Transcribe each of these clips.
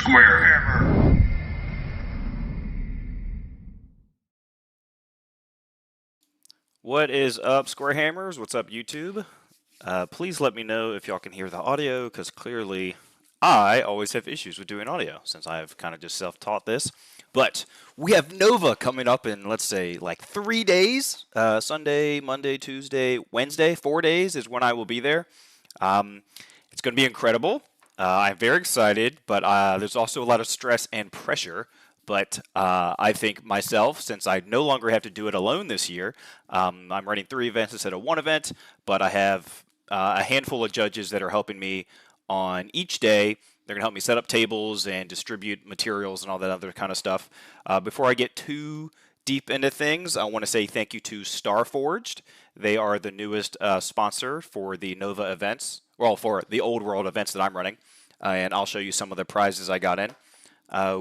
SquareHammer. What is up, SquareHammers? What's up, YouTube? Please let me know if y'all can hear the audio, because clearly I always have issues with doing audio, since I've kind of just self-taught this. But we have Nova coming up in, let's say, like 3 days. Sunday, Monday, Tuesday, Wednesday, 4 days is when I will be there. It's going to be incredible. I'm very excited, but there's also a lot of stress and pressure. But I think myself, since I no longer have to do it alone this year, I'm running 3 events instead of 1 event, but I have a handful of judges that are helping me on each day. They're going to help me set up tables and distribute materials and all that other kind of stuff. Before I get too deep into things, I want to say thank you to Starforged. They are the newest sponsor for the Nova events, well, for the Old World events that I'm running. And I'll show you some of the prizes I got in.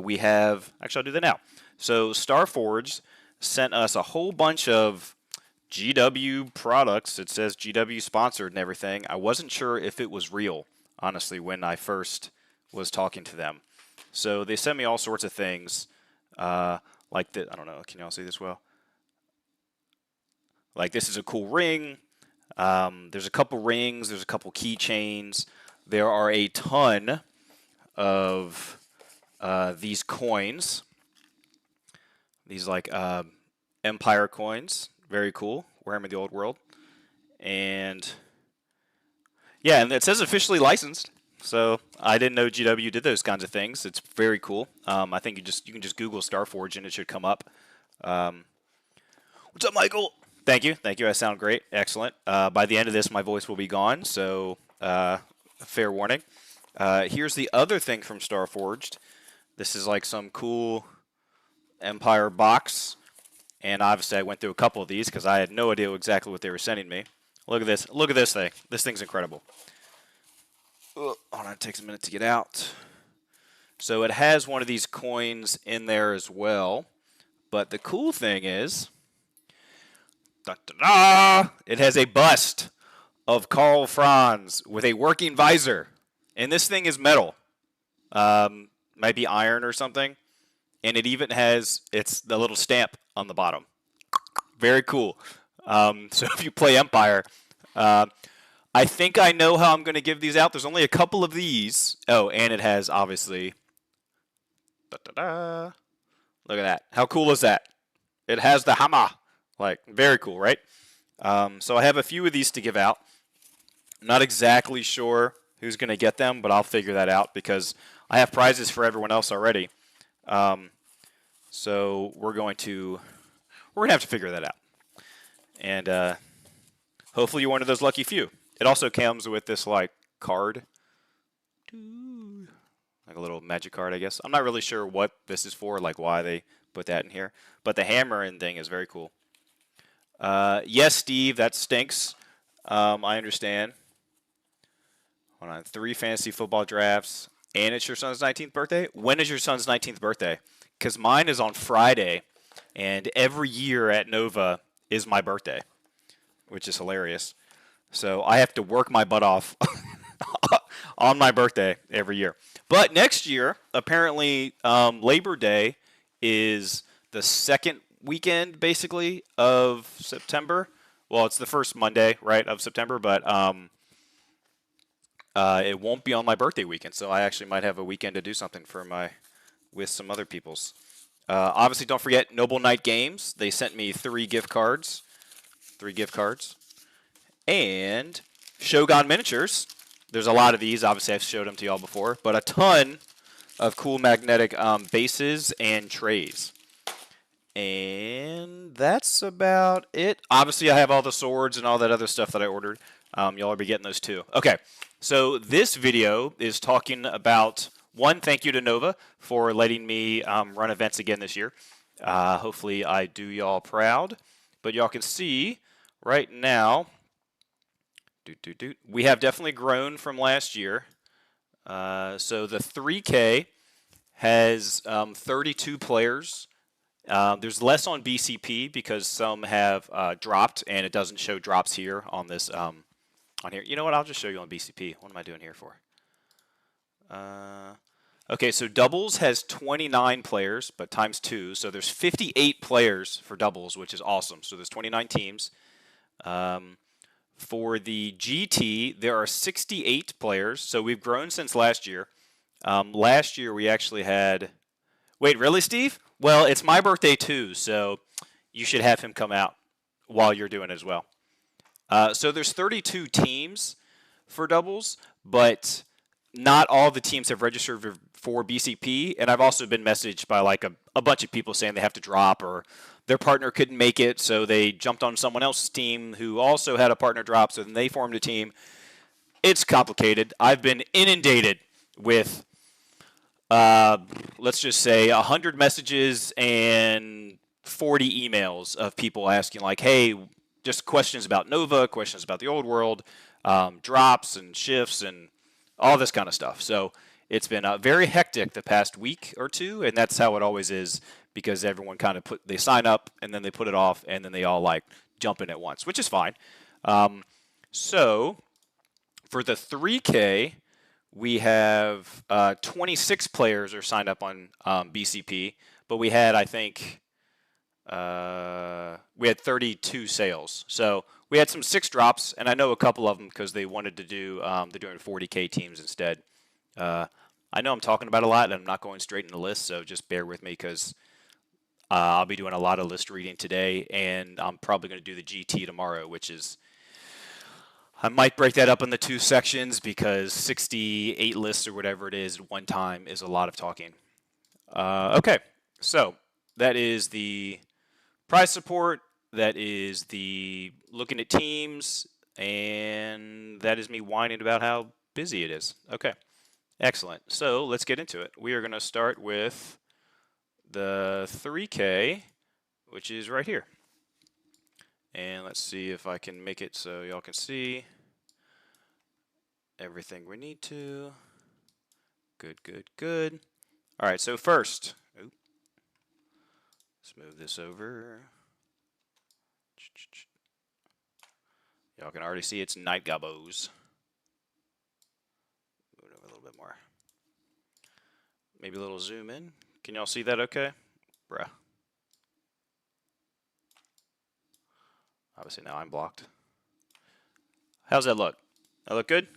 We have, actually I'll do that now. So Starforged sent us a whole bunch of GW products. It says GW sponsored and everything. I wasn't sure if it was real, honestly, when I first was talking to them. So they sent me all sorts of things, like this. I don't know, can y'all see this well? Like, this is a cool ring. There's a couple rings. There's a couple keychains. There are a ton of these coins. These, like, Empire coins. Very cool. Warhammer the Old World. And yeah, and it says officially licensed. So I didn't know GW did those kinds of things. It's very cool. I think you can just Google Starforge and it should come up. What's up, Michael? Thank you. Thank you. I sound great. Excellent. By the end of this, my voice will be gone. So fair warning. Here's the other thing from Starforged. This is like some cool Empire box. And obviously, I went through a couple of these because I had no idea exactly what they were sending me. Look at this. Look at this thing. This thing's incredible. Hold on, it takes a minute to get out. So it has one of these coins in there as well. But the cool thing is, da-da-da, it has a bust of Karl Franz with a working visor. And this thing is metal. Might be iron or something. And it even has the little stamp on the bottom. Very cool. So if you play Empire, I think I know how I'm going to give these out. There's only a couple of these. Oh, and it has, obviously, da-da-da. Look at that. How cool is that? It has the hammer. Like, very cool, right? So I have a few of these to give out. I'm not exactly sure who's going to get them, but I'll figure that out because I have prizes for everyone else already. So we're going to have to figure that out. And hopefully you're one of those lucky few. It also comes with this, like, card. Like a little magic card, I guess. I'm not really sure what this is for, like why they put that in here. But the hammer and thing is very cool. Yes, Steve, that stinks. I understand. Hold on. 3 fantasy football drafts. And it's your son's 19th birthday? When is your son's 19th birthday? Because mine is on Friday. And every year at Nova is my birthday. Which is hilarious. So I have to work my butt off on my birthday every year. But next year, apparently, Labor Day is the second weekend, basically, of September. Well, it's the first Monday, right, of September, but it won't be on my birthday weekend, so I actually might have a weekend to do something with some other people's. Obviously, don't forget Noble Knight Games. They sent me 3 gift cards. 3 gift cards. And Shogun Miniatures. There's a lot of these. Obviously, I've showed them to y'all before. But a ton of cool magnetic bases and trays. And that's about it. Obviously, I have all the swords and all that other stuff that I ordered. Y'all will be getting those too. Okay, so this video is talking about, one, thank you to Nova for letting me run events again this year. Hopefully, I do y'all proud. But y'all can see right now, we have definitely grown from last year. So the 3K has 32 players. There's less on BCP because some have dropped, and it doesn't show drops here on this. On here, you know what? I'll just show you on BCP. What am I doing here for? Okay, so doubles has 29 players, but times 2. So there's 58 players for doubles, which is awesome. So there's 29 teams. For the GT, there are 68 players. So we've grown since last year. Last year we actually had... Wait, really, Steve? Well, it's my birthday too, so you should have him come out while you're doing it as well. So there's 32 teams for doubles, but not all the teams have registered for BCP, and I've also been messaged by like a bunch of people saying they have to drop or their partner couldn't make it, so they jumped on someone else's team who also had a partner drop, so then they formed a team. It's complicated. I've been inundated with, let's just say, 100 messages and 40 emails of people asking like, hey, just questions about Nova, questions about the old world, drops and shifts and all this kind of stuff. So it's been very hectic the past week or two, and that's how it always is because everyone kind of they sign up and then they put it off and then they all like jump in at once, which is fine. So for the 3K, we have 26 players are signed up on BCP, but we had, I think, we had 32 sales. So we had some 6 drops, and I know a couple of them because they wanted to do, they're doing 40K teams instead. I know I'm talking about a lot, and I'm not going straight into lists, so just bear with me because I'll be doing a lot of list reading today, and I'm probably going to do the GT tomorrow, which is, I might break that up into 2 sections because 68 lists or whatever it is at one time is a lot of talking. Okay, so that is the prize support, that is the looking at teams, and that is me whining about how busy it is. Okay, excellent. So let's get into it. We are going to start with the 3K, which is right here. And let's see if I can make it so y'all can see everything we need to. Good, good, good. All right, so first, let's move this over. Y'all can already see it's Night Gobos. Move it over a little bit more. Maybe a little zoom in. Can y'all see that okay? Bruh. Obviously now I'm blocked. How's that look? That look good?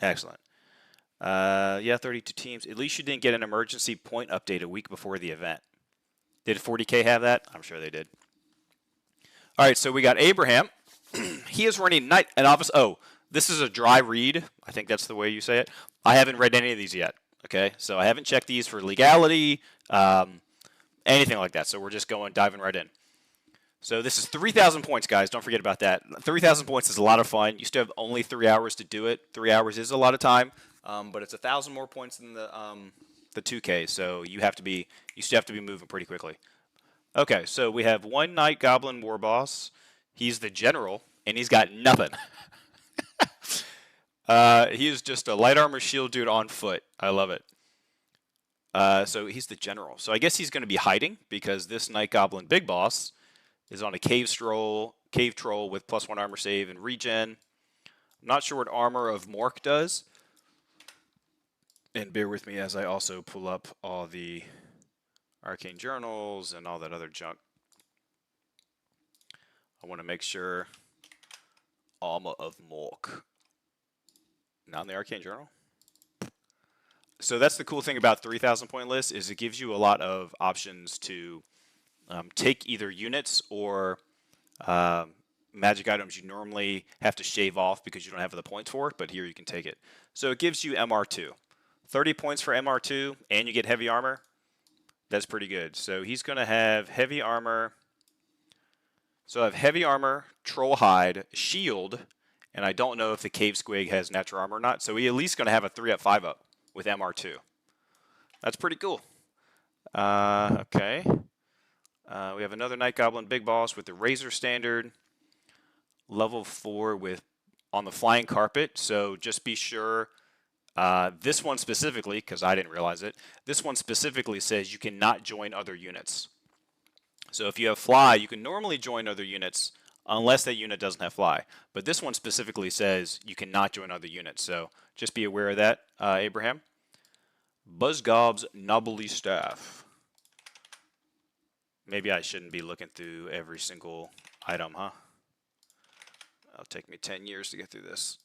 Excellent. Yeah, 32 teams. At least you didn't get an emergency point update a week before the event. Did 40K have that? I'm sure they did. All right, so we got Abraham. He is running Night and Office. Oh, this is a dry read. I think that's the way you say it. I haven't read any of these yet. Okay, so I haven't checked these for legality, anything like that. So we're just diving right in. So this is 3,000 points, guys. Don't forget about that. 3,000 points is a lot of fun. You still have only 3 hours to do it. 3 hours is a lot of time, but it's 1,000 more points than the 2K. So you still have to be moving pretty quickly. Okay, so we have one Night Goblin War Boss. He's the general, and he's got nothing. He is just a light armor shield dude on foot. I love it. So he's the general. So I guess he's going to be hiding because this Night Goblin Big Boss is on a cave troll with +1 armor save and regen. I'm not sure what Armor of Mork does. And bear with me as I also pull up all the arcane journals and all that other junk. I want to make sure Armor of Mork. Not in the arcane journal. So that's the cool thing about 3,000 point list is it gives you a lot of options to take either units or magic items you normally have to shave off because you don't have the points for it, but here you can take it. So it gives you MR2. 30 points for MR2, and you get heavy armor. That's pretty good. So he's going to have heavy armor. So I have heavy armor, troll hide, shield, and I don't know if the cave squig has natural armor or not. So he's at least going to have a 3-up, 5-up with MR2. That's pretty cool. Okay. We have another Night Goblin Big Boss with the Razor Standard. Level 4 with on the Flying Carpet. So just be sure, this one specifically, because I didn't realize it, this one specifically says you cannot join other units. So if you have Fly, you can normally join other units unless that unit doesn't have Fly. But this one specifically says you cannot join other units. So just be aware of that, Abraham. Buzzgob's Knobbly Staff. Maybe I shouldn't be looking through every single item, huh? It'll take me 10 years to get through this.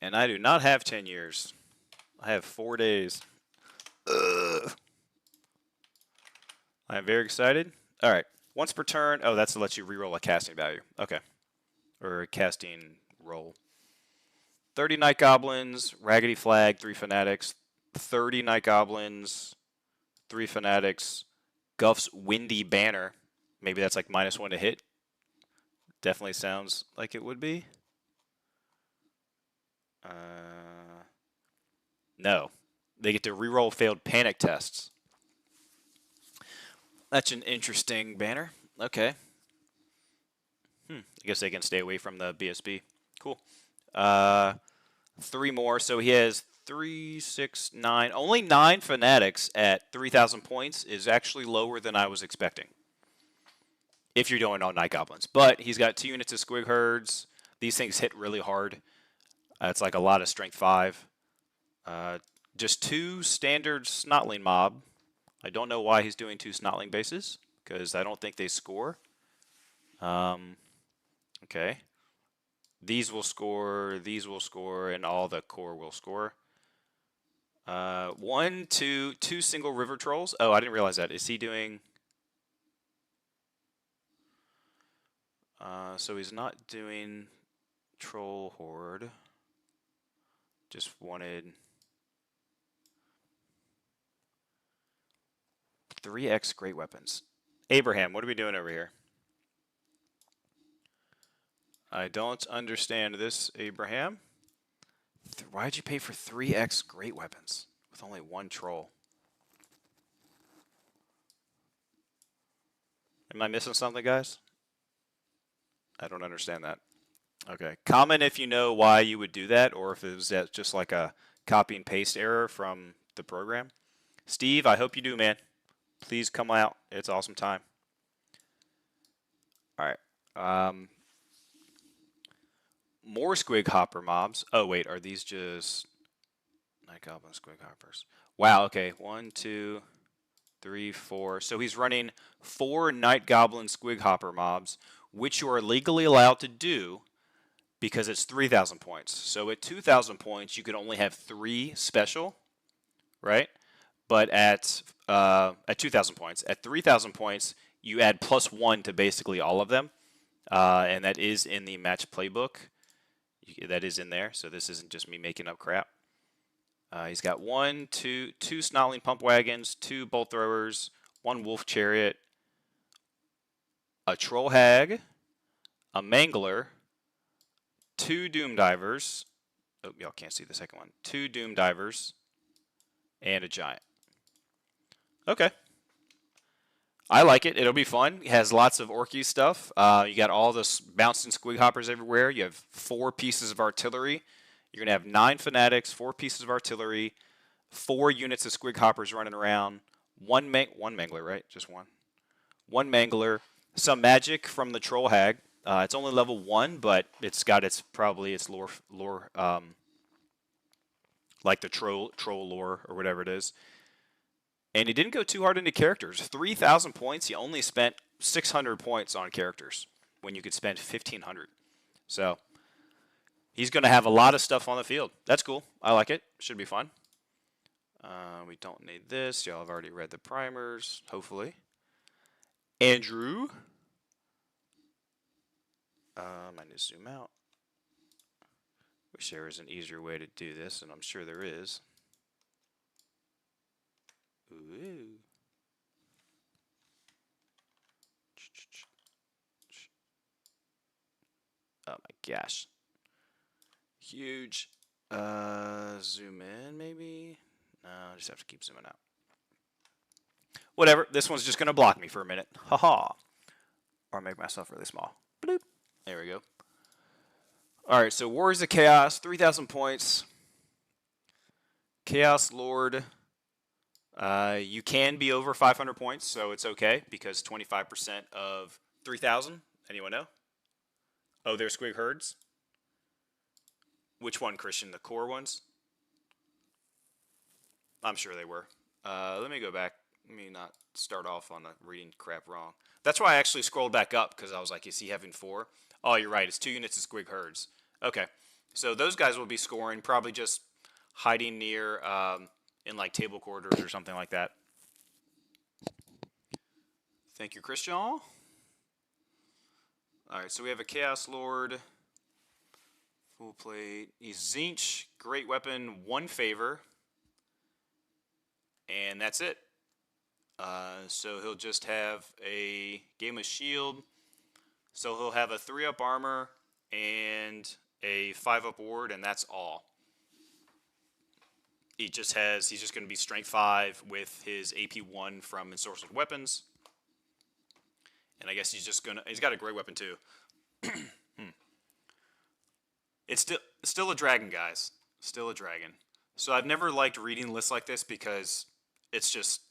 And I do not have 10 years. I have 4 days. Ugh. I am very excited. All right. Once per turn. Oh, that's to let you reroll a casting value. Okay. Or a casting roll. 30 Night Goblins, Raggedy Flag, 3 Fanatics. 30 Night Goblins, 3 Fanatics. Guff's Windy Banner. Maybe that's like -1 to hit. Definitely sounds like it would be. No. They get to reroll failed panic tests. That's an interesting banner. Okay. I guess they can stay away from the BSB. Cool. 3 more. So he has 3, 6, 9. Only 9 Fanatics at 3,000 points is actually lower than I was expecting. If you're doing all Night Goblins. But he's got 2 units of Squig Herds. These things hit really hard. It's like a lot of Strength 5. Just 2 standard Snotling mob. I don't know why he's doing 2 Snotling bases, because I don't think they score. Okay. These will score, and all the core will score. 1, 2 single River Trolls. Oh, I didn't realize that. Is he doing... so he's not doing Troll Horde. Just wanted 3x Great Weapons. Abraham, what are we doing over here? I don't understand this, Abraham. Why'd you pay for 3x Great Weapons with only 1 troll? Am I missing something, guys? I don't understand that. Okay. Comment if you know why you would do that, or if it was just like a copy and paste error from the program. Steve, I hope you do, man. Please come out. It's awesome time. All right. More Squig Hopper mobs. Oh, wait. Are these just Night Goblin Squig Hoppers? Wow. Okay. 1, 2, 3, 4. So he's running 4 Night Goblin Squig Hopper mobs, which you are legally allowed to do because it's 3,000 points. So at 2,000 points, you can only have 3 special, right? But at 2,000 points, at 3,000 points, you add +1 to basically all of them, and that is in the match playbook. That is in there, so this isn't just me making up crap. He's got 2 Snotling Pump Wagons, 2 Bolt Throwers, 1 Wolf Chariot, a Troll Hag, a Mangler, 2 Doom Divers. Oh, y'all can't see the second one. 2 Doom Divers, and a Giant. Okay. I like it. It'll be fun. It has lots of Orky stuff. You got all this bouncing Squig Hoppers everywhere. You have 4 pieces of artillery. You're going to have 9 Fanatics, 4 pieces of artillery, 4 units of Squig Hoppers running around, one Mangler, right? Just one. 1 Mangler, some magic from the Troll Hag. It's only level 1, but it's got its lore, like the troll lore or whatever it is. And he didn't go too hard into characters. 3,000 points, he only spent 600 points on characters when you could spend 1,500. So he's going to have a lot of stuff on the field. That's cool. I like it. Should be fun. We don't need this. Y'all have already read the primers, hopefully. Andrew. I need to zoom out. Wish there was an easier way to do this, and I'm sure there is. Ooh. Oh my gosh. Huge. Zoom in maybe? No, I just have to keep zooming out. Whatever. This one's just going to block me for a minute. Haha. Or make myself really small. Bloop. There we go. Alright, so Warriors of Chaos, 3,000 points. Chaos Lord. You can be over 500 points, so it's okay, because 25% of 3,000. Anyone know? Oh, they're Squig Herds? Which one, Christian? The core ones? I'm sure they were. Let me go back. Let me not start off on the reading crap wrong. That's why I actually scrolled back up, because I was like, is he having 4? Oh, you're right. It's 2 units of squig herds. Okay. So those guys will be scoring, probably just hiding near in like table quarters or something like that. Thank you, Christian. Alright, so we have a Chaos Lord. Full plate. He's Zinch. Great weapon. 1 favor. And that's it. So he'll just have a Game of Shield. So he'll have a 3-up armor and a 5-up ward, and that's all. He's just going to be strength 5 with his AP 1 from Ensorcelled Weapons. And I guess he's got a great weapon too. It's still a dragon, guys. Still a dragon. So I've never liked reading lists like this, because it's just,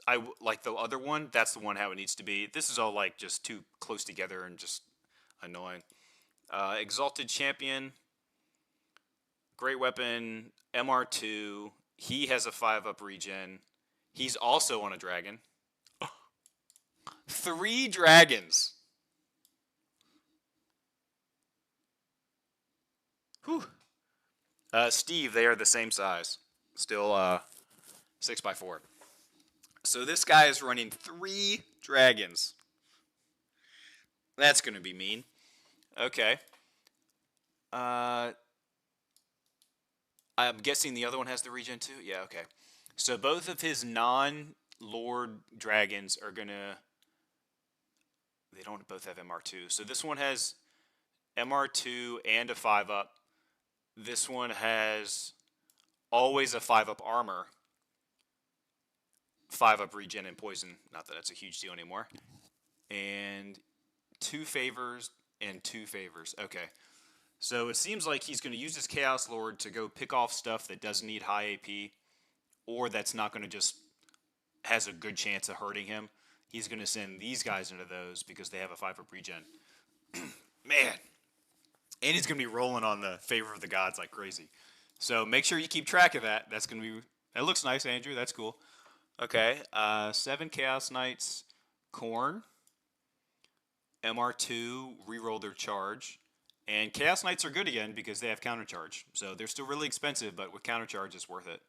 like the other one, that's the one how it needs to be. This is all like just too close together and just annoying. Exalted Champion. Great weapon. MR2. He has a 5-up regen. He's also on a dragon. 3 dragons. Whew. Steve, they are the same size. Still 6x4. So this guy is running 3 dragons. That's going to be mean. Okay. I'm guessing the other one has the regen too? Yeah, okay. So both of his non-lord dragons are going to... They don't both have MR2. So this one has MR2 and a 5-up. This one has always a 5-up armor. 5-up regen and poison. Not that that's a huge deal anymore. And 2 favors and 2 favors. Okay. So it seems like he's going to use his Chaos Lord to go pick off stuff that doesn't need high AP, or that's not going to just has a good chance of hurting him. He's going to send these guys into those because they have a 5-up regen. Man. And he's going to be rolling on the favor of the gods like crazy. So make sure you keep track of that. That's going to be... That looks nice, Andrew. That's cool. Okay. 7 Chaos Knights. Khorne. MR2. Reroll their charge. And Chaos Knights are good again because they have counter charge. So they're still really expensive, but with counter charge, it's worth it.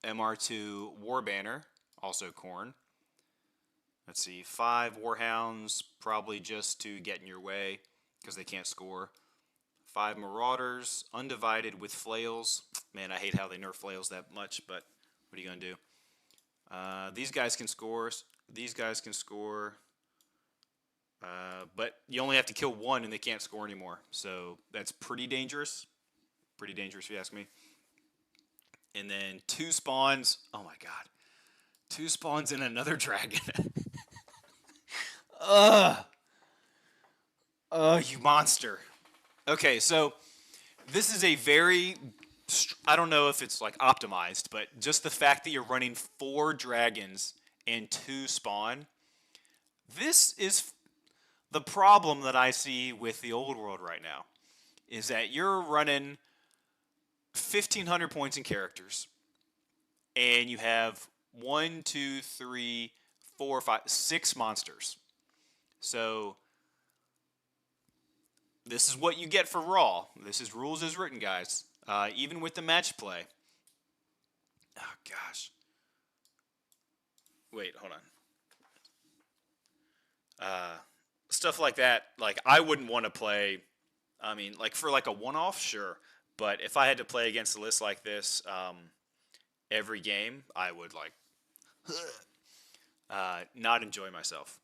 MR2 War Banner. Also Khorne. Let's see, 5 Warhounds, probably just to get in your way, because they can't score. 5 Marauders, Undivided with Flails. Man, I hate how they nerf Flails that much, but what are you going to do? These guys can score. These guys can score. But you only have to kill 1 and they can't score anymore. So that's pretty dangerous. Pretty dangerous if you ask me. And then 2 spawns. Oh my god. 2 spawns and another dragon. You monster. Okay, so this is a very... I don't know if it's like optimized, but just the fact that you're running 4 dragons and 2 spawn, this is the problem that I see with the old world right now, is that you're running 1,500 points in characters, and you have 1, 2, 3, 4, 5, 6 monsters. So this is what you get for Raw. This is rules as written, guys. Even with the match play. Oh, gosh. Wait, hold on. Stuff like that, like, I wouldn't want to play, I mean, like, for, like, a one-off, sure. But if I had to play against a list like this every game, I would, like, not enjoy myself.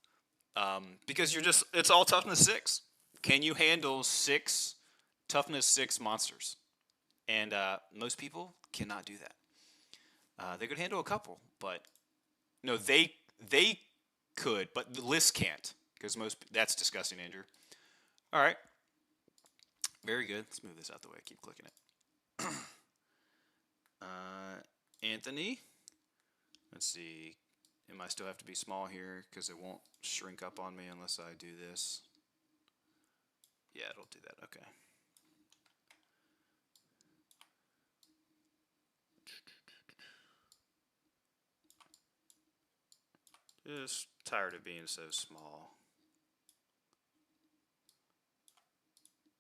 Because you're just, it's all toughness 6. Can you handle 6 toughness 6 monsters? And most people cannot do that. They could handle a couple, but no, they could, but the list can't, because that's disgusting, Andrew. All right, very good. Let's move this out the way. Keep clicking it. Anthony, let's see. It might still have to be small here because it won't shrink up on me unless I do this. Yeah, it'll do that. Okay. Just tired of being so small.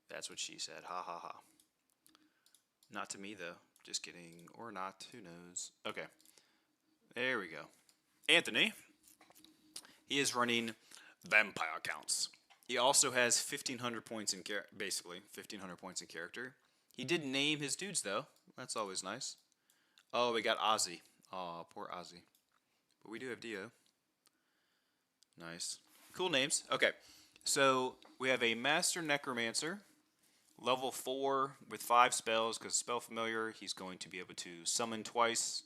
That's what she said. Ha ha ha. Not to me, though. Just kidding. Or not. Who knows? Okay. There we go. Anthony. He is running vampire counts. He also has 1,500 points in basically 1,500 points in character. He did name his dudes, though. That's always nice. Oh, we got Ozzy. Oh, poor Ozzy. But we do have Dio. Nice. Cool names. Okay. So we have a Master Necromancer. Level 4 with 5 spells, because spell familiar, he's going to be able to summon twice.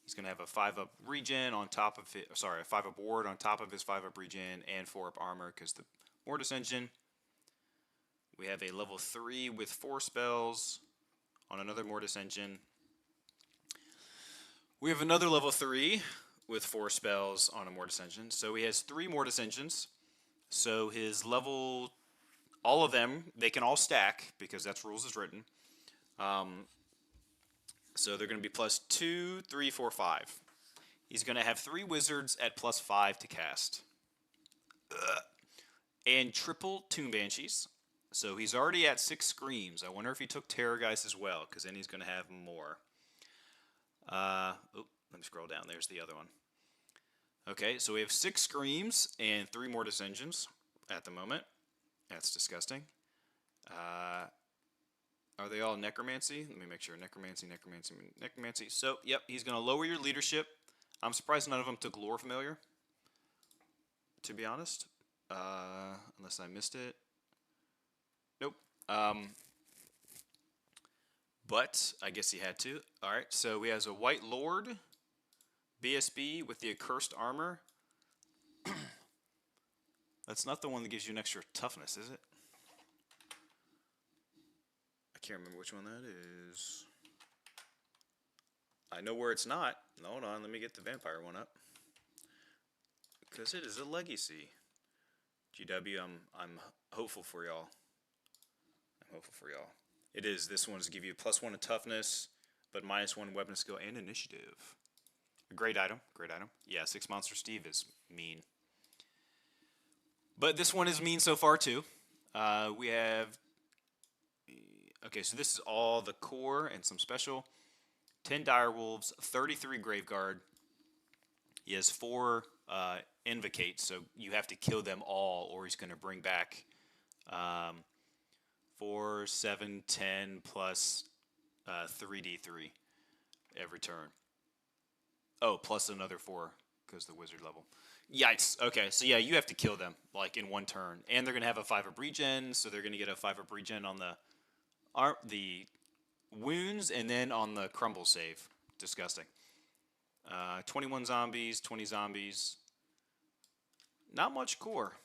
He's going to have a 5-up regen on top of it. Sorry, a 5-up ward on top of his 5-up regen and 4-up armor, because the Mortis engine. We have a level 3 with 4 spells on another Mortis engine. We have another level 3 with 4 spells on a Mortis engine. So he has 3 Mortis engines. So his level... all of them, they can all stack, because that's rules as written. So they're going to be plus 2, 3, 4, 5. He's going to have 3 wizards at plus 5 to cast. And triple Tomb Banshees. So he's already at 6 Screams. I wonder if he took Terrorgeist as well, because then he's going to have more. Let me scroll down. There's the other one. Okay, so we have 6 Screams and 3 Mortis Engines at the moment. That's disgusting. Are they all Necromancy? Let me make sure. Necromancy. So, yep, he's going to lower your leadership. I'm surprised none of them took Lore Familiar, to be honest. Unless I missed it. Nope. But I guess he had to. Alright, so he has a White Lord, BSB with the Accursed Armor. That's not the one that gives you an extra toughness, is it? I can't remember which one that is. I know where it's not. Hold on, let me get the vampire one up. Because it is a legacy. GW, I'm hopeful for y'all. It is. This one is to give you +1 in toughness, but -1 weapon skill and initiative. A great item. Yeah, 6 Monster Steve is mean. But this one is mean so far, too. We have... Okay, so this is all the core and some special. 10 Direwolves, 33 Graveguard. He has 4 Invocate, so you have to kill them all, or he's going to bring back 4, 7, 10, plus 3d3 every turn. Oh, plus another 4, because the wizard level. Yikes. Okay, so yeah, you have to kill them, like, in one turn. And they're going to have a 5-up regen, so they're going to get a 5-up regen on the wounds, and then on the crumble save. Disgusting. 21 zombies, 20 zombies. Not much core.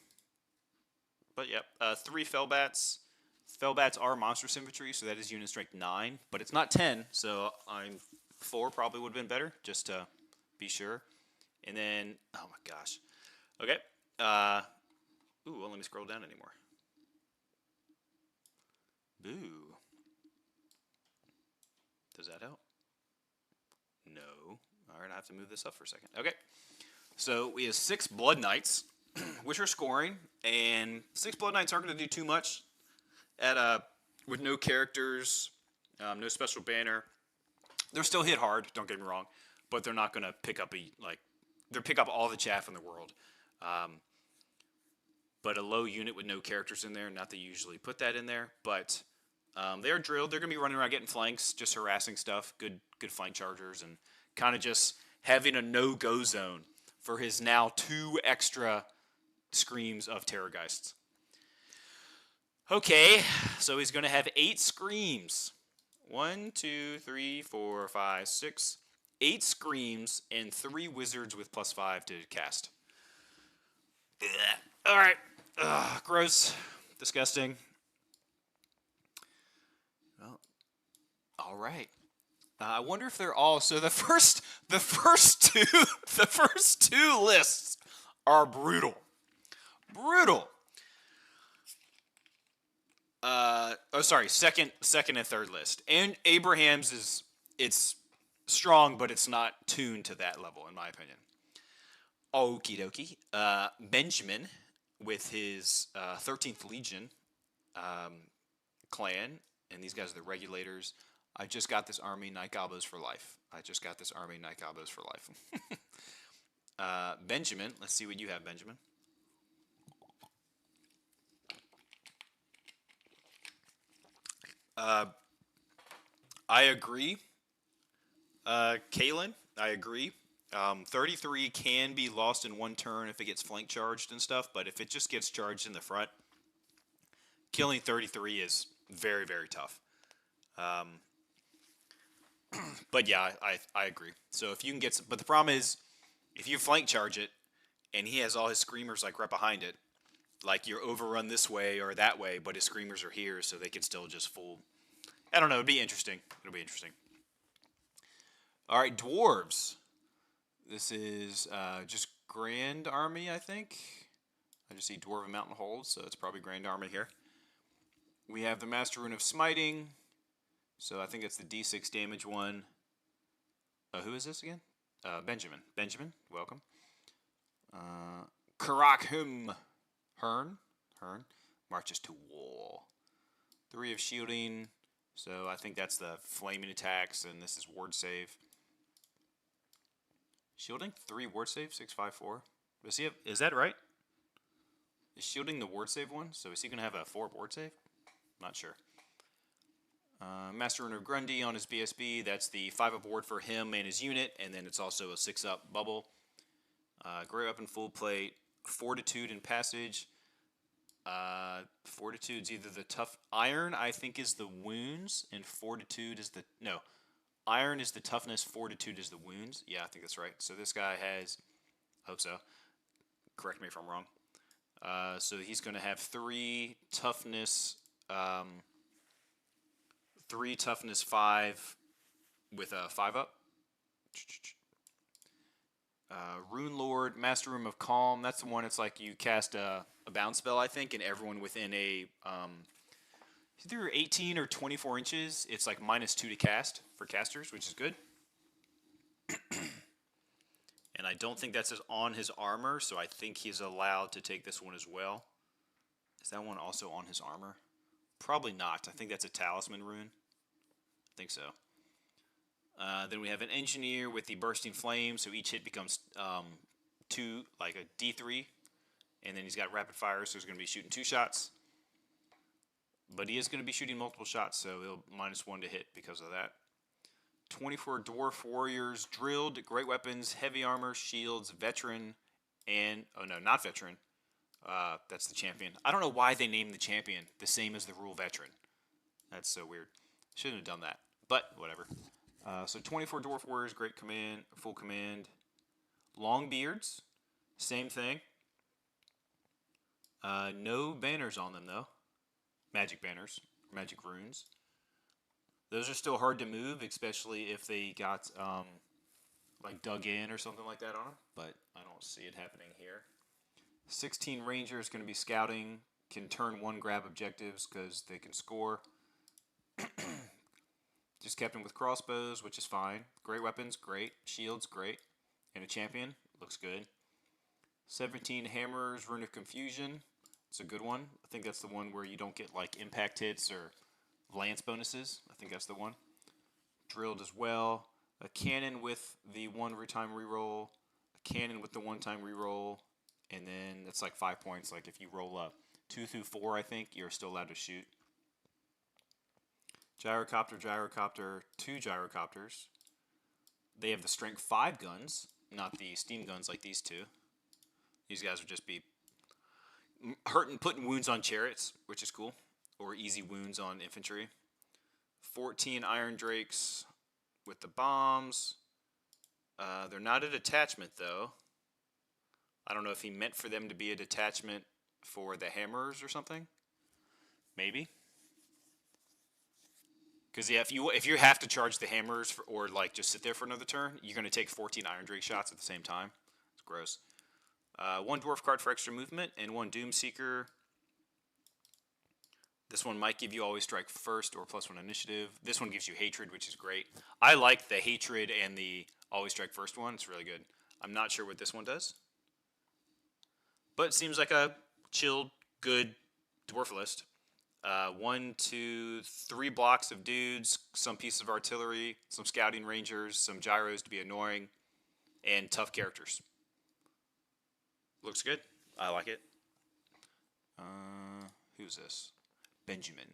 But yep, 3 Fellbats. Fellbats are monstrous infantry, so that is unit strength 9. But it's not 10, so 4 probably would have been better, just to be sure. And then, oh my gosh. Okay. Well, let me scroll down anymore. Boo. Does that help? No. All right, I have to move this up for a second. Okay. So we have 6 Blood Knights, which are scoring, and 6 Blood Knights aren't going to do too much with no characters, no special banner. They're still hit hard, don't get me wrong, but they're not going to pick up pick up all the chaff in the world. But a low unit with no characters in there, not that you usually put that in there, but they're drilled. They're going to be running around getting flanks, just harassing stuff, good flank chargers, and kind of just having a no-go zone for his now 2 extra Screams of Terrorgeists. Okay, so he's going to have 8 Screams. 1, 2, 3, 4, 5, 6... 8 Screams and 3 Wizards with +5 to cast. Alright. Gross. Disgusting. Well, alright. I wonder if they're all... So the first two lists are brutal. Brutal. Second and third list. And Abraham's it's strong, but it's not tuned to that level, in my opinion. Okie dokie. Benjamin with his 13th Legion um, clan, and these guys are the regulators. I just got this army, Night Goblins for life. I just got this army, Night Goblins for life. Benjamin, let's see what you have, Benjamin. Uh, I agree. Kalen, I agree. 33 can be lost in one turn if it gets flank charged and stuff, but if it just gets charged in the front, killing 33 is very, very tough. Um, but yeah, I agree. So if you can get some, but the problem is, if you flank charge it, and he has all his screamers like right behind it, like you're overrun this way or that way, but his screamers are here, so they can still just full. I don't know. It'd be interesting. It'll be interesting. All right, dwarves. This is just Grand Army, I think. I just see Dwarven Mountain Holds, so it's probably Grand Army here. We have the Master Rune of Smiting, so I think it's the D6 damage one. Who is this again? Benjamin. Benjamin, welcome. Karakhum Hearn marches to war. 3 of shielding, so I think that's the flaming attacks, and this is ward save. Shielding 3 ward save 654. Does he have? Is that right? Is shielding the ward save one? So is he gonna have a 4 ward save? Not sure. Master Rune of Grundy on his BSB. That's the 5 up ward for him and his unit, and then it's also a 6 up bubble. Great Weapon full plate. Fortitude and Passage. Fortitude's either the tough iron, I think, is the wounds, and Fortitude is the no. Iron is the toughness, Fortitude is the wounds. Yeah, I think that's right. So this guy has, hope so. Correct me if I'm wrong. So he's going to have 3 toughness, 3 toughness 5 with a 5 up. Rune Lord, Master Room of Calm. That's the one. It's like you cast a bound spell, I think, and everyone within a either 18 or 24 inches, it's like -2 to cast for casters, which is good. And I don't think that's on his armor, so I think he's allowed to take this one as well. Is that one also on his armor? Probably not. I think that's a talisman rune. I think so. Then we have an engineer with the bursting flame, so each hit becomes 2, like a D3. And then he's got rapid fire, so he's going to be shooting 2 shots. But he is going to be shooting multiple shots, so he'll -1 to hit because of that. 24 Dwarf Warriors, Drilled, Great Weapons, Heavy Armor, Shields, Veteran, and, oh no, not Veteran. That's the champion. I don't know why they named the champion the same as the rule Veteran. That's so weird. Shouldn't have done that, but whatever. So 24 Dwarf Warriors, Great Command, Full Command. Long Beards, same thing. No banners on them, though. Magic banners, magic runes. Those are still hard to move, especially if they got like dug in or something like that on them, but I don't see it happening here. 16 Rangers going to be scouting, can turn 1 grab objectives because they can score. Just kept him with crossbows, which is fine. Great weapons, great. Shields, great. And a champion, looks good. 17 Hammers, Rune of Confusion. It's a good one. I think that's the one where you don't get like impact hits or lance bonuses. I think that's the one. Drilled as well. A cannon with the 1 time reroll. A cannon with the 1 time reroll. And then it's like 5 points. Like if you roll up 2 through 4, I think, you're still allowed to shoot. Gyrocopter, gyrocopter, 2 gyrocopters. They have the strength 5 guns, not the steam guns like these 2. These guys would just be putting wounds on chariots, which is cool, or easy wounds on infantry. 14 Iron Drakes with the bombs. They're not a detachment, though. I don't know if he meant for them to be a detachment for the hammers or something. Maybe. Because yeah, if you have to charge the hammers or like just sit there for another turn, you're going to take 14 Iron Drake shots at the same time. It's gross. 1 dwarf card for extra movement and 1 Doom Seeker. This one might give you always strike first or +1 initiative. This one gives you hatred, which is great. I like the hatred and the always strike first one. It's really good. I'm not sure what this one does. But it seems like a chilled, good dwarf list. 1, 2, 3 blocks of dudes, some pieces of artillery, some scouting rangers, some gyros to be annoying, and tough characters. Looks good. I like it. Who's this? Benjamin.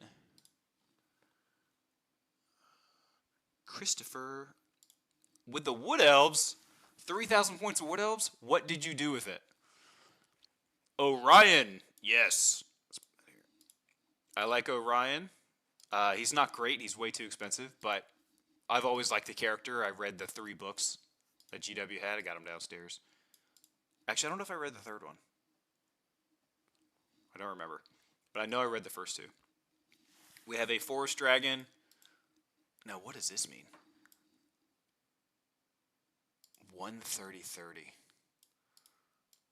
Christopher. With the Wood Elves, 3,000 points of Wood Elves, what did you do with it? Orion. Yes. I like Orion. He's not great. He's way too expensive, but I've always liked the character. I read the 3 books that GW had. I got them downstairs. Actually, I don't know if I read the 3rd one. I don't remember. But I know I read the first 2. We have a Forest Dragon. Now, what does this mean? 130-30.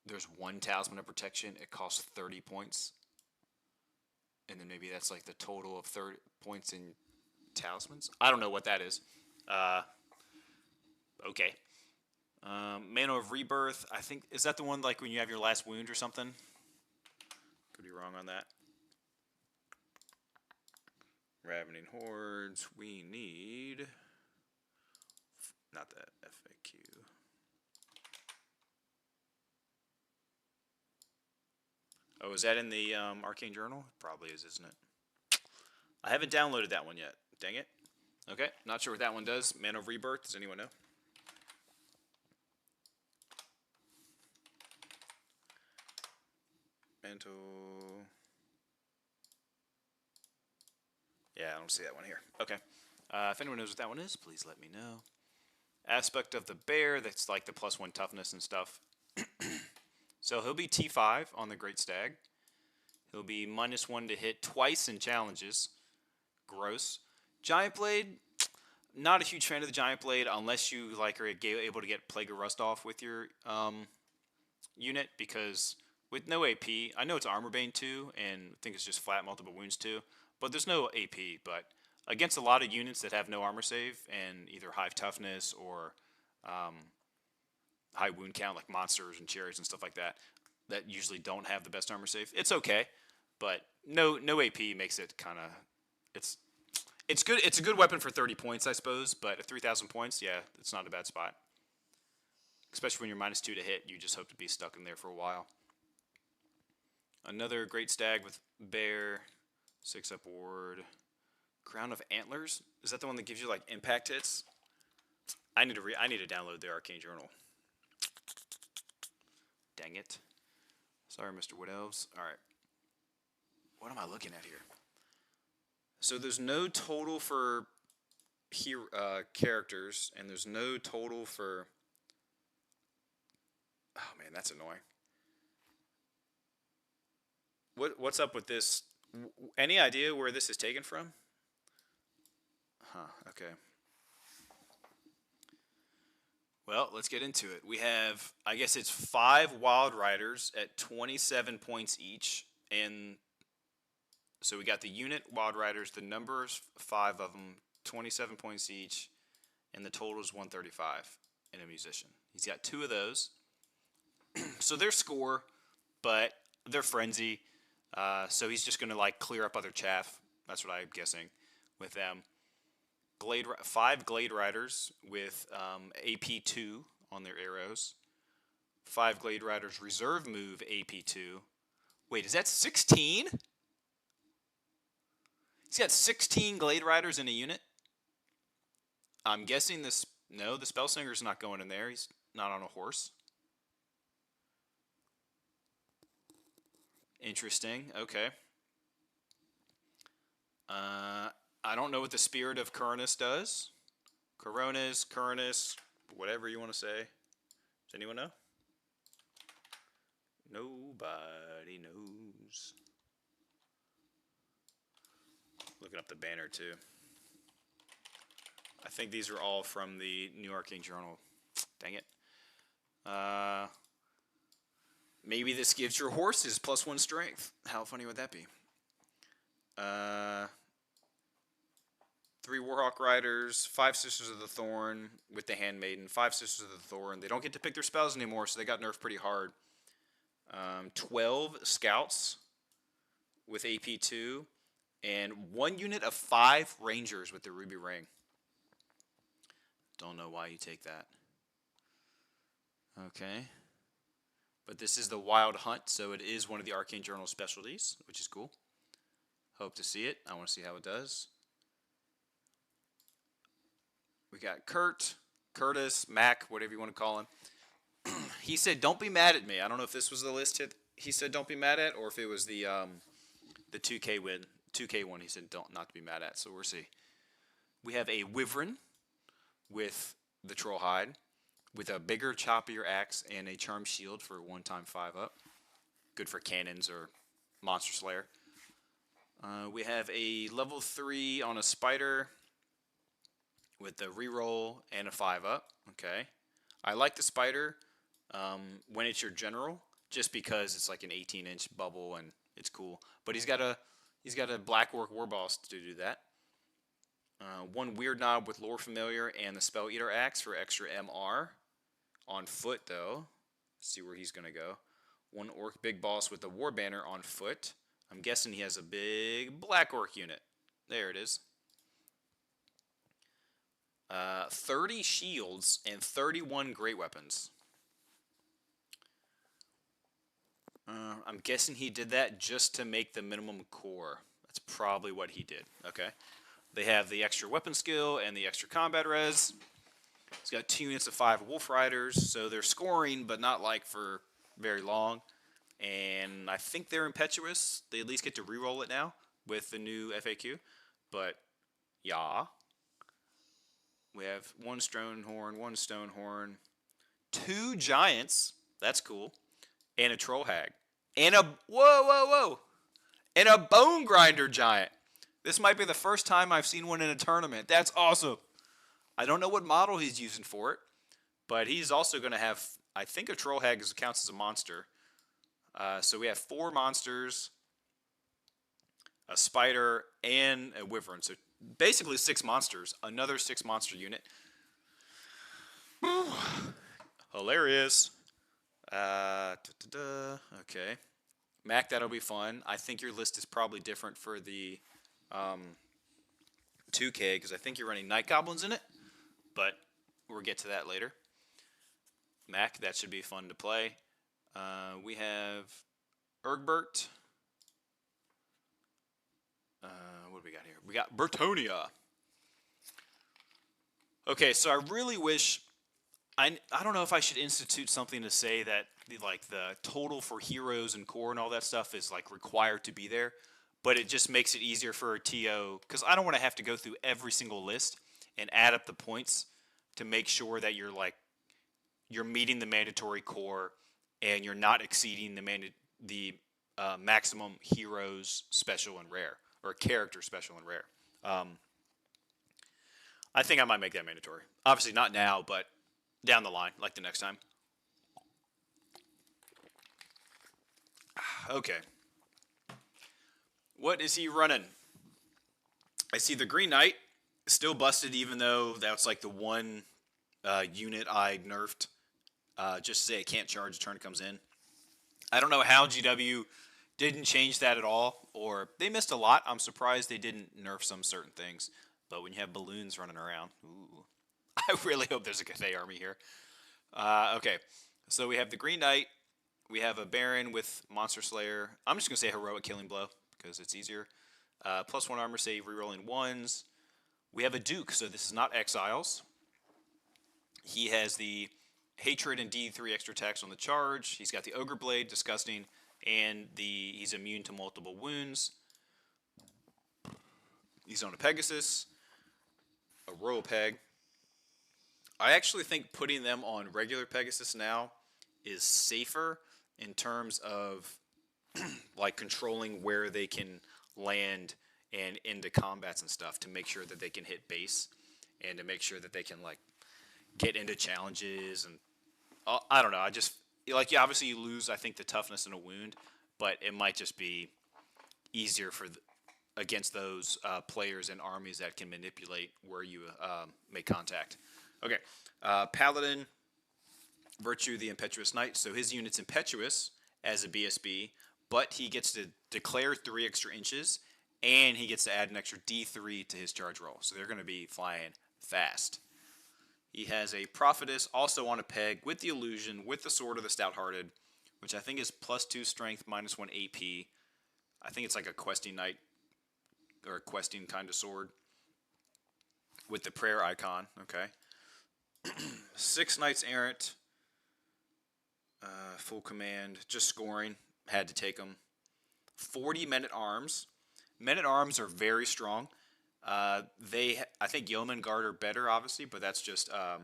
There's 1 Talisman of Protection. It costs 30 points. And then maybe that's like the total of 30 points in talismans. I don't know what that is. Okay. Mana of Rebirth. I think, is that the one like when you have your last wound or something? Could be wrong on that. Ravening Hordes. We need... Not that FAQ. Oh, is that in the Arcane Journal? Probably is, isn't it? I haven't downloaded that one yet. Dang it. Okay, not sure what that one does. Man of Rebirth, does anyone know? Mantle. Yeah, I don't see that one here. Okay. If anyone knows what that one is, please let me know. Aspect of the Bear, that's like the +1 toughness and stuff. So he'll be T5 on the Great Stag. He'll be -1 to hit twice in challenges. Gross. Giant Blade, not a huge fan of the Giant Blade unless you like are able to get Plague of Rust off with your unit, because with no AP, I know it's Armor Bane 2, and I think it's just flat multiple wounds 2, but there's no AP. But against a lot of units that have no armor save and either high toughness or high wound count, like monsters and cherries and stuff like that, that usually don't have the best armor save, it's okay. But no AP makes it kind of it's good. It's a good weapon for 30 points, I suppose. But at 3,000 points, yeah, it's not a bad spot. Especially when you're -2 to hit, you just hope to be stuck in there for a while. Another Great Stag with Bear, 6 up ward. Crown of Antlers, is that the one that gives you like impact hits? I need to download the Arcane Journal. Dang it. Sorry, Mr. Wood Elves. All right. What am I looking at here? So there's no total for characters, and there's no total for... Oh, man, that's annoying. What's up with this? Any idea where this is taken from? Huh, okay. Well, let's get into it. We have, I guess it's 5 Wild Riders at 27 points each, and so we got the unit Wild Riders, the numbers 5 of them, 27 points each, and the total is 135 in a musician. He's got 2 of those. So they're score, but they're frenzy. So he's just going to like clear up other chaff. That's what I'm guessing with them. 5 Glade Riders with AP2 on their arrows. 5 Glade Riders reserve move AP2. Wait, is that 16? He's got 16 Glade Riders in a unit. I'm guessing this. No, the Spellslinger's not going in there. He's not on a horse. Interesting. Okay. I don't know what the Spirit of Coronis does. Coronis, whatever you want to say. Does anyone know? Nobody knows. Looking up the banner too. I think these are all from the New Arcane Journal. Dang it. Maybe this gives your horses +1 strength. How funny would that be? 3 Warhawk Riders, 5 Sisters of the Thorn with the Handmaiden, 5 Sisters of the Thorn. They don't get to pick their spells anymore, so they got nerfed pretty hard. 12 scouts with AP2, and 1 unit of 5 rangers with the ruby ring. Don't know why you take that. Okay. But this is the Wild Hunt, so it is one of the Arcane Journal specialties, which is cool. Hope to see it. I want to see how it does. We got Curtis, Mac, whatever you want to call him. He said, "Don't be mad at me." I don't know if this was the list he said, "Don't be mad at," or if it was the 2K win, 2K one. He said, "Don't not to be mad at." So we'll see. We have a Wyvern with the Troll Hide, with a bigger, choppier axe and a Charm Shield for 1x 5 up. Good for cannons or Monster Slayer. We have a level 3 on a Spider with the reroll and a 5 up. Okay. I like the Spider when it's your general, just because it's like an 18-inch bubble and it's cool. But he's got a Black Orc Warboss to do that. 1 Weird Knob with Lore Familiar and the Spell Eater Axe for extra MR. On foot, though. Let's see where he's going to go. 1 Orc Big Boss with the War Banner on foot. I'm guessing he has a big Black Orc unit. There it is. 30 shields and 31 great weapons. I'm guessing he did that just to make the minimum core. That's probably what he did. Okay. They have the extra weapon skill and the extra combat res. He's got 2 units of 5 Wolf Riders, so they're scoring, but not like for very long. And I think they're impetuous. They at least get to reroll it now with the new FAQ. But yeah, we have 1 Stonehorn, 1 Stonehorn, 2 Giants. That's cool, and a Troll Hag, and a and a Bone Grinder Giant. This might be the first time I've seen one in a tournament. That's awesome. I don't know what model he's using for it, but he's also going to have, I think a Troll Hag counts as a monster. So we have 4 monsters, a Spider, and a Wyvern. So basically 6 monsters. Another 6 monster unit. Hilarious. Okay. Mac, that'll be fun. I think your list is probably different for the 2K, because I think you're running Night Goblins in it. But we'll get to that later. Mac, that should be fun to play. We have Ergbert. What do we got here? We got Bretonnia. Okay, so I really wish... I don't know if I should institute something to say that the total for heroes and core and all that stuff is like required to be there, but it just makes it easier for a TO, because I don't want to have to go through every single list and add up the points to make sure that you're meeting the mandatory core and you're not exceeding the maximum heroes special and rare, or character special and rare. I think I might make that mandatory. Obviously not now, but down the line, like the next time. Okay. What is he running? I see the Green Knight still busted, even though that's like the one unit I nerfed. Just to say it can't charge the turn it comes in. I don't know how GW didn't change that at all, or they missed a lot. I'm surprised they didn't nerf some certain things. But when you have balloons running around, ooh. I really hope there's a Cathay army here. Okay, so we have the Green Knight. We have a Baron with Monster Slayer. I'm just going to say Heroic Killing Blow, because it's easier. +1 armor save, rerolling 1s. We have a Duke, so this is not Exiles. He has the Hatred and D3 extra attacks on the charge. He's got the Ogre Blade, disgusting, and he's immune to multiple wounds. He's on a Pegasus, a Royal Peg. I actually think putting them on regular Pegasus now is safer in terms of like controlling where they can land and into combats and stuff, to make sure that they can hit base and to make sure that they can like get into challenges. And I don't know, I just like, yeah, obviously you lose, I think, the toughness and a wound, but it might just be easier for against those players and armies that can manipulate where you make contact. Okay, Paladin, Virtue the Impetuous Knight. So his unit's impetuous, as a BSB, but he gets to declare 3 extra inches, and he gets to add an extra D3 to his charge roll. So they're going to be flying fast. He has a Prophetess also on a peg with the Illusion, with the Sword of the Stout-Hearted, which I think is +2 strength, -1 AP. I think it's like a questing knight, or a questing kind of sword, with the prayer icon. Okay. 6 Knights Errant, full command, just scoring, had to take them. 40 Men-at-Arms. Men-at-Arms are very strong. I think Yeoman Guard are better, obviously, but that's just not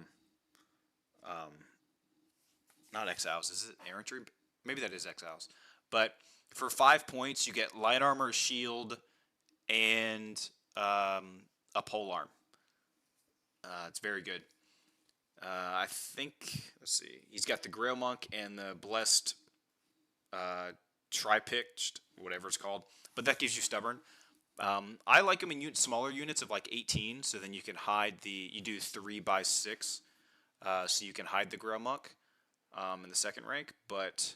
Exiles. Is it Errantry? Maybe that is Exiles. But for 5 points, you get light armor, shield, and a polearm. It's very good. I think, let's see, he's got the Grail Monk and the Blessed Tri-Pitched, whatever it's called, but that gives you Stubborn. I like them in smaller units of like 18, so then you can hide you do 3x6, so you can hide the Grail Monk in the second rank, but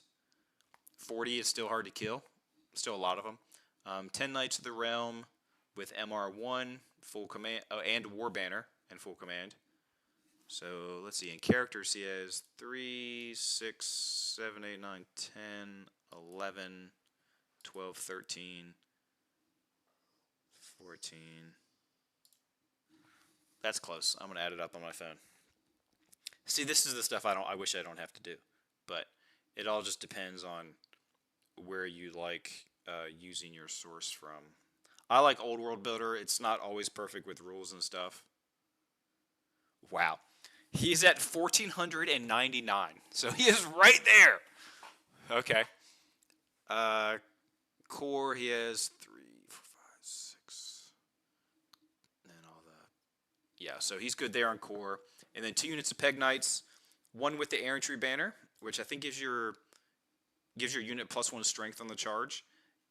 40 is still hard to kill, still a lot of them. 10 Knights of the Realm with MR1, full command, and War Banner and full command. So let's see, in characters he has 3, 6, 7, 8, 9, 10, 11, 12, 13, 14. That's close. I'm going to add it up on my phone. See, this is the stuff I wish I don't have to do. But it all just depends on where you like using your source from. I like Old World Builder. It's not always perfect with rules and stuff. Wow. He's at 1,499. So he is right there. Okay. Core, he has 3, 4, 5, 6. And all the... Yeah, so he's good there on core. And then 2 units of Peg Knights. 1 with the Errantry Banner, which I think gives your unit +1 strength on the charge.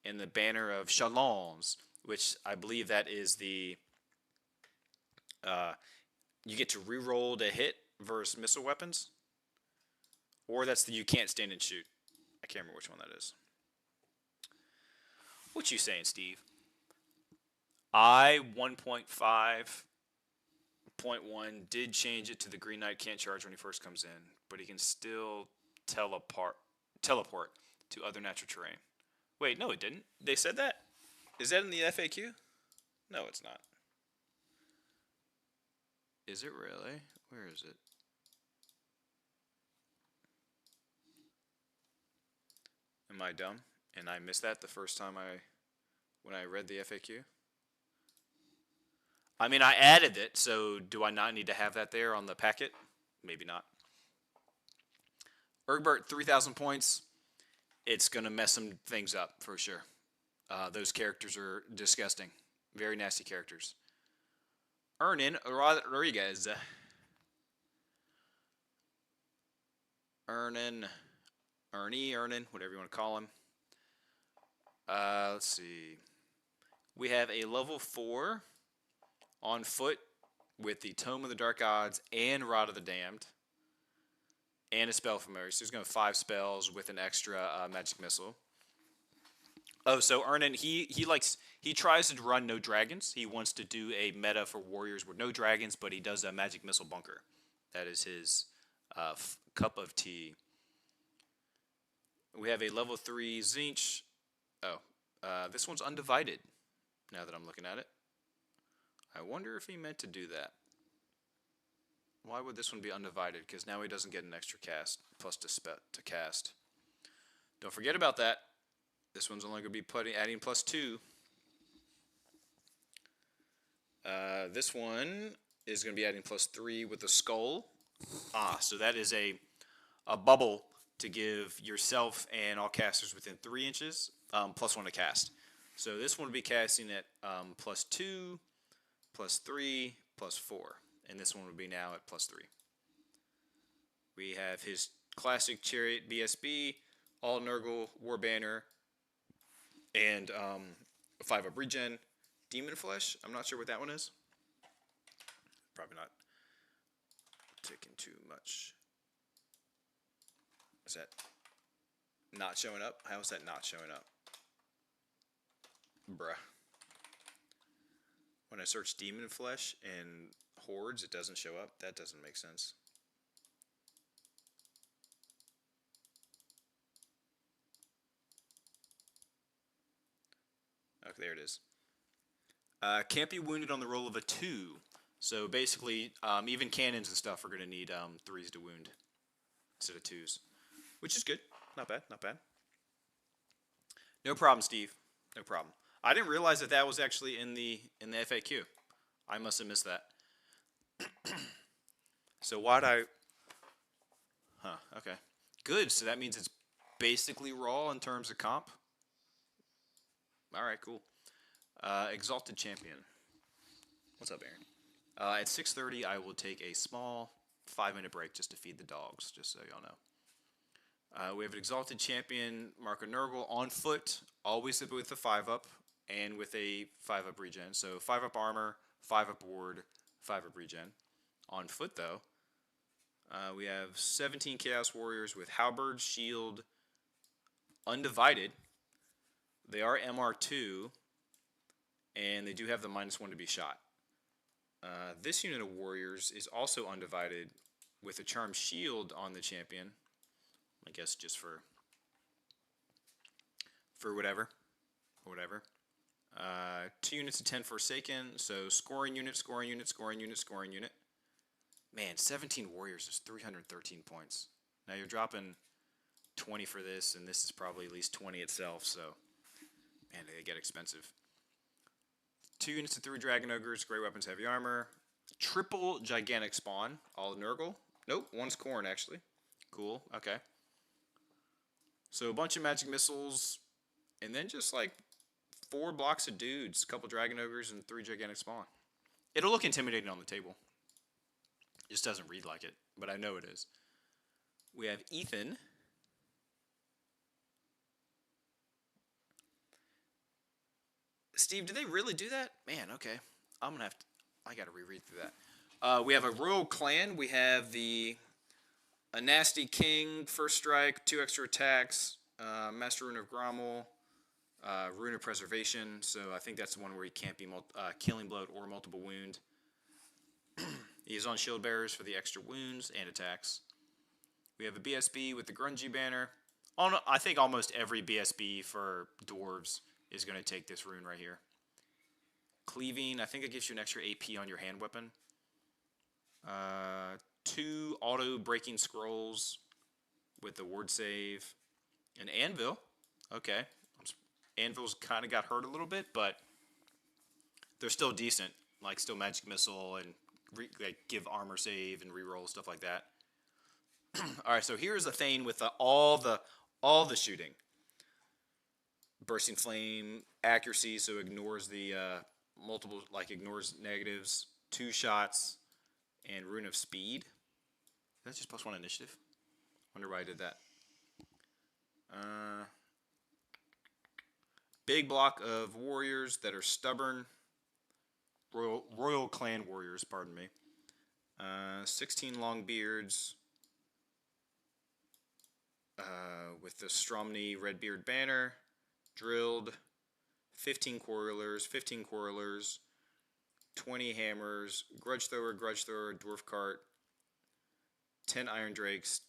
And the Banner of Chalons, which I believe that is the... you get to reroll to hit versus missile weapons. Or that's the you can't stand and shoot. I can't remember which one that is. What you saying, Steve? I 1.5.1 did change it to the Green Knight can't charge when he first comes in, but he can still teleport to other natural terrain. Wait, no, it didn't. They said that? Is that in the FAQ? No, it's not. Is it really? Where is it? Am I dumb? And I missed that the first time when I read the FAQ? I mean, I added it, so do I not need to have that there on the packet? Maybe not. Ergbert, 3,000 points. It's going to mess some things up, for sure. Those characters are disgusting. Very nasty characters. Ernan Rodriguez. Ernan, whatever you want to call him. Let's see. We have a level 4 on foot with the Tome of the Dark Gods and Rod of the Damned. And a spell familiar. So he's going to have 5 spells with an extra magic missile. Oh, so Ernan, he tries to run no dragons. He wants to do a meta for warriors with no dragons, but he does a magic missile bunker. That is his cup of tea. We have a level 3 Zinch. Oh, this one's undivided, now that I'm looking at it. I wonder if he meant to do that. Why would this one be undivided? Because now he doesn't get an extra cast, plus to cast. Don't forget about that. This one's only going to be adding +2. This one is going to be adding +3 with the skull. So that is a bubble to give yourself and all casters within 3 inches +1 to cast. So this one will be casting at +2, +3, +4. And this one will be now at +3. We have his classic Chariot BSB, all Nurgle, War Banner, and 5-up regen. Demon Flesh, I'm not sure what that one is. Probably not taking too much. Is that? Not showing up? How is that not showing up? Bruh. When I search demon flesh and hordes, it doesn't show up? That doesn't make sense. Okay, there it is. Can't be wounded on the roll of a 2. So basically, even cannons and stuff are going to need 3s to wound instead of 2s. Which is good. Not bad, not bad. No problem, Steve. No problem. I didn't realize that that was actually in the FAQ. I must have missed that. So why'd I... Huh, okay. Good, so that means it's basically raw in terms of comp. Alright, cool. Exalted Champion. What's up, Aaron? At 6:30, I will take a small 5-minute break just to feed the dogs, just so y'all know. We have an Exalted Champion, Marco Nurgle, on foot, always with a 5-up, and with a 5-up regen. So 5-up armor, 5-up ward, 5-up regen. On foot, though, we have 17 Chaos Warriors with Halberd, Shield, Undivided. They are MR2, and they do have the -1 to be shot. This unit of warriors is also undivided with a Charmed Shield on the champion. I guess just for whatever. 2 units of 10 Forsaken, so scoring unit, scoring unit, scoring unit, scoring unit. Man, 17 warriors is 313 points. Now you're dropping 20 for this, and this is probably at least 20 itself, so man, they get expensive. 2 units of 3 Dragon Ogres, Great Weapons, Heavy Armor. Triple Gigantic Spawn, all Nurgle. Nope, 1's Corn, actually. Cool, okay. So a bunch of magic missiles, and then just like 4 blocks of dudes, a couple Dragon Ogres, and 3 Gigantic Spawn. It'll look intimidating on the table. It just doesn't read like it, but I know it is. We have Ethan. Steve, did they really do that? Man, okay. I'm going to have to... I got to reread through that. We have a Royal Clan. We have a Nasty King, First Strike, 2 extra attacks, Master Rune of Grommel, Rune of Preservation. So I think that's the one where he can't be Killing Blow or Multiple Wound. He is on Shield Bearers for the extra wounds and attacks. We have a BSB with the Grungy banner. I think almost every BSB for Dwarves is going to take this rune right here. Cleaving, I think it gives you an extra AP on your hand weapon. 2 auto breaking scrolls with the ward save. An Anvil. Okay. Anvil's kind of got hurt a little bit, but they're still decent. Like still magic missile and give armor save and reroll, stuff like that. Alright, so here's a Thane with all the shooting. Bursting Flame, accuracy, so ignores the ignores negatives, 2 shots, and Rune of Speed. That's just +1 initiative. Wonder why I did that. Big block of warriors that are stubborn. Royal Clan warriors, pardon me. 16 long beards. With the Stromny Redbeard banner. Drilled. 15 quarrelers, 20 hammers, grudge thrower, dwarf cart, 10 iron drakes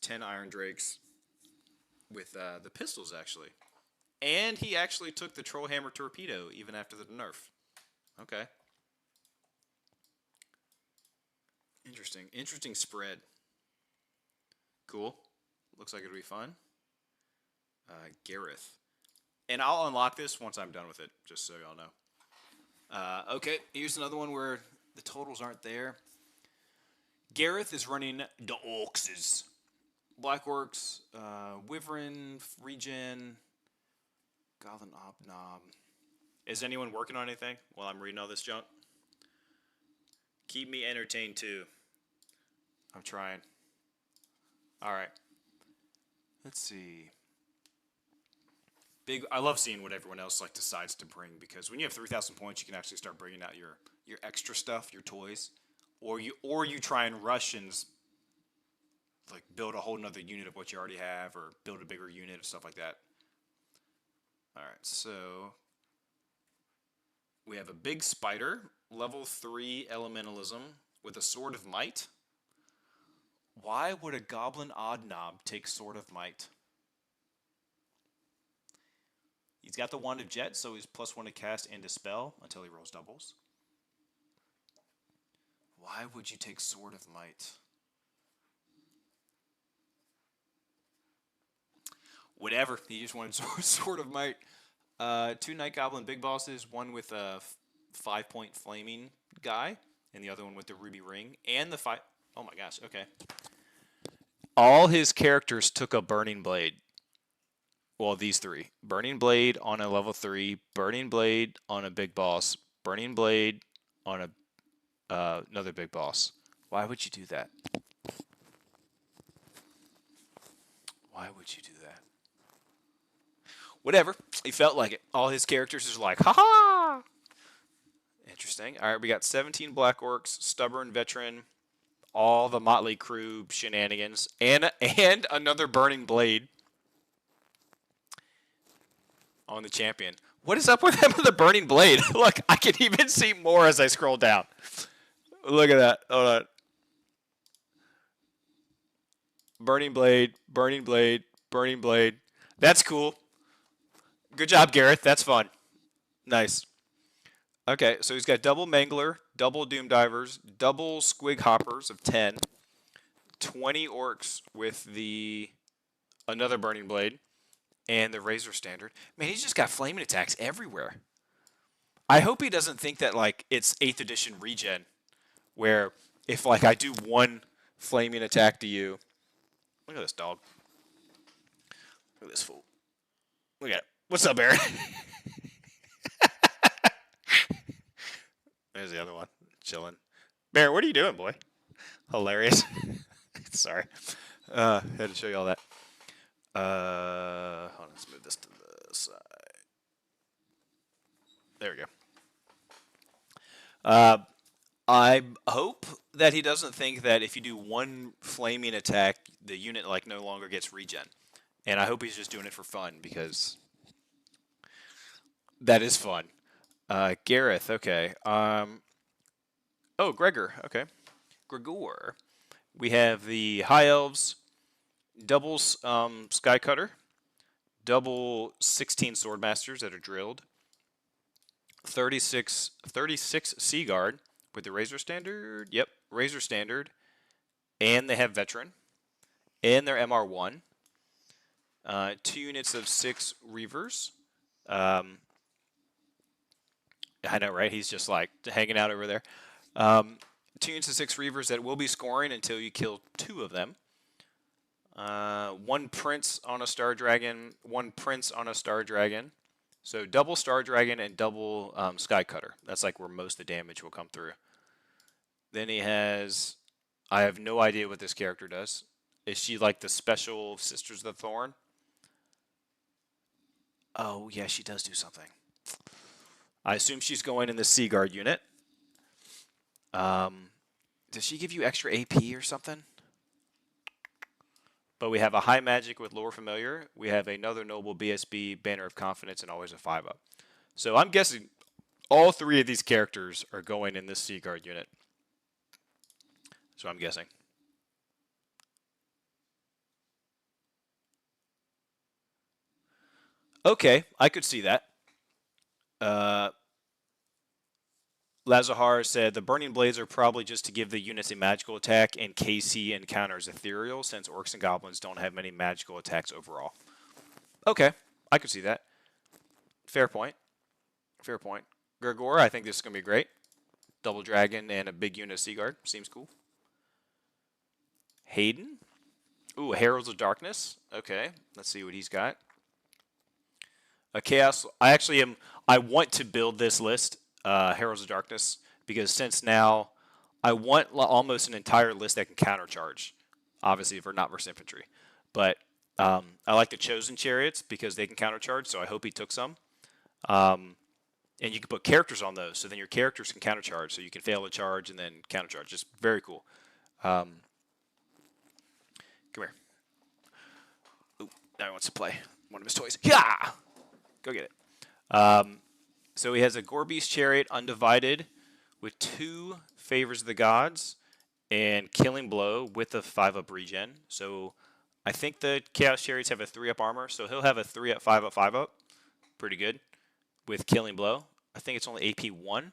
with the pistols actually. And he actually took the troll hammer torpedo even after the nerf. Okay. Interesting spread. Cool. Looks like it'll be fun. Gareth. And I'll unlock this once I'm done with it, just so y'all know. Okay, here's another one where the totals aren't there. Gareth is running the Orcs. Black Orcs, Wyvern, Regen, Goblin Obnob. Is anyone working on anything while I'm reading all this junk? Keep me entertained too. I'm trying. Alright. Let's see. I love seeing what everyone else decides to bring, because when you have 3,000 points, you can actually start bringing out your extra stuff, your toys, or you try and rush and like build a whole nother unit of what you already have, or build a bigger unit of stuff like that. All right, so we have a big spider, level 3 elementalism with a sword of might. Why would a goblin odd knob take sword of might? He's got the wand of jet, so he's +1 to cast and dispel until he rolls doubles. Why would you take sword of might? Whatever. He just wanted sword of might. 2 night goblin big bosses, one with a 5-point flaming guy, and the other one with the ruby ring, and the 5. Oh my gosh. Okay. All his characters took a burning blade. Well, these 3. Burning blade on a level 3, burning blade on a big boss, burning blade on a another big boss. Why would you do that? Why would you do that? Whatever. He felt like it. All his characters is like, ha-ha! Interesting. All right, we got 17 Black Orcs, Stubborn Veteran, all the Motley Crew shenanigans, and another Burning Blade on the champion. What is up with him with the Burning Blade? Look, I can even see more as I scroll down. Look at that. Hold on. Burning Blade, Burning Blade, Burning Blade. That's cool. Good job, Gareth. That's fun. Nice. Okay, so he's got double Mangler, double Doom Divers, double Squig Hoppers of 10, 20 Orcs with the another Burning Blade, and the Razor Standard. Man, he's just got flaming attacks everywhere. I hope he doesn't think that like it's 8th edition regen, where if like I do one flaming attack to you, look at this dog. Look at this fool. Look at it. What's up, Aaron? There's the other one, chilling. Bear, what are you doing, boy? Hilarious. Sorry. Had to show you all that. Hold on, let's move this to the side. There we go. I hope that he doesn't think that if you do one flaming attack, the unit like no longer gets regen. And I hope he's just doing it for fun, because that is fun. Gareth, okay. Oh, Gregor, okay. Gregor. We have the High Elves, double Sky Cutter, double 16 Swordmasters that are drilled, 36 Sea Guard with the Razor Standard. Yep, Razor Standard. And they have Veteran. And they're MR1. 2 units of 6 Reavers. I know, right? He's just like hanging out over there. 2 units of 6 Reavers that will be scoring until you kill 2 of them. 1 Prince on a Star Dragon, 1 Prince on a Star Dragon. So double Star Dragon and double Sky Cutter. That's like where most of the damage will come through. Then he has, I have no idea what this character does. Is she like the special Sisters of the Thorn? Oh, yeah, she does do something. I assume she's going in the Sea Guard unit. Does she give you extra AP or something? But we have a High Magic with Lore Familiar. We have another Noble BSB, Banner of Confidence, and always a 5-up. So I'm guessing all 3 of these characters are going in this Sea Guard unit. So I'm guessing. Okay, I could see that. Lazahar said the Burning Blades are probably just to give the units a magical attack, and KC encounters Ethereal, since Orcs and Goblins don't have many magical attacks overall. Okay, I could see that. Fair point. Fair point. Gregor, I think this is going to be great. Double Dragon and a big unit of Sea Guard. Seems cool. Hayden. Ooh, Heralds of Darkness. Okay, let's see what he's got. A Chaos. I want to build this list, Heralds of Darkness, because since now I want almost an entire list that can countercharge. Obviously, if we're not versus infantry. But I like the Chosen Chariots because they can countercharge, so I hope he took some. And you can put characters on those, so then your characters can countercharge, so you can fail a charge and then countercharge. Just very cool. Come here. Ooh, now he wants to play one of his toys. Yeah! Go get it. So he has a Gorbeast Chariot Undivided with 2 Favors of the Gods and Killing Blow with a 5-up regen. So I think the Chaos Chariots have a 3-up armor, so he'll have a 3-up, 5-up, 5-up. Pretty good. With Killing Blow. I think it's only AP 1.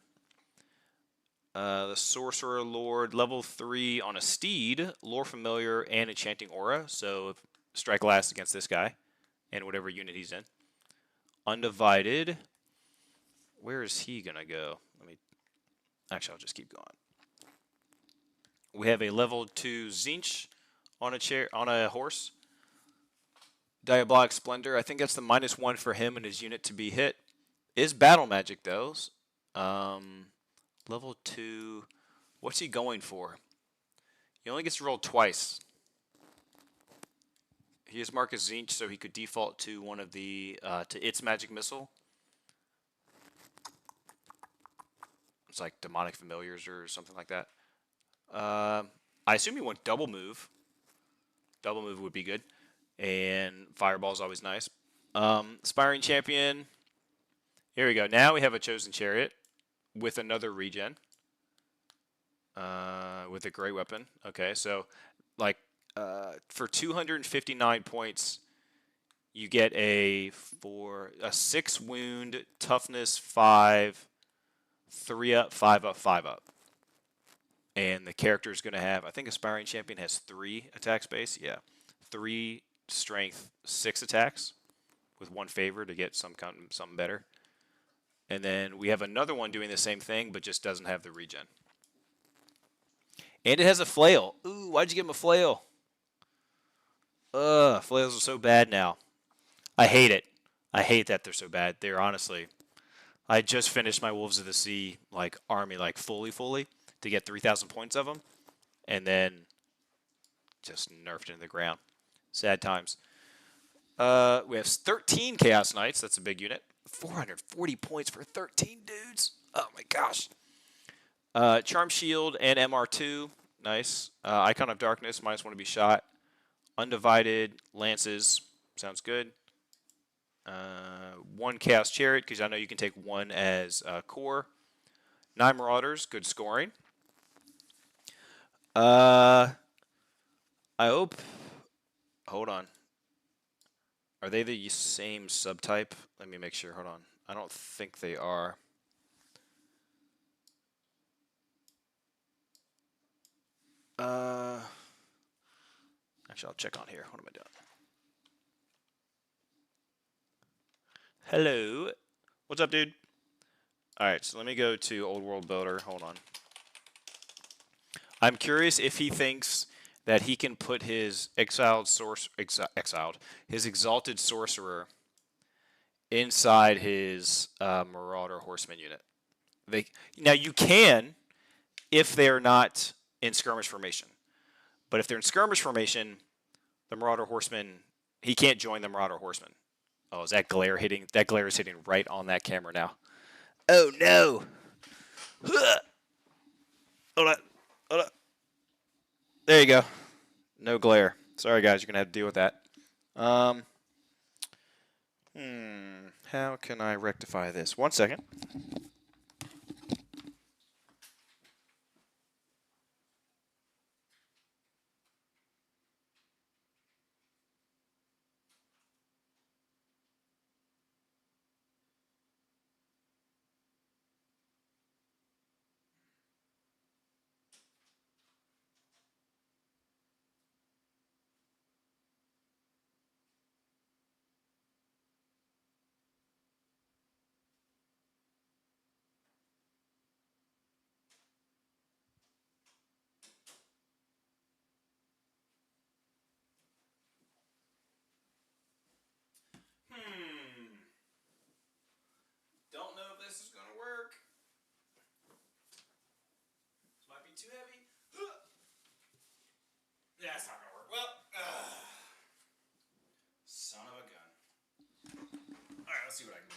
The Sorcerer Lord, level 3 on a Steed, Lore Familiar, and Enchanting Aura. So strike last against this guy and whatever unit he's in. Undivided. Where is he going to go? Actually, I'll just keep going. We have a level 2 Zinch on a horse. Diabolic Splendor. I think that's the -1 for him and his unit to be hit. Is battle magic though. Level 2. What's he going for? He only gets to roll twice. He is marked as Zinch, so he could default to one of the to its magic missile. It's like Demonic Familiars or something like that. I assume you want double move. Double move would be good. And Fireball is always nice. Aspiring Champion. Here we go. Now we have a Chosen Chariot with another regen. With a great weapon. Okay, so like for 259 points, you get a 6 wound, toughness 5, 3-up, 5-up, 5-up. And the character is going to have, I think Aspiring Champion has 3 attack space. Yeah. 3 strength, 6 attacks with 1 favor to get something better. And then we have another one doing the same thing, but just doesn't have the regen. And it has a flail. Ooh, why'd you give him a flail? Flails are so bad now. I hate it. I hate that they're so bad. They're honestly... I just finished my Wolves of the Sea army fully to get 3,000 points of them, and then just nerfed into the ground. Sad times. We have 13 Chaos Knights. That's a big unit. 440 points for 13 dudes. Oh my gosh. Charm Shield and MR2. Nice. Icon of Darkness. -1 to be shot. Undivided. Lances. Sounds good. 1 Chaos Chariot, because I know you can take 1 as core. 9 Marauders. Good scoring. I hope... Hold on. Are they the same subtype? Let me make sure. Hold on. I don't think they are. Actually, I'll check on here. What am I doing? Hello. What's up, dude? All right, so let me go to Old World Builder. Hold on. I'm curious if he thinks that he can put his his Exalted Sorcerer inside his Marauder Horseman unit. Now you can if they are not in skirmish formation, but if they're in skirmish formation, the Marauder Horseman, he can't join the Marauder Horseman. Oh, is that glare hitting? That glare is hitting right on that camera now. Oh no! Hold on. Hold on. There you go. No glare. Sorry, guys. You're going to have to deal with that. How can I rectify this? 1 second. Don't know if this is going to work. This might be too heavy. Yeah, it's not going to work. Well, son of a gun. All right, let's see what I can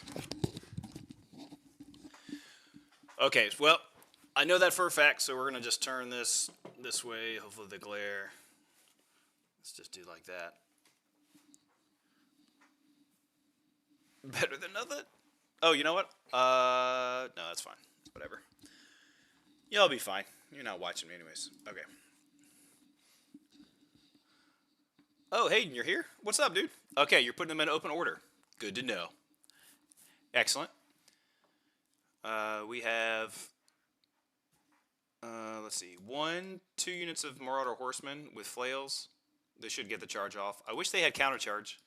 do. Okay, well, I know that for a fact, so we're going to just turn this way. Hopefully the glare Let's just do like that. Better than nothing. Oh, you know what? No, that's fine. Whatever. You'll be fine. You're not watching me anyways. Okay. Oh, Hayden, you're here? What's up, dude? Okay, you're putting them in open order. Good to know. Excellent. We have, let's see, 2 units of Marauder Horsemen with flails. They should get the charge off. I wish they had counter charge.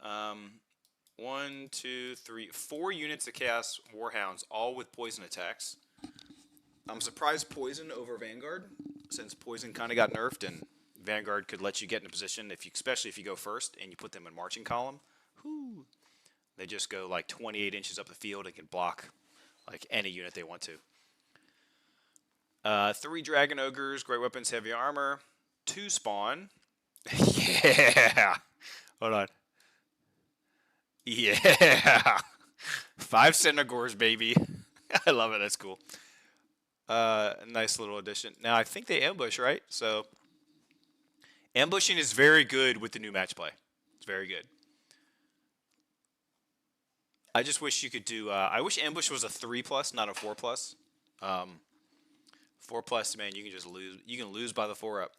1, 2, 3, 4 units of Chaos Warhounds, all with poison attacks. I'm surprised poison over Vanguard, since poison kind of got nerfed, and Vanguard could let you get in a position, especially if you go first and you put them in marching column. Whoo! They just go like 28 inches up the field and can block like any unit they want to. 3 Dragon Ogres, Great Weapons, Heavy Armor. 2 Spawn. Yeah! Hold on. Yeah! 5 Cynagors, baby. I love it. That's cool. Nice little addition. Now, I think they ambush, right? So, ambushing is very good with the new match play. It's very good. I just wish you could do... I wish ambush was a 3+, not a 4+. 4+, man, you can just lose. You can lose by the 4-up.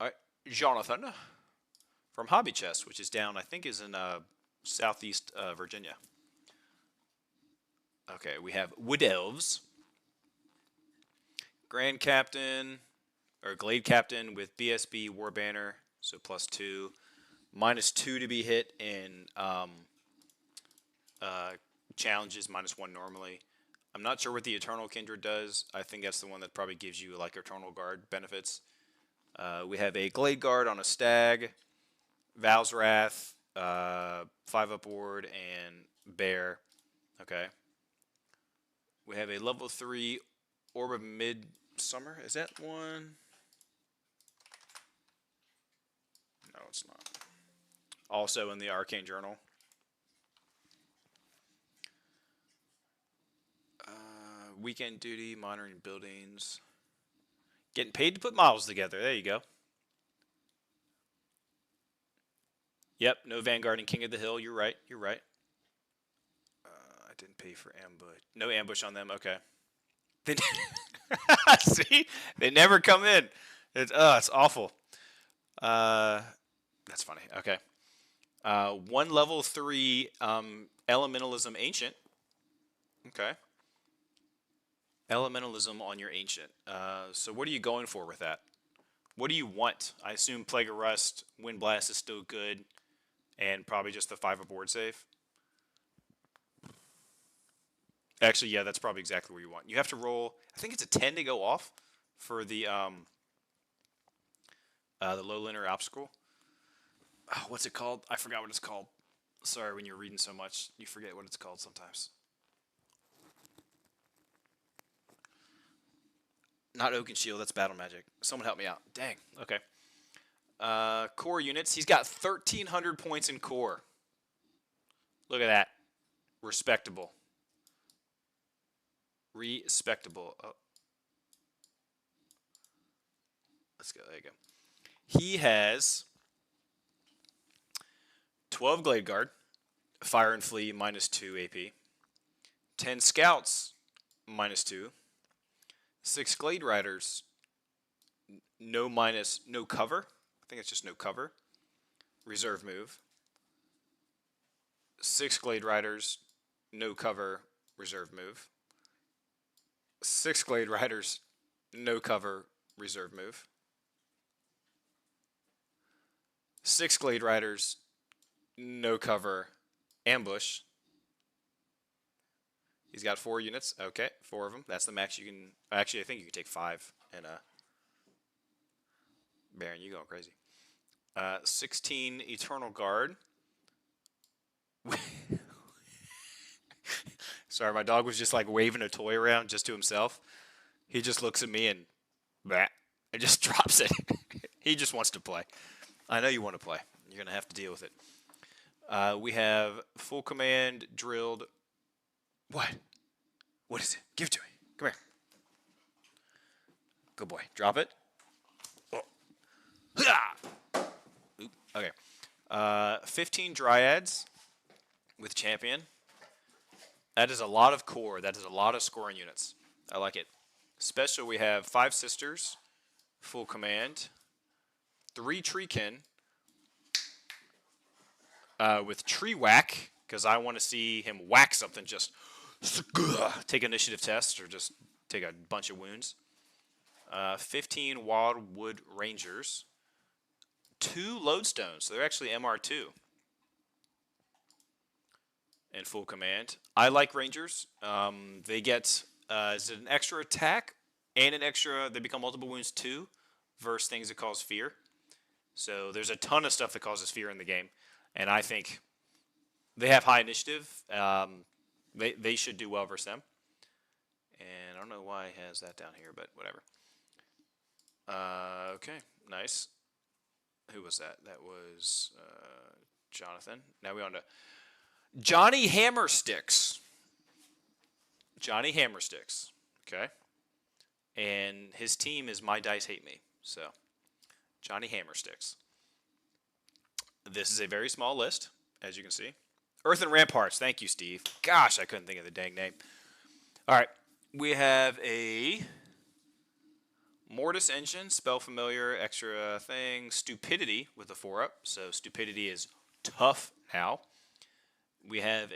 All right, Jonathan from Hobby Chest, which is down, I think, is in southeast Virginia. Okay, we have Wood Elves. Grand Captain, or Glade Captain with BSB War Banner, so +2. -2 to be hit in challenges, -1 normally. I'm not sure what the Eternal Kindred does. I think that's the one that probably gives you like Eternal Guard benefits. We have a Glade Guard on a Stag, Val's Wrath, 5-up ward, and Bear. Okay. We have a level 3 Orb of Midsummer. Is that one? No, it's not. Also in the Arcane Journal. Weekend duty, monitoring buildings. Getting paid to put models together. There you go. Yep, no Vanguard and King of the Hill. You're right. You're right. I didn't pay for ambush. No ambush on them. Okay. See? They never come in. It's awful. That's funny. Okay. 1 level 3 Elementalism Ancient. Okay. Elementalism on your Ancient. So what are you going for with that? What do you want? I assume Plague of Rust, Wind Blast is still good, and probably just the 5-up ward save. Actually, yeah, that's probably exactly what you want. You have to roll, I think it's a 10 to go off for the low linear obstacle. Oh, what's it called? I forgot what it's called. Sorry, when you're reading so much, you forget what it's called sometimes. Not Oak and Shield, that's Battle Magic. Someone help me out. Dang, okay. Core units, he's got 1,300 points in core. Look at that. Respectable. Respectable. Oh. Let's go, there you go. He has 12 Glade Guard, Fire and Flee, -2 AP. 10 Scouts, -2. 6 Glade Riders, no cover. I think it's just no cover. Reserve move. 6 Glade Riders, no cover, reserve move. 6 Glade Riders, no cover, reserve move. 6 Glade Riders, no cover, ambush. He's got 4 units. Okay, 4 of them. That's the max you can... Actually, I think you can take 5. And Baron, you going crazy. 16 Eternal Guard. Sorry, my dog was just like waving a toy around just to himself. He just looks at me and... Bah, and just drops it. He just wants to play. I know you want to play. You're going to have to deal with it. We have full command, drilled... What? What is it? Give it to me. Come here. Good boy. Drop it. Oh. Oop, okay. 15 Dryads with Champion. That is a lot of core. That is a lot of scoring units. I like it. Special, we have 5 Sisters, full command, 3 Treekin with Tree Whack, because I want to see him whack something, just take initiative test or just take a bunch of wounds. 15 Wildwood Rangers, 2 Lodestones, so they're actually MR2 in full command. I like Rangers. They get is it an extra attack and an extra, they become multiple wounds too, versus things that cause fear. So there's a ton of stuff that causes fear in the game, and I think they have high initiative. They should do well versus them. And I don't know why it has that down here, but whatever. Okay, nice. Who was that? That was Jonathan. Now we on to Johnny Hammersticks. Johnny Hammersticks. Okay. And his team is My Dice Hate Me. So, Johnny Hammersticks. This is a very small list, as you can see. Earthen Ramparts. Thank you, Steve. Gosh, I couldn't think of the dang name. All right. We have a Mortis Engine, Spell Familiar, extra thing, Stupidity with a 4-up. So, Stupidity is tough now. We have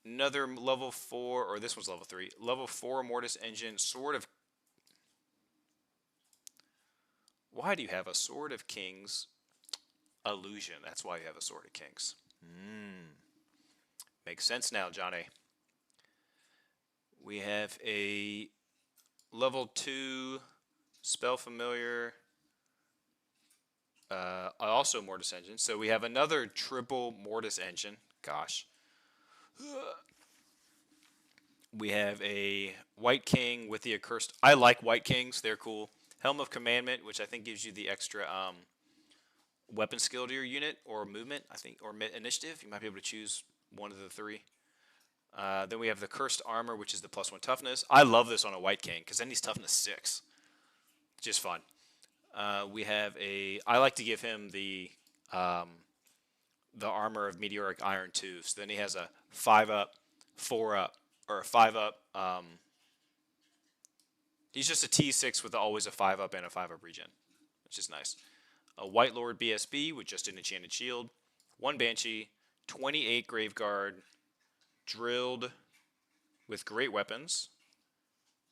another level 4, or this one's level 3. Level 4 Mortis Engine, Sword of... Why do you have a Sword of Kings illusion? That's why you have a Sword of Kings. Makes sense now, Johnny. We have a level 2 Spell Familiar, also Mortis Engine. So we have another triple Mortis Engine. Gosh. We have a White King with the Accursed. I like White Kings. They're cool. Helm of Commandment, which I think gives you the extra weapon skill to your unit, or movement, I think, or initiative. You might be able to choose one of the 3. Then we have the Cursed Armor, which is the +1 toughness. I love this on a White King, because then he's toughness 6. Just fun. We have a... I like to give him the Armor of Meteoric Iron 2. So then he has a 5-up, 4-up, or a 5-up. He's just a T6 with always a 5-up and a 5-up regen, which is nice. A White Lord BSB with just an Enchanted Shield. 1 Banshee, 28 Graveguard, drilled with great weapons,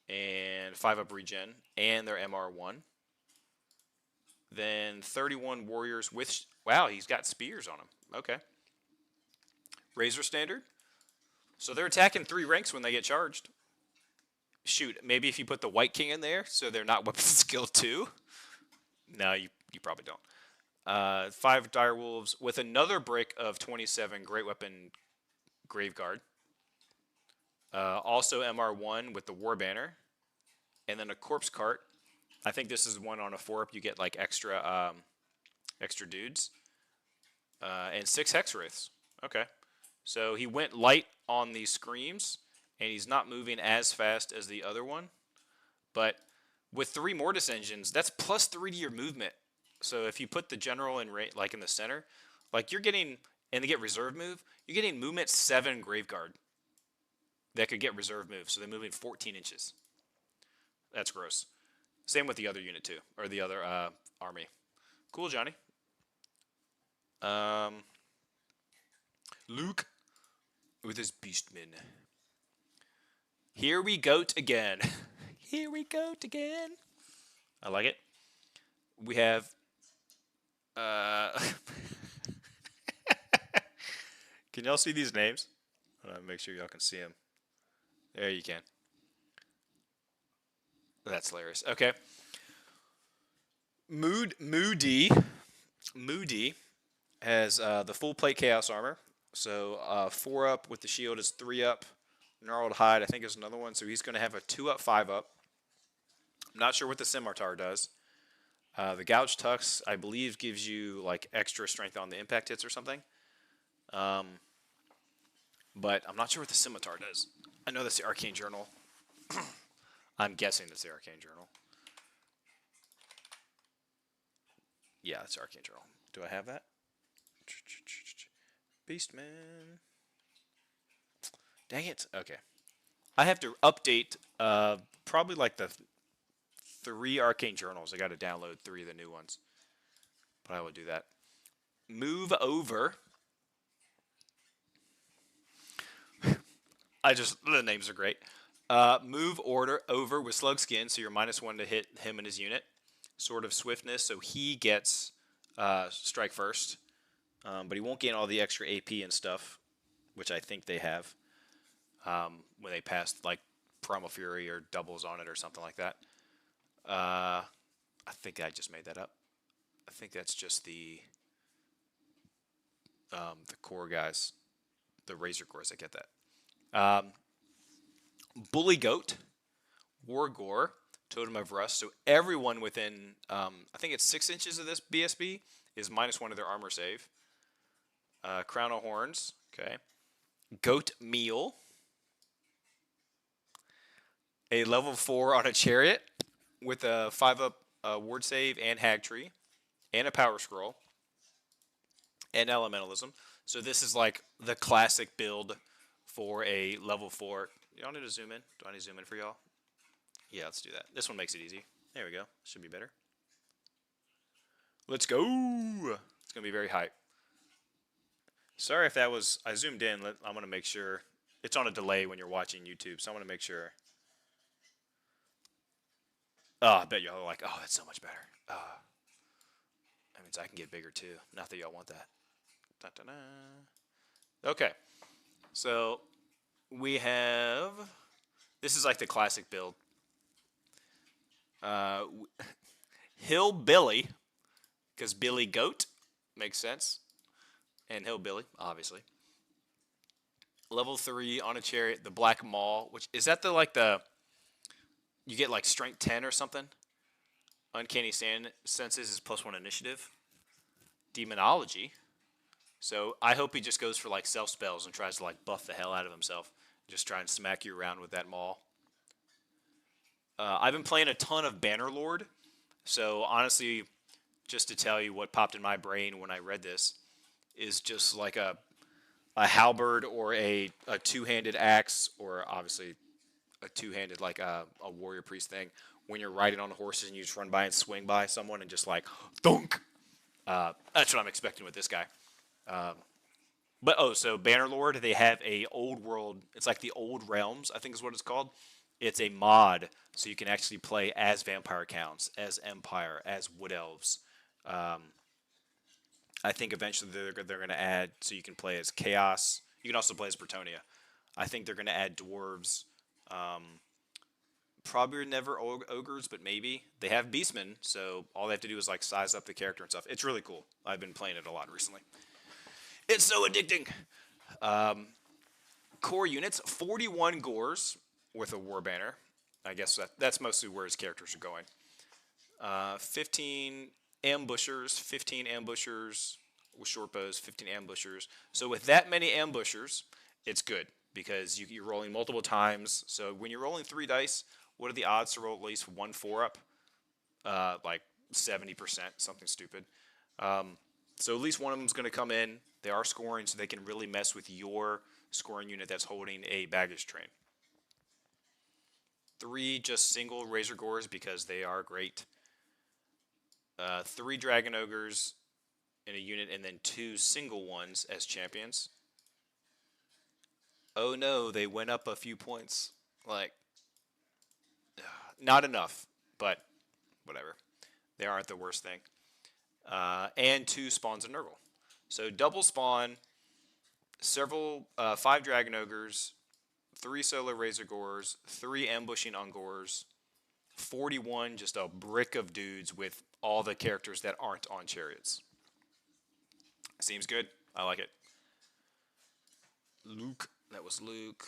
and 5-up regen, and their MR1. Then 31 Warriors with... Wow, he's got spears on him. Okay. Razor Standard. So they're attacking 3 ranks when they get charged. Shoot, maybe if you put the White King in there, so they're not weapon skill 2. No, you probably don't. 5 Direwolves with another brick of 27 Great Weapon Graveguard. Also MR1 with the War Banner. And then a Corpse Cart. I think this is one on a 4-up. You get like extra dudes. And 6 Hex Wraiths. Okay. So he went light on these Screams, and he's not moving as fast as the other one. But with 3 Mortis Engines, that's +3 to your movement. So if you put the General in like in the center, like you're getting, and they get Reserve Move, you're getting movement 7 Graveguard that could get Reserve Move. So they're moving 14 inches. That's gross. Same with the other unit too, or the other army. Cool, Johnny. Luke with his Beastmen. Here we goat again. Here we goat again. I like it. We have... Can y'all see these names? Make sure y'all can see them. There you can. That's hilarious. Okay. Moody has the full plate Chaos Armor. So 4-up with the shield is 3-up. Gnarled Hide, I think, is another one. So he's going to have a 2-up, 5-up. I'm not sure what the Scimitar does. The Gouge Tux, I believe, gives you like extra strength on the impact hits or something. But I'm not sure what the Scimitar does. I know that's the Arcane Journal. I'm guessing that's the Arcane Journal. Yeah, that's Arcane Journal. Do I have that? Beastman. Dang it. Okay. I have to update probably like the 3 Arcane Journals. I got to download 3 of the new ones. But I will do that. Move over. The names are great. Move order over with Slug Skin, so you're -1 to hit him and his unit. Sword of Swiftness, so he gets strike first. But he won't gain all the extra AP and stuff, which I think they have when they pass like Primal Fury or doubles on it or something like that. I think I just made that up. I think that's just the core guys, the Razor Cores that get that. Bully Goat, War Gore, Totem of Rust. So everyone within, I think it's 6 inches of this BSB is -1 to their armor save. Crown of Horns, okay. Goat Meal. A level 4 on a chariot with a 5-up ward save and hag tree and a power scroll and elementalism. So this is like the classic build for a level 4. Y'all need to zoom in? Do I need to zoom in for y'all? Yeah, let's do that. This one makes it easy. There we go. Should be better. Let's go. It's going to be very hype. Sorry if that was... I zoomed in. I'm going to make sure... It's on a delay when you're watching YouTube, so I want to make sure... Oh, I bet y'all are like, oh, that's so much better. That means I can get bigger too. Not that y'all want that. Da-da-da. Okay. So, we have... This is like the classic build. Hillbilly, because Billy Goat makes sense. And Hillbilly, obviously. Level 3 on a chariot, the Black Maul, which is that the you get like strength 10 or something? Uncanny Senses is +1 initiative. Demonology. So I hope he just goes for like self spells and tries to like buff the hell out of himself. Just try and smack you around with that maul. I've been playing a ton of Bannerlord. So honestly, just to tell you what popped in my brain when I read this, is just like a halberd or a two-handed axe, or obviously a two-handed like a warrior priest thing. When you're riding on horses and you just run by and swing by someone and just like thunk. That's what I'm expecting with this guy. So Bannerlord, they have a old world. It's like the Old Realms, I think is what it's called. It's a mod, so you can actually play as vampire counts, as Empire, as Wood Elves. I think eventually they're going to add, so you can play as Chaos. You can also play as Bretonnia. I think they're going to add dwarves. Probably never ogres, but maybe. They have beastmen, so all they have to do is like size up the character and stuff. It's really cool. I've been playing it a lot recently. It's so addicting. Core units, 41 Gores with a war banner. I guess that's mostly where his characters are going. 15 ambushers, 15 ambushers with short bows, 15 ambushers. So with that many ambushers, it's good because you're rolling multiple times. So when you're rolling 3 dice, what are the odds to roll at least 1 4-up? Like 70%, something stupid. So at least one of them's going to come in. They are scoring, so they can really mess with your scoring unit that's holding a baggage train. 3 just single Razor Gores because they are great. 3 Dragon Ogres in a unit, and then 2 single ones as champions. Oh no, they went up a few points. Like, not enough, but whatever. They aren't the worst thing. And 2 spawns of Nurgle. So double spawn, 5 Dragon Ogres, 3 solo Razor Gores, 3 ambushing Ungors, 41 just a brick of dudes with all the characters that aren't on chariots. Seems good. I like it. Luke. That was Luke.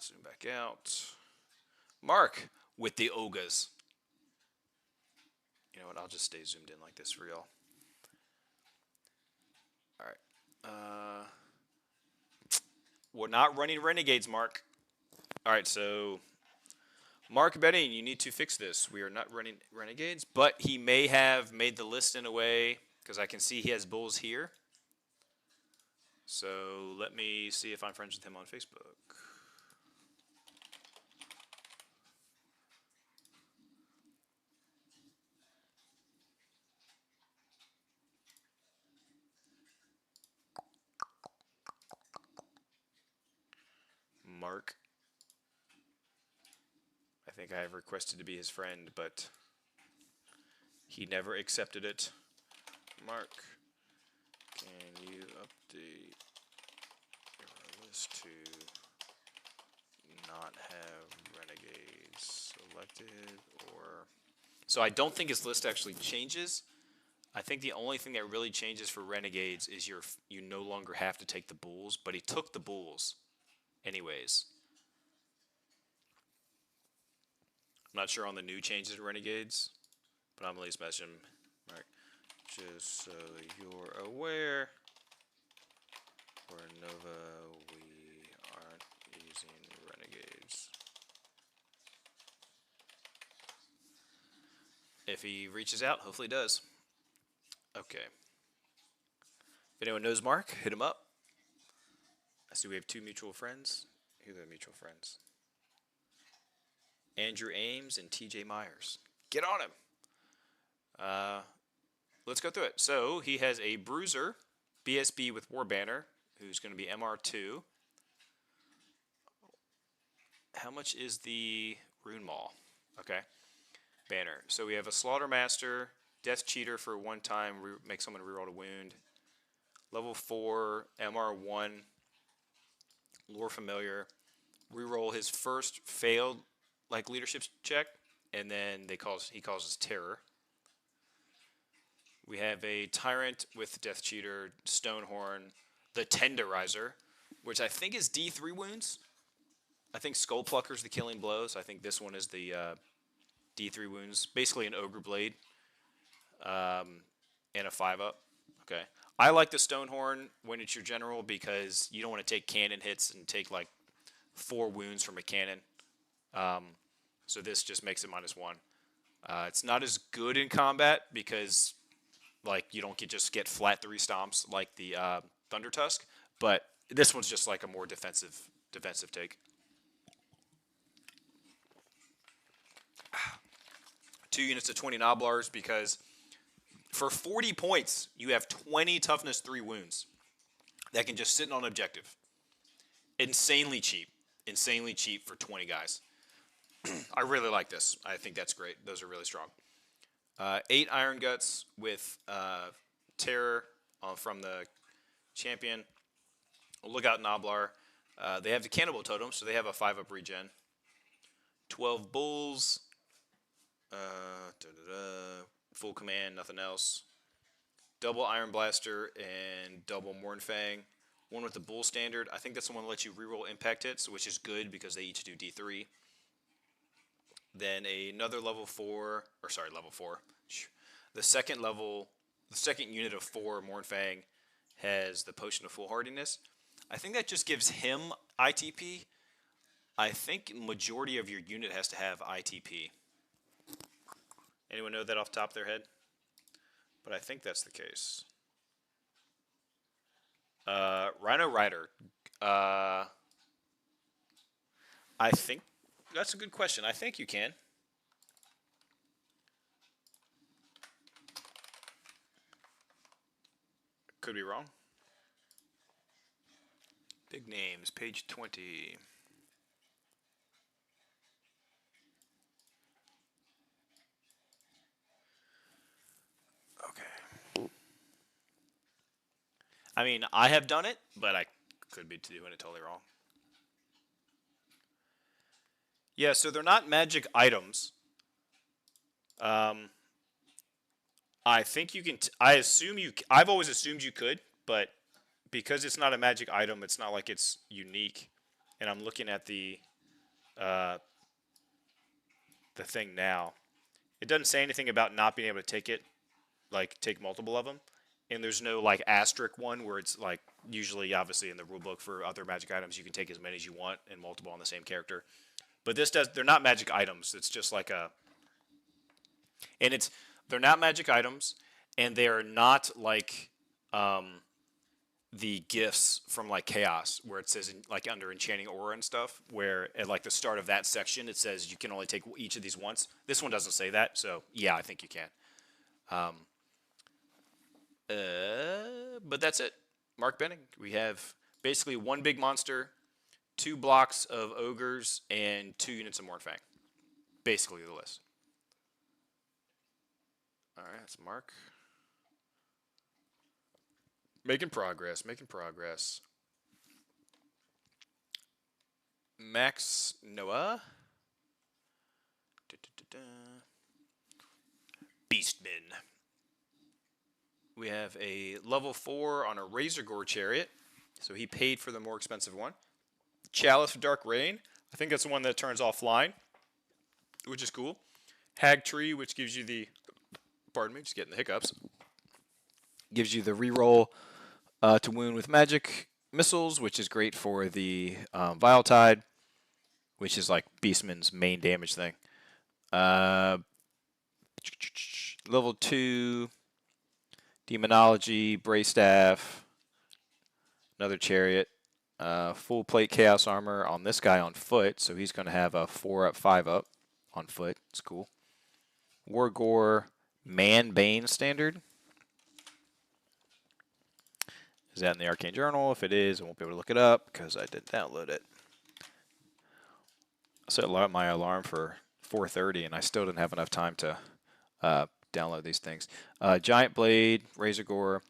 Zoom back out. Mark with the Ogres. You know what? I'll just stay zoomed in like this for y'all. All right. We're not running Renegades, Mark. All right, so Mark Betting, you need to fix this. We are not running Renegades, but he may have made the list in a way, because I can see he has bulls here. So let me see if I'm friends with him on Facebook. Mark. I think I have requested to be his friend, but he never accepted it. Mark, can you update your list to not have renegades selected? Or so I don't think his list actually changes. I think the only thing that really changes for renegades is you no longer have to take the bulls, but he took the bulls anyways. I'm not sure on the new changes to renegades, but I'm at least messaging him. Mark, just so you're aware, for Nova, we aren't using renegades. If he reaches out, hopefully he does. Okay. If anyone knows Mark, hit him up. I see we have 2 mutual friends. Who are the mutual friends? Andrew Ames and TJ Myers. Get on him. Let's go through it. So he has a Bruiser, BSB with War Banner, who's going to be MR2. How much is the Rune Maul? Okay. Banner. So we have a Slaughtermaster, Death Cheater for 1 time, make someone reroll a wound. Level 4, MR1, Lore Familiar. Reroll his first failed leadership check, and then he causes terror. We have a Tyrant with Death Cheater, Stonehorn, the Tenderizer, which I think is D3 wounds. I think Skull Plucker's the killing blow, so I think this one is the D3 wounds. Basically an Ogre Blade and a 5-up. Okay. I like the Stonehorn when it's your general because you don't want to take cannon hits and take 4 wounds from a cannon. So this just makes it -1. It's not as good in combat because you don't just get flat 3 stomps like the Thunder Tusk, but this one's just a more defensive take. 2 units of 20 Noblars because for 40 points you have 20 toughness 3 wounds that can just sit on objective. Insanely cheap for 20 guys. I really like this. I think that's great. Those are really strong. 8 Iron Guts with Terror from the champion. Lookout Noblar. They have the Cannibal Totem, so they have a 5-up regen. 12 Bulls. Full command, nothing else. Double Iron Blaster and double Mournfang. One with the Bull Standard. I think that's the one that lets you reroll impact hits, which is good because they each do D3. Then another level 4. The second unit of 4 Mournfang has the Potion of Foolhardiness. I think that just gives him ITP. I think majority of your unit has to have ITP. Anyone know that off the top of their head? But I think that's the case. Rhino Rider. I think that's a good question. I think you can. Could be wrong. Big names, page 20. Okay. I mean, I have done it, but I could be doing it totally wrong. Yeah, so they're not magic items. I think you can. I've always assumed you could, but because it's not a magic item, it's not like it's unique. And I'm looking at the thing now. It doesn't say anything about not being able to take it, take multiple of them. And there's no asterisk one where it's usually obviously in the rulebook for other magic items you can take as many as you want and multiple on the same character. But they're not magic items. It's just like they're not magic items, and they are not like the gifts from like Chaos, where it says like under Enchanting Aura and stuff, where at like the start of that section it says you can only take each of these once. This one doesn't say that, so yeah, I think you can. But that's it. Mark Benning. We have basically one big monster, 2 blocks of ogres, and 2 units of Mornfang. Basically the list. All right, that's Mark. Making progress, making progress. Max Noah. Beastmen. We have a level 4 on a Razor Gore Chariot, so he paid for the more expensive one. Chalice of Dark Rain. I think that's the one that turns offline, which is cool. Hag Tree, which gives you the... Pardon me, just getting the hiccups. Gives you the reroll to wound with magic missiles, which is great for the Vile Tide, which is like Beastman's main damage thing. Level 2, Demonology, Bray Staff, another Chariot, full plate Chaos Armor on this guy on foot, so he's going to have a 4-up, 5-up on foot. It's cool. War Gore, Man Bane Standard. Is that in the Arcane Journal? If it is, I won't be able to look it up because I didn't download it. I set my alarm for 4:30, and I still didn't have enough time to download these things. Giant Blade, Razor Gore,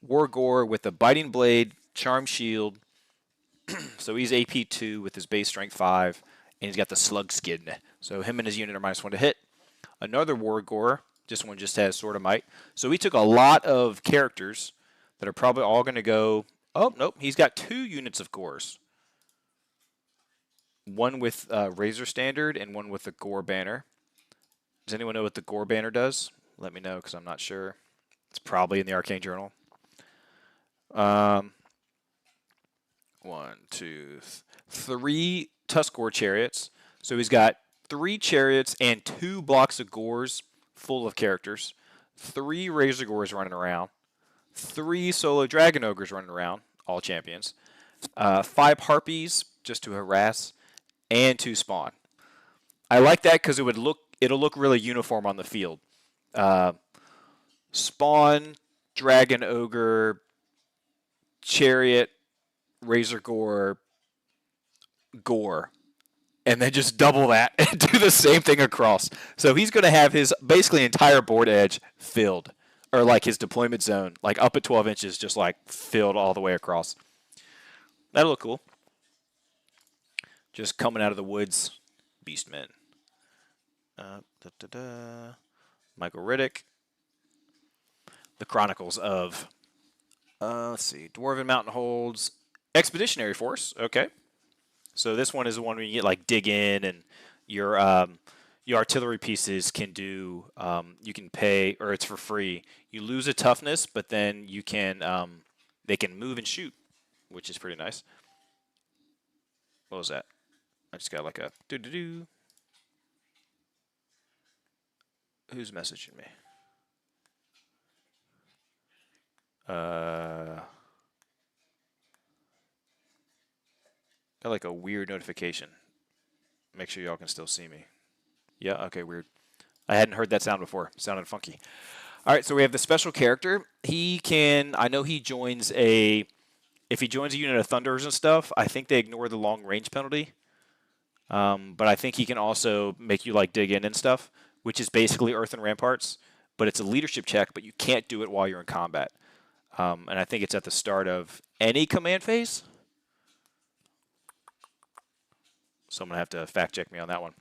War Gore with the Biting Blade, Charm Shield. So he's AP 2 with his base strength 5, and he's got the Slug Skin. So him and his unit are -1 to hit. Another War Gore. This one just has Sword of Might. So he took a lot of characters that are probably all going to go... Oh, nope. He's got 2 units of Gores. One with Razor Standard and one with the Gore Banner. Does anyone know what the Gore Banner does? Let me know because I'm not sure. It's probably in the Arcane Journal. 1, 2, 3 Tuskgore Chariots. So he's got 3 chariots and 2 blocks of Gores full of characters. 3 Razor Gores running around. 3 solo Dragon Ogres running around, all champions. 5 Harpies just to harass, and 2 Spawn. I like that because it'll look really uniform on the field. Spawn, Dragon Ogre, Chariot, Razor Gore, Gore. And then just double that and do the same thing across. So he's going to have his basically entire board edge filled. Or like his deployment zone, like up at 12 inches, just like filled all the way across. That'll look cool. Just coming out of the woods, Beastmen. Michael Riddick. The Chronicles of, let's see, Dwarven Mountain Holds. Expeditionary Force, okay. So this one is the one where you get like dig in, and your artillery pieces can do, you can pay, or it's for free. You lose a toughness, but then you can, they can move and shoot, which is pretty nice. What was that? I just got like a doo-doo-doo. Who's messaging me? Got like a weird notification. Make sure y'all can still see me. Yeah, okay, weird. I hadn't heard that sound before. It sounded funky. All right, so we have the special character. He can, I know he joins a, if he joins a unit of Thunders and stuff, I think they ignore the long range penalty. But I think he can also make you like dig in and stuff, which is basically Earthen Ramparts. But it's a leadership check, but you can't do it while you're in combat. And I think it's at the start of any command phase. So I'm going to have to fact check me on that one.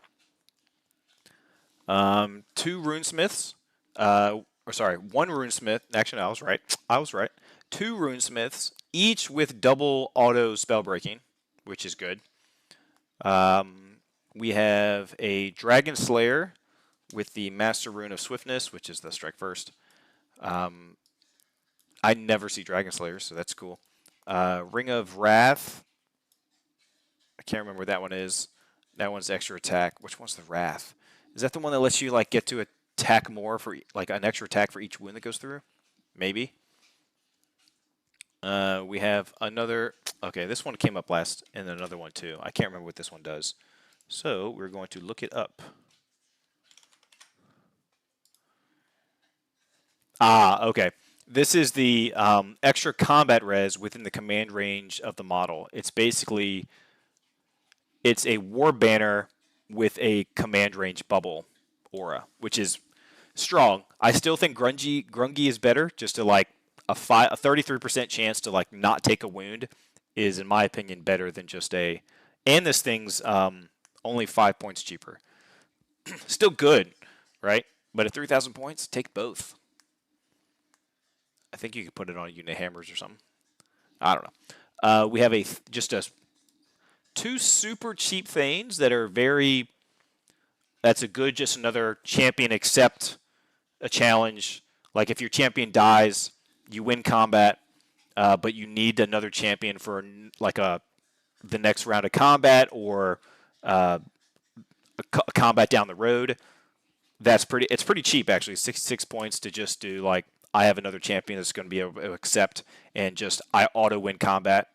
2 runesmiths. One runesmith. Actually, no, I was right. 2 runesmiths, each with double auto spell breaking, which is good. We have a Dragon Slayer with the Master Rune of Swiftness, which is the strike first. I never see Dragon Slayers, so that's cool. Ring of Wrath. I can't remember what that one is. That one's extra attack. Which one's the Wrath? Is that the one that lets you like get to attack more for like an extra attack for each wound that goes through? Maybe. We have another. Okay, this one came up last, and then another one too. I can't remember what this one does. So we're going to look it up. Ah, okay. This is the extra combat res within the command range of the model. It's basically it's a war banner with a command range bubble aura, which is strong. I still think Grungy is better. Just to like a 33% chance to like not take a wound is, in my opinion, better than just a. And this thing's only 5 points cheaper. Still good, right? But at 3,000 points, take both. I think you could put it on a unit of hammers or something. I don't know. We have two super cheap Thanes that are very. That's a good, just another champion accept a challenge. Like if your champion dies, you win combat, but you need another champion for like the next round of combat or a combat down the road. That's pretty. It's pretty cheap actually. 66 points to just do like I have another champion that's going to be able to accept and just I auto win combat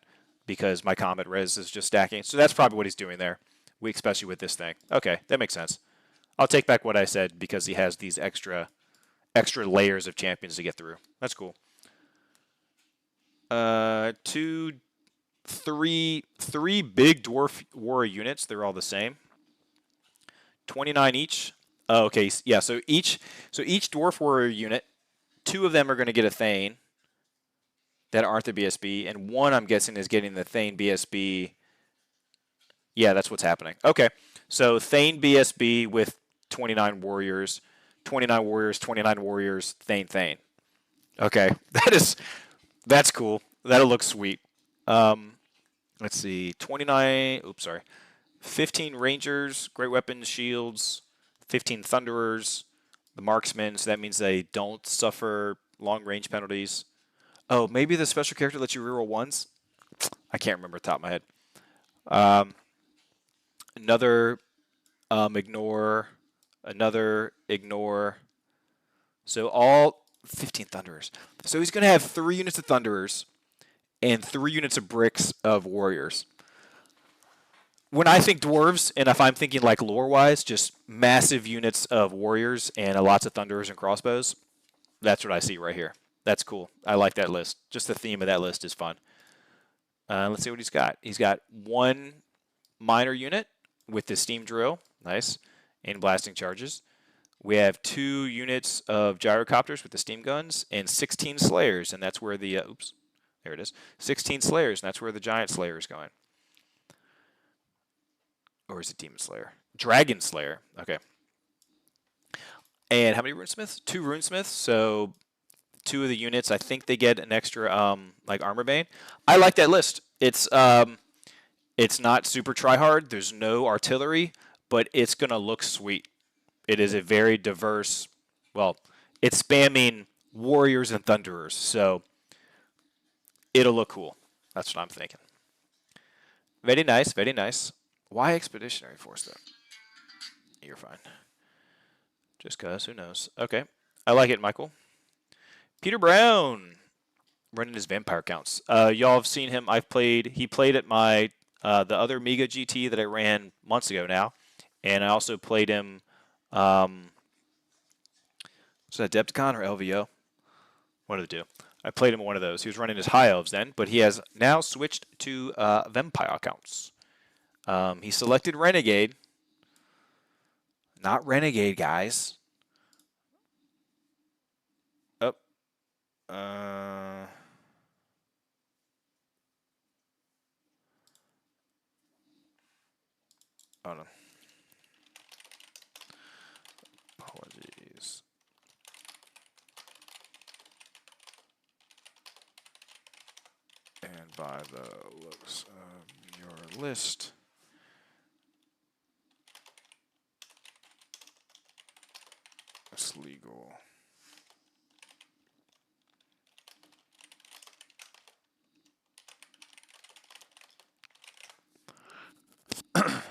because my combat res is just stacking. So that's probably what he's doing there. Especially with this thing. Okay, that makes sense. I'll take back what I said because he has these extra layers of champions to get through. That's cool. Three big dwarf warrior units. They're all the same. 29 each. Oh, okay, yeah. So each dwarf warrior unit, 2 of them are going to get a Thane that aren't the BSB, and 1 I'm guessing is getting the Thane BSB. Yeah, that's what's happening. Okay, so Thane BSB with 29 warriors, 29 warriors, 29 warriors, Thane. Okay, that's cool. That'll look sweet. Let's see, 29. Oops, sorry. 15 Rangers, Great Weapons, Shields, 15 Thunderers, the Marksmen, so that means they don't suffer long range penalties. Oh, maybe the special character lets you reroll ones? I can't remember off the top of my head. Another ignore, another ignore. So all 15 Thunderers. So he's going to have 3 units of Thunderers and 3 units of bricks of warriors. When I think dwarves, and if I'm thinking like lore-wise, just massive units of warriors and lots of thunderers and crossbows, that's what I see right here. That's cool. I like that list. Just the theme of that list is fun. Let's see what he's got. He's got 1 miner unit with the steam drill, nice, and blasting charges. We have 2 units of gyrocopters with the steam guns and 16 slayers, and that's where the oops, there it is. 16 slayers, and that's where the giant slayer is going. Or is it Demon Slayer? Dragon Slayer. Okay. And how many runesmiths? 2 runesmiths. So 2 of the units, I think they get an extra like armor bane. I like that list. It's not super try hard. There's no artillery, but it's gonna look sweet. It is a very diverse. Well, it's spamming warriors and thunderers, so it'll look cool. That's what I'm thinking. Very nice. Very nice. Why Expeditionary Force, though? You're fine. Just because, who knows? Okay. I like it, Michael. Peter Brown. Running his vampire counts. Y'all have seen him. He played at my, the other Mega GT that I ran months ago now. And I also played him, was that Adepticon or LVO? One of the two. I played him in one of those. He was running his High Elves then, but he has now switched to vampire counts. He selected Renegade. Not Renegade, guys. Oh. Oh, no. Apologies. And by the looks of your list... It's legal.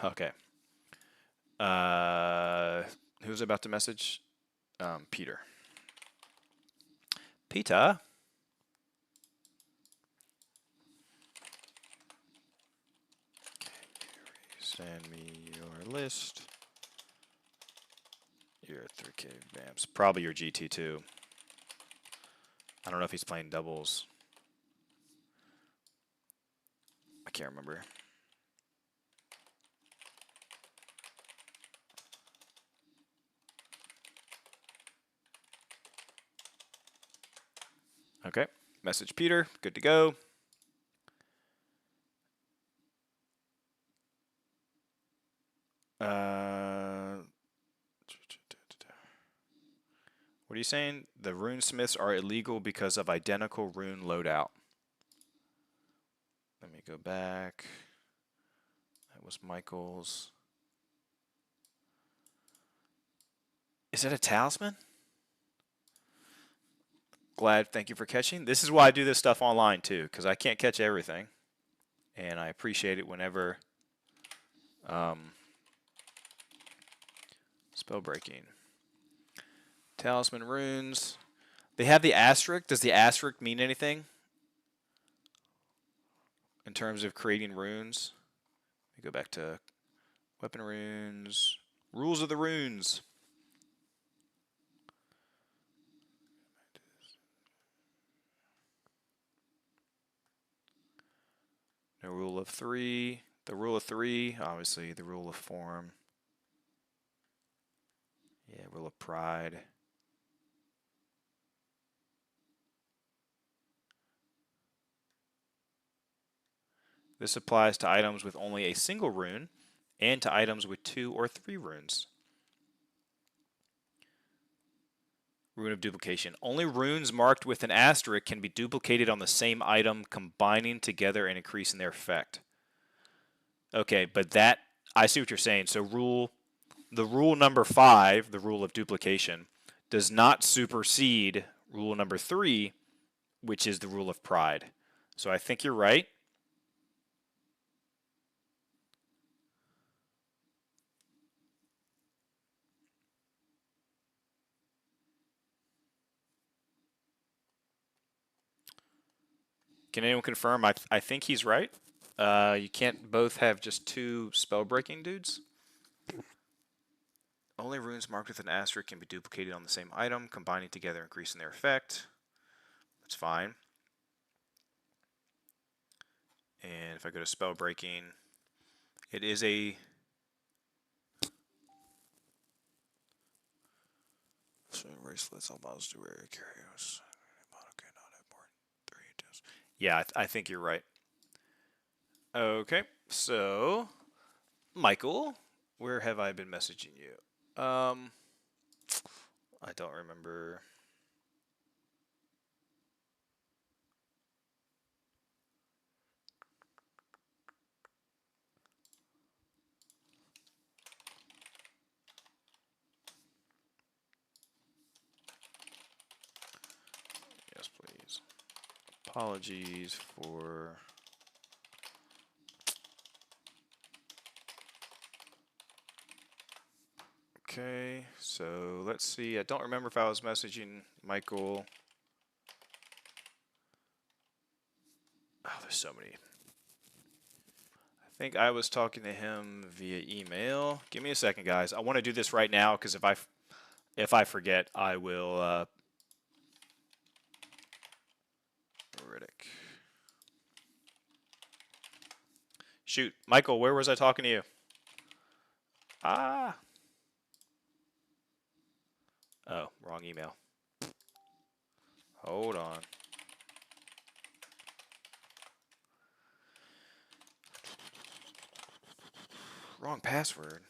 Okay. Who's about to message? Peter. Peter. Send me your list. Your 3K Vamps. Probably your GT2. I don't know if he's playing doubles. I can't remember. Okay. Message Peter. Good to go. What are you saying? The runesmiths are illegal because of identical rune loadout. Let me go back. That was Michael's. Is it a talisman? Glad, thank you for catching. This is why I do this stuff online too, because I can't catch everything. And I appreciate it whenever spell breaking. Talisman runes. They have the asterisk. Does the asterisk mean anything in terms of creating runes? Let me go back to weapon runes. Rules of the runes. No rule of 3. The rule of 3, obviously the rule of form. Yeah, rule of pride. This applies to items with only a single rune and to items with 2 or 3 runes. Rune of duplication. Only runes marked with an asterisk can be duplicated on the same item, combining together and increasing their effect. Okay, but that, I see what you're saying. So the rule number 5, the rule of duplication, does not supersede rule number 3, which is the rule of pride. So I think you're right. Can anyone confirm? I think he's right. You can't both have just 2 spell breaking dudes. Only runes marked with an asterisk can be duplicated on the same item, combining together, increasing their effect. That's fine. And if I go to spell breaking, it is a bracelets, almost do rare curios. Okay, not important. 3 does. Yeah, I think you're right. Okay, so Michael, where have I been messaging you? I don't remember. Yes, please. Apologies for okay, so let's see. I don't remember if I was messaging Michael. Oh, there's so many. I think I was talking to him via email. Give me a second, guys. I want to do this right now because if I forget, I will. Riddick. Shoot, Michael, where was I talking to you? Ah. Oh, wrong email. Hold on. Wrong password.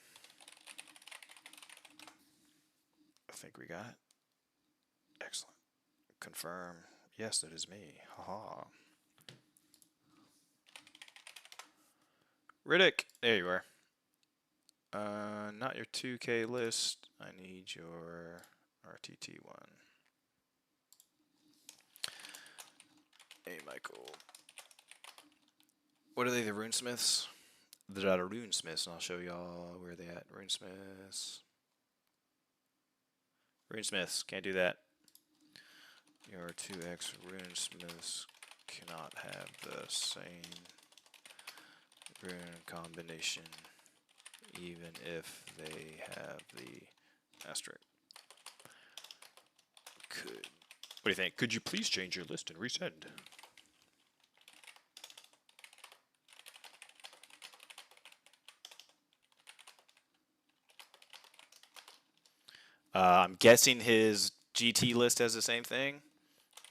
I think we got it. Excellent. Confirm. Yes, that is me. Haha. Riddick. There you are. Not your 2K list. I need your RTT one. Hey, Michael. What are they, the runesmiths? the runesmiths, and I'll show y'all where they at. Runesmiths. Runesmiths, can't do that. Your 2x runesmiths cannot have the same rune combination, even if they have the asterisk. What do you think? Could you please change your list and resend? I'm guessing his GT list has the same thing.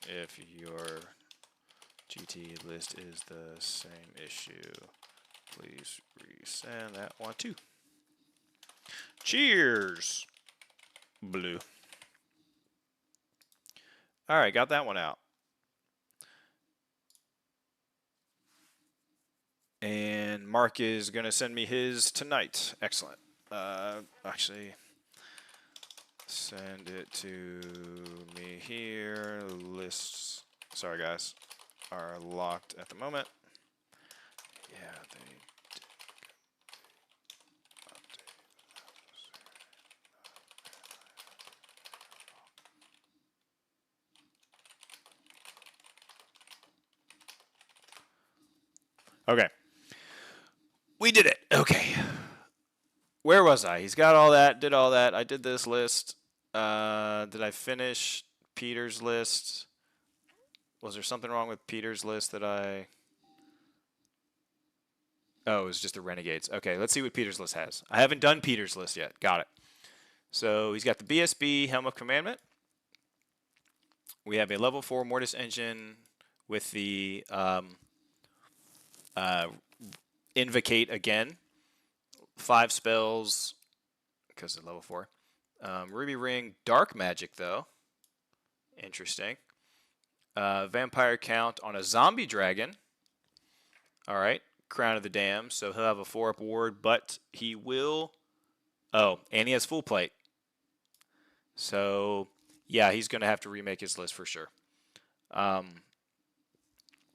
If your GT list is the same issue, please resend that one too. Cheers! Blue. Alright, got that one out. And Mark is going to send me his tonight. Excellent. Actually, send it to me here. Lists, sorry guys, are locked at the moment. Yeah, they Okay. We did it. Okay. Where was I? He's got all that, did all that. I did this list. Did I finish Peter's list? Was there something wrong with Peter's list that I... Oh, it was just the Renegades. Okay, let's see what Peter's list has. I haven't done Peter's list yet. Got it. So he's got the BSB Helm of Commandment. We have a level 4 Mortis engine with the Invocate again. 5 spells because of level 4. Ruby Ring, Dark Magic though. Interesting. Vampire Count on a Zombie Dragon. Alright. Crown of the Dam. So he'll have a 4-up ward, but he will... Oh, and he has full plate. So, yeah, he's going to have to remake his list for sure.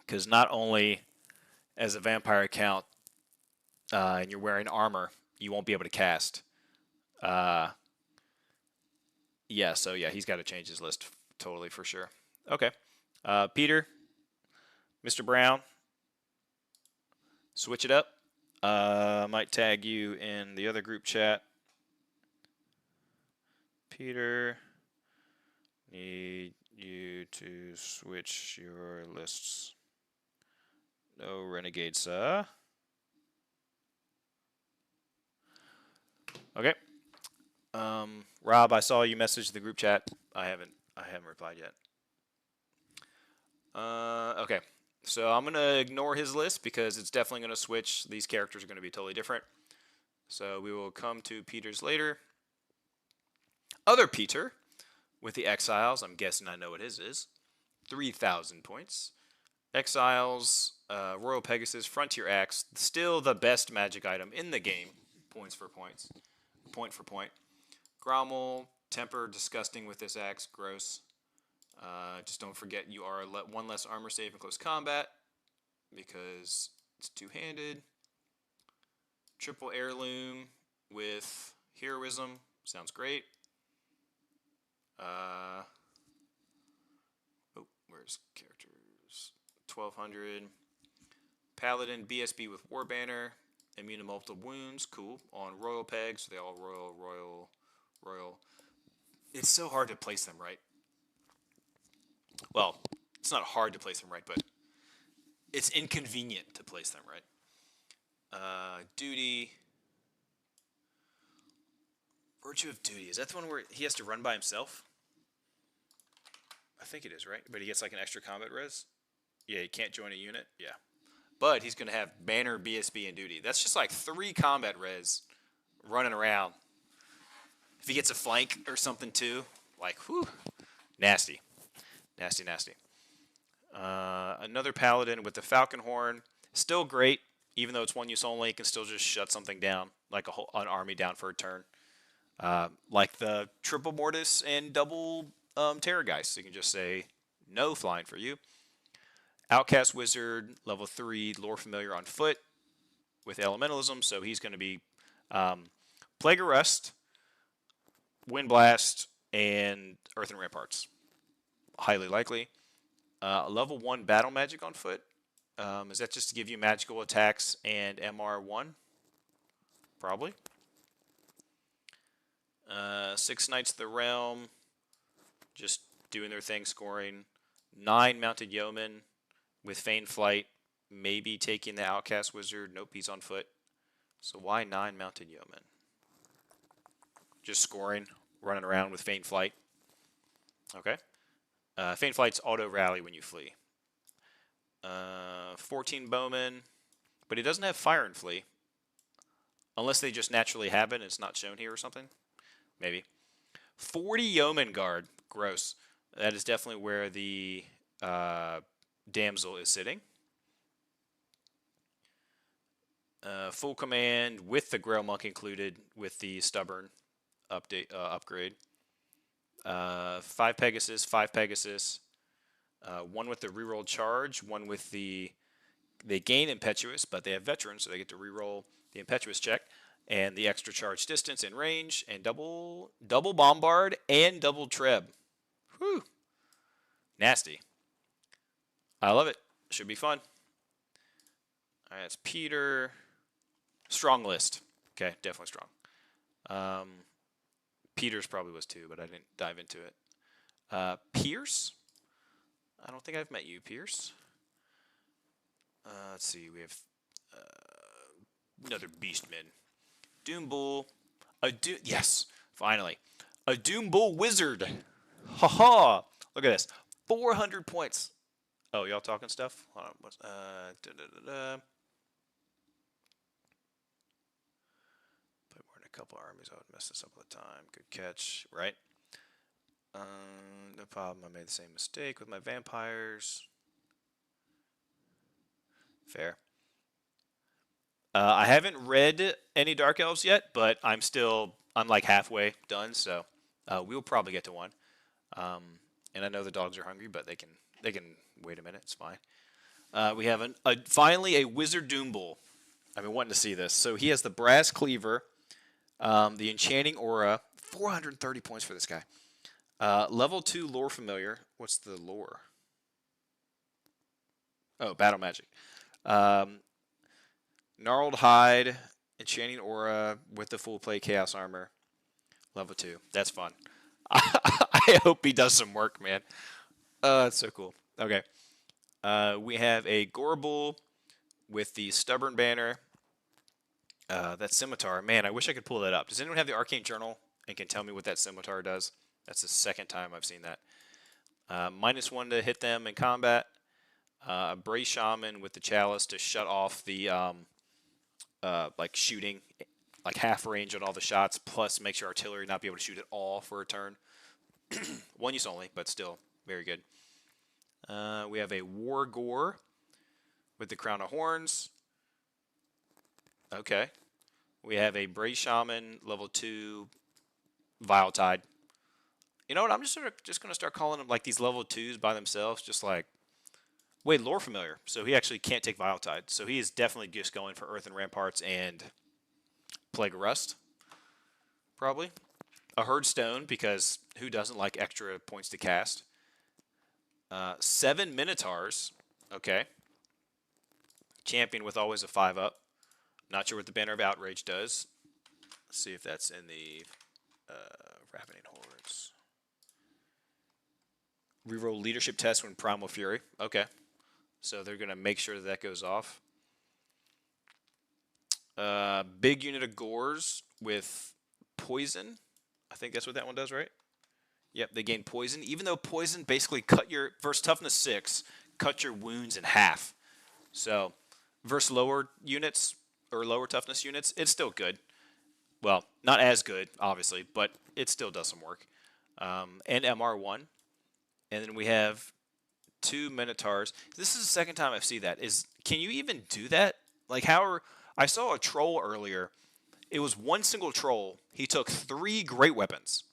Because not only as a Vampire Count and you're wearing armor, you won't be able to cast. Yeah, so yeah, he's got to change his list totally for sure. Okay. Peter, Mr. Brown, switch it up. I might tag you in the other group chat. Peter, need you to switch your lists. No Renegade, sir. Okay. Rob, I saw you message the group chat. I haven't replied yet. Okay. So I'm going to ignore his list because it's definitely going to switch. These characters are going to be totally different. So we will come to Peter's later. Other Peter with the Exiles. I'm guessing I know what his is. 3,000 points. Exiles, Royal Pegasus, Frontier Axe. Still the best magic item in the game. Points for points. Point for point. Grommel, Temper, disgusting with this axe. Gross. Just don't forget you are 1 less armor save in close combat because it's two-handed. Triple Heirloom with Heroism. Sounds great. Where's characters? 1,200. Paladin, BSB with War Banner. Immune to multiple wounds. Cool. On Royal Pegs. They all royal. It's so hard to place them right. Well, it's not hard to place them right, but it's inconvenient to place them right. Duty. Virtue of Duty. Is that the one where he has to run by himself? I think it is, right? But he gets like an extra combat res? Yeah, he can't join a unit? Yeah. But he's going to have Banner, BSB, and Duty. That's just like 3 combat res running around. If he gets a flank or something too, like, whew, nasty. Nasty. Another Paladin with the Falcon Horn. Still great, even though it's 1 use only. It can still just shut something down, like an army down for a turn. Like the triple Mortis and double Terrorgeist. So you can just say, no flying for you. Outcast Wizard, level 3, Lore Familiar on foot. with elementalism, so he's going to be Plague of Rust, Wind Blast, and Earthen Ramparts. Highly likely. Level 1 Battle Magic on foot. Is that just to give you magical attacks and MR1? Probably. 6 Knights of the Realm, just doing their thing, scoring. 9 Mounted Yeomen with Feigned Flight, maybe taking the Outcast Wizard. Nope, he's on foot. So why 9 Mounted Yeomen? Just scoring, running around with Feigned Flight. Okay. Feigned Flight's auto rally when you flee. 14 Bowmen, but he doesn't have Fire and Flee. Unless they just naturally have it and it's not shown here or something. Maybe. 40 Yeoman Guard. Gross. That is definitely where the Damsel is sitting. Full command with the Grail Monk included with the Stubborn upgrade. 5 Pegasus, 5 Pegasus. 1 with the reroll charge, 1 with the... They gain Impetuous, but they have Veteran, so they get to reroll the Impetuous check. And the extra charge distance and range, and double Bombard, and double Treb. Whew. Nasty. I love it. Should be fun. All right, it's Peter. Strong list. Okay, definitely strong. Peter's probably was too, but I didn't dive into it. Pierce? I don't think I've met you, Pierce. Let's see. We have another Beastman. Doom Bull. Yes, finally. A Doom Bull Wizard. Haha. Look at this. 400 points. Oh, y'all talking stuff? Hold on. Put more in a couple armies. I would mess this up all the time. Good catch, right? No problem. I made the same mistake with my vampires. Fair. I haven't read any Dark Elves yet, but I'm like halfway done, so we'll probably get to one. And I know the dogs are hungry, but they can wait a minute. It's fine. We have finally a Wizard Doom Bull. I've been wanting to see this. So he has the Brass Cleaver, the Enchanting Aura, 430 points for this guy. Level 2 Lore Familiar. What's the lore? Oh, Battle Magic. Gnarled Hide, Enchanting Aura with the full play Chaos Armor. Level 2. That's fun. I hope he does some work, man. That's so cool. Okay. We have a Gorbul with the Stubborn Banner. That Scimitar. Man, I wish I could pull that up. Does anyone have the Arcane Journal and can tell me what that Scimitar does? That's the second time I've seen that. -1 to hit them in combat. A Bray Shaman with the Chalice to shut off the like shooting, like half range on all the shots, plus makes your artillery not be able to shoot at all for a turn. 1 use only, but still very good. We have a War Gore with the Crown of Horns. Okay. We have a Bray Shaman, level 2, Vile Tide. You know what? I'm just going to start calling them like these level 2s by themselves, just like... Wait, Lore Familiar. So he actually can't take Vile Tide. So he is definitely just going for Earthen Ramparts and Plague of Rust. Probably. A Herd Stone, because who doesn't like extra points to cast? 7 Minotaurs. Okay. Champion with always a 5-up. Not sure what the Banner of Outrage does. Let's see if that's in the Ravening Hordes. Reroll Leadership Test when Primal Fury. Okay. So they're going to make sure that goes off. Big unit of Gores with Poison. I think that's what that one does, right? Yep, they gain Poison. Even though Poison basically cut your... Versus Toughness 6, cut your wounds in half. So, versus lower units, or lower toughness units, it's still good. Well, not as good, obviously, but it still does some work. And MR1. And then we have 2 Minotaurs. This is the second time I've seen that. Can you even do that? Like, I saw a troll earlier. It was one single troll. He took 3 great weapons.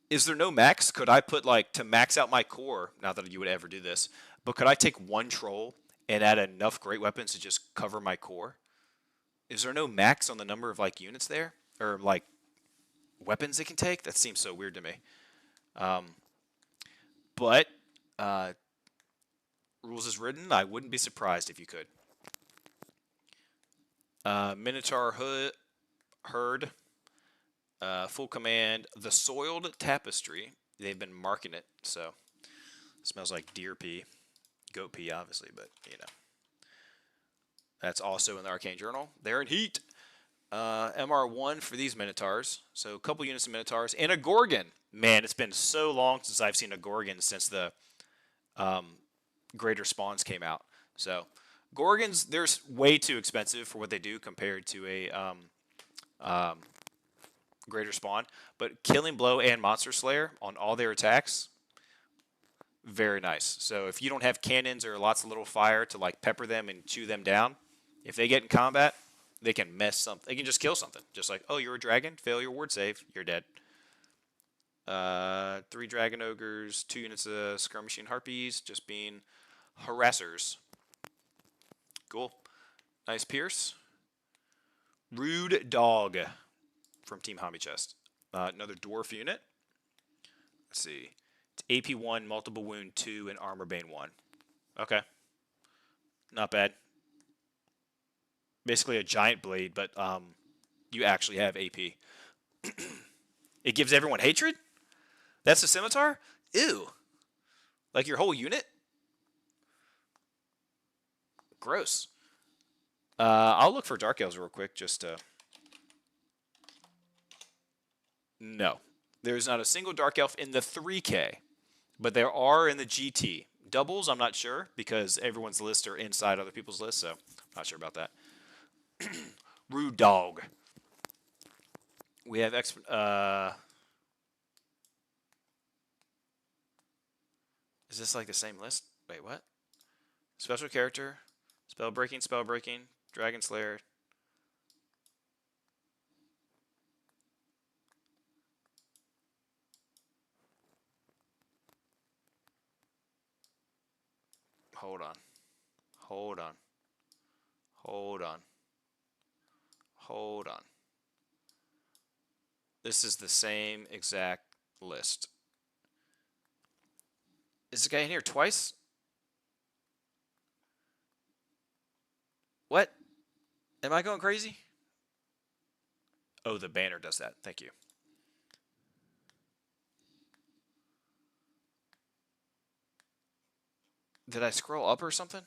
Is there no max? Could I put, like, to max out my core, not that you would ever do this, but could I take 1 troll and add enough great weapons to just cover my core? Is there no max on the number of like units there, or like weapons it can take? That seems so weird to me. But uh, rules as written, I wouldn't be surprised if you could. Minotaur herd, full command. The soiled tapestry. They've been marking it, so it smells like deer pee, goat pee, obviously, but you know. That's also in the Arcane Journal. They're in heat. MR1 for these Minotaurs. So a couple units of Minotaurs. And a Gorgon. Man, it's been so long since I've seen a Gorgon since the Greater Spawns came out. So Gorgons, they're way too expensive for what they do compared to a Greater Spawn. But Killing Blow and Monster Slayer on all their attacks, very nice. So if you don't have cannons or lots of little fire to like pepper them and chew them down, if they get in combat, they can mess something. They can just kill something. Just like, oh, you're a dragon. Fail your ward save. You're dead. 3 dragon ogres, 2 units of skirmishing harpies, just being harassers. Cool. Nice Pierce. Rude Dog from Team Hobby Chest. Another dwarf unit. Let's see. It's AP 1, multiple wound 2, and armor bane 1. Okay. Not bad. Basically a giant blade, but you actually have AP. It gives everyone hatred? That's a scimitar? Ew. Like your whole unit? Gross. I'll look for Dark Elves real quick, just to... No. There's not a single Dark Elf in the 3K, but there are in the GT. Doubles, I'm not sure, because everyone's lists are inside other people's lists, so I'm not sure about that. Rude Dog. We have is this like the same list? Wait, what? Special character, spell breaking, Dragon Slayer. Hold on. Hold on. Hold on. Hold on. This is the same exact list. Is this guy in here twice? What? Am I going crazy? Oh, the banner does that. Thank you. Did I scroll up or something?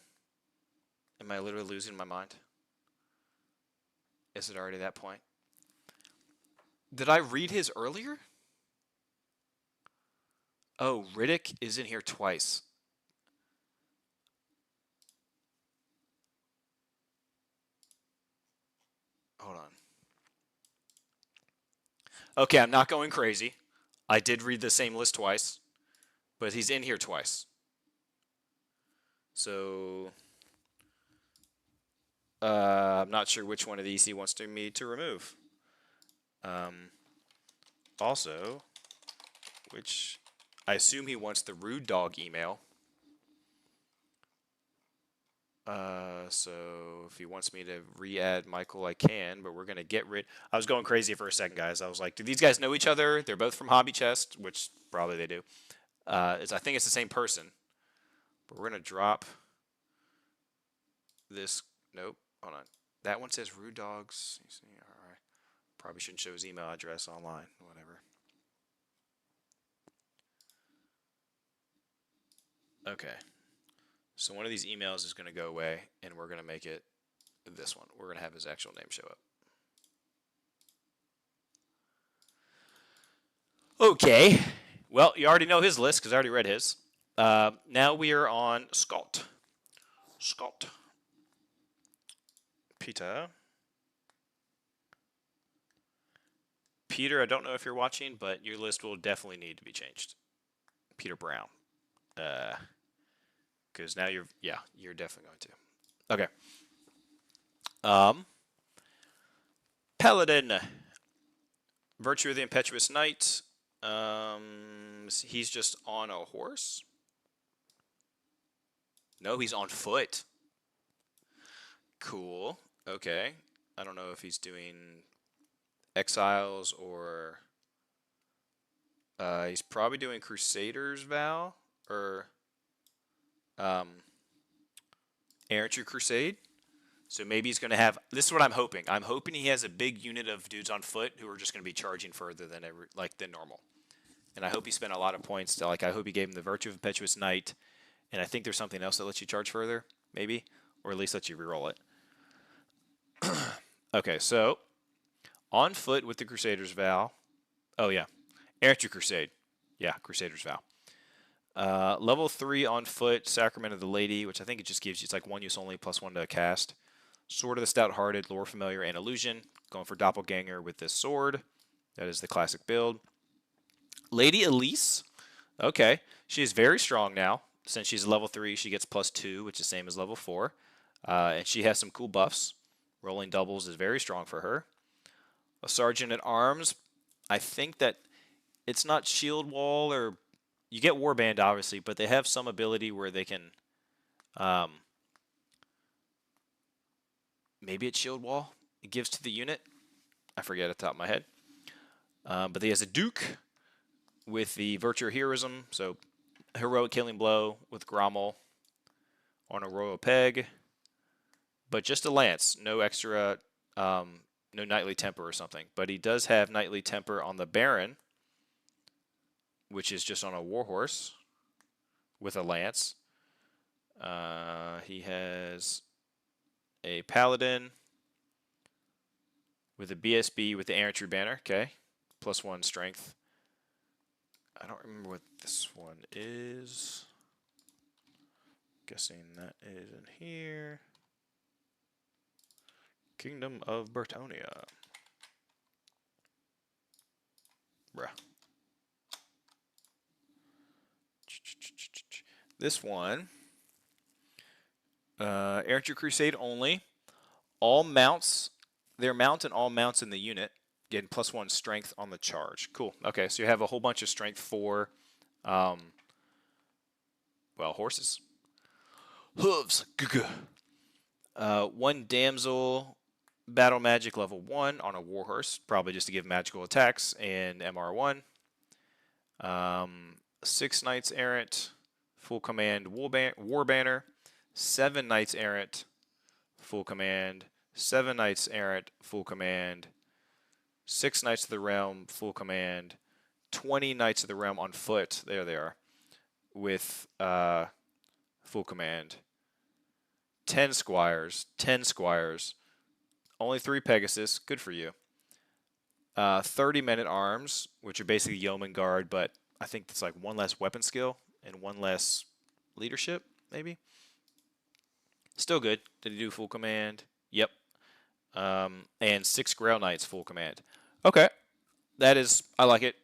Am I literally losing my mind? Is it already that point? Did I read his earlier? Oh, Riddick is in here twice. Hold on. Okay, I'm not going crazy. I did read the same list twice, but he's in here twice. So, I'm not sure which one of these he wants me to remove. Also, which I assume he wants the Rude Dog email. So if he wants me to re-add Michael, I can, but we're going to get rid... I was going crazy for a second, guys. I was like, do these guys know each other? They're both from Hobby Chest, which probably they do. I think it's the same person. But we're going to drop this... Nope. Hold on. That one says Rude Dogs. All right. Probably shouldn't show his email address online. Whatever. Okay. So one of these emails is going to go away, and we're going to make it this one. We're going to have his actual name show up. Okay. Well, you already know his list because I already read his. Now we are on Scott. Scott. Peter. Peter, I don't know if you're watching, but your list will definitely need to be changed. Peter Brown. Because now you're definitely going to. Okay. Paladin. Virtue of the Impetuous Knight. He's just on a horse? No, he's on foot. Cool. Okay. I don't know if he's doing Exiles or he's probably doing Crusader's Vow or Errantry Crusade. So maybe he's going to have. This is what I'm hoping. I'm hoping he has a big unit of dudes on foot who are just going to be charging further than than normal. And I hope he spent a lot of points to I hope he gave him the Virtue of Impetuous Knight, and I think there's something else that lets you charge further, maybe, or at least lets you reroll it. Okay, so on foot with the Crusader's Vow. Oh yeah, Errantry Crusade. Yeah, Crusader's Vow. Level 3 on foot, Sacrament of the Lady, which I think it just gives you, it's like 1 use only, +1 to cast. Sword of the Stout-Hearted, Lore Familiar, and Illusion. Going for Doppelganger with this sword. That is the classic build. Lady Elise. Okay. She is very strong now. Since she's level 3, she gets +2, which is the same as level 4. And she has some cool buffs. Rolling doubles is very strong for her. A Sergeant at Arms. I think that it's not Shield Wall or... You get Warband, obviously, but they have some ability where they can... maybe it's Shield Wall. It gives to the unit. I forget at the top of my head. But he has a Duke with the Virtue of Heroism. So, Heroic Killing Blow with Grommel on a Royal Peg. But just a Lance. No extra... no Knightly Temper or something. But he does have Knightly Temper on the Baron, which is just on a Warhorse with a Lance. He has a Paladin with a BSB with the Errantry Banner. Okay. +1 strength. I don't remember what this one is. Guessing that is in here. Kingdom of Bretonnia. Bruh. This one, Errantry Crusade only. All mounts, their mount and all mounts in the unit getting +1 strength on the charge. Cool. Okay, so you have a whole bunch of strength for, well, horses. Hooves. 1 damsel, battle magic level 1 on a warhorse, probably just to give magical attacks and MR1. 6 knights errant, full command war banner. 7 knights errant, full command. 7 knights errant, full command. 6 knights of the realm, full command. 20 knights of the realm on foot. There they are, with full command. 10 squires. 10 squires. Only 3 Pegasus. Good for you. 30 men at arms, which are basically yeoman guard, but I think it's like 1 less weapon skill and 1 less leadership, maybe. Still good. Did he do full command? Yep. And 6 Grail Knights full command. Okay. That is, I like it.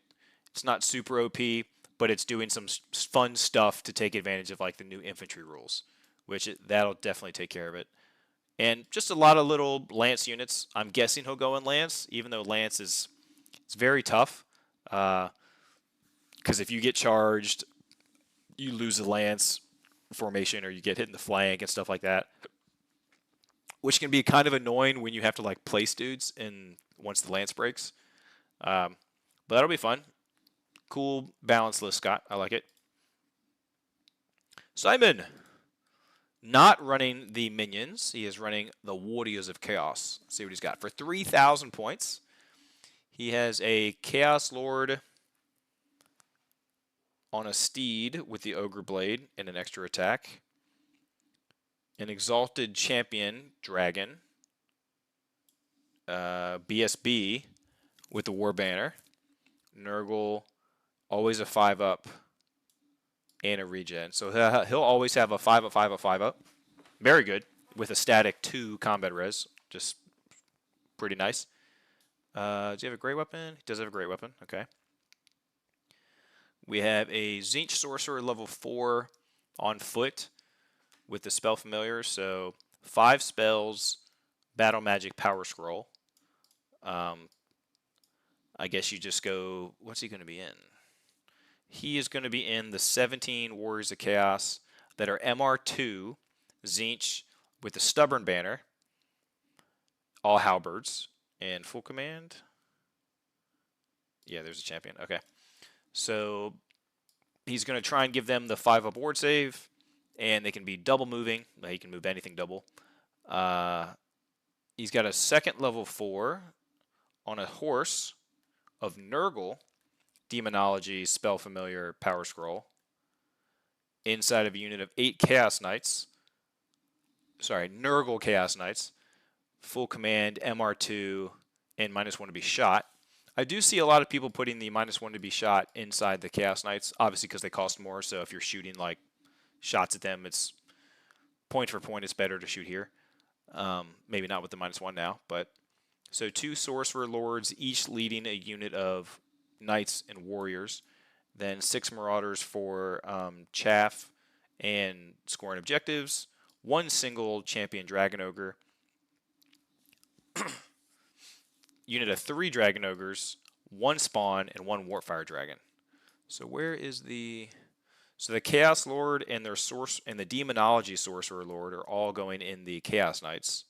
It's not super OP, but it's doing some fun stuff to take advantage of like the new infantry rules, which that'll definitely take care of it. And just a lot of little Lance units. I'm guessing he'll go in Lance, even though Lance is it's very tough. Because if you get charged, you lose the Lance formation or you get hit in the flank and stuff like that. Which can be kind of annoying when you have to like place dudes in once the Lance breaks. But that'll be fun. Cool balanced list, Scott. I like it. Simon. Not running the minions. He is running the Warriors of Chaos. Let's see what he's got. For 3,000 points, he has a Chaos Lord on a steed with the Ogre Blade and an extra attack. An Exalted Champion Dragon. BSB with the War Banner. Nurgle, always a 5-up. And a regen. So he'll always have a 5-up, 5-up, 5-up. Very good. With a static 2 combat res. Just pretty nice. Does he have a great weapon? He does have a great weapon. Okay. We have a Tzeentch Sorcerer level 4 on foot with the Spell Familiar. So 5 spells, Battle Magic Power Scroll. I guess you just go, what's he going to be in? He is going to be in the 17 Warriors of Chaos that are MR2, Tzeentch with the Stubborn Banner. all halberds and full command. Yeah, there's a champion. Okay. So he's going to try and give them the 5 up ward save, and they can be double moving. He can move anything double. He's got a second level 4 on a horse of Nurgle, Demonology, Spell Familiar, Power Scroll, inside of a unit of 8 Chaos Knights. Sorry, Nurgle Chaos Knights, full command, MR2, and -1 to be shot. I do see a lot of people putting the -1 to be shot inside the Chaos Knights, obviously because they cost more, so if you're shooting like shots at them, it's point for point, it's better to shoot here. Maybe not with the -1 now, but so 2 Sorcerer Lords, each leading a unit of Knights and Warriors. Then 6 Marauders for chaff and scoring objectives. 1 single Champion Dragon Ogre. Unit of 3 Dragon Ogres, 1 Spawn, and 1 Warpfire Dragon. So where is the... So the Chaos Lord and their source and the Demonology Sorcerer Lord are all going in the Chaos Knights.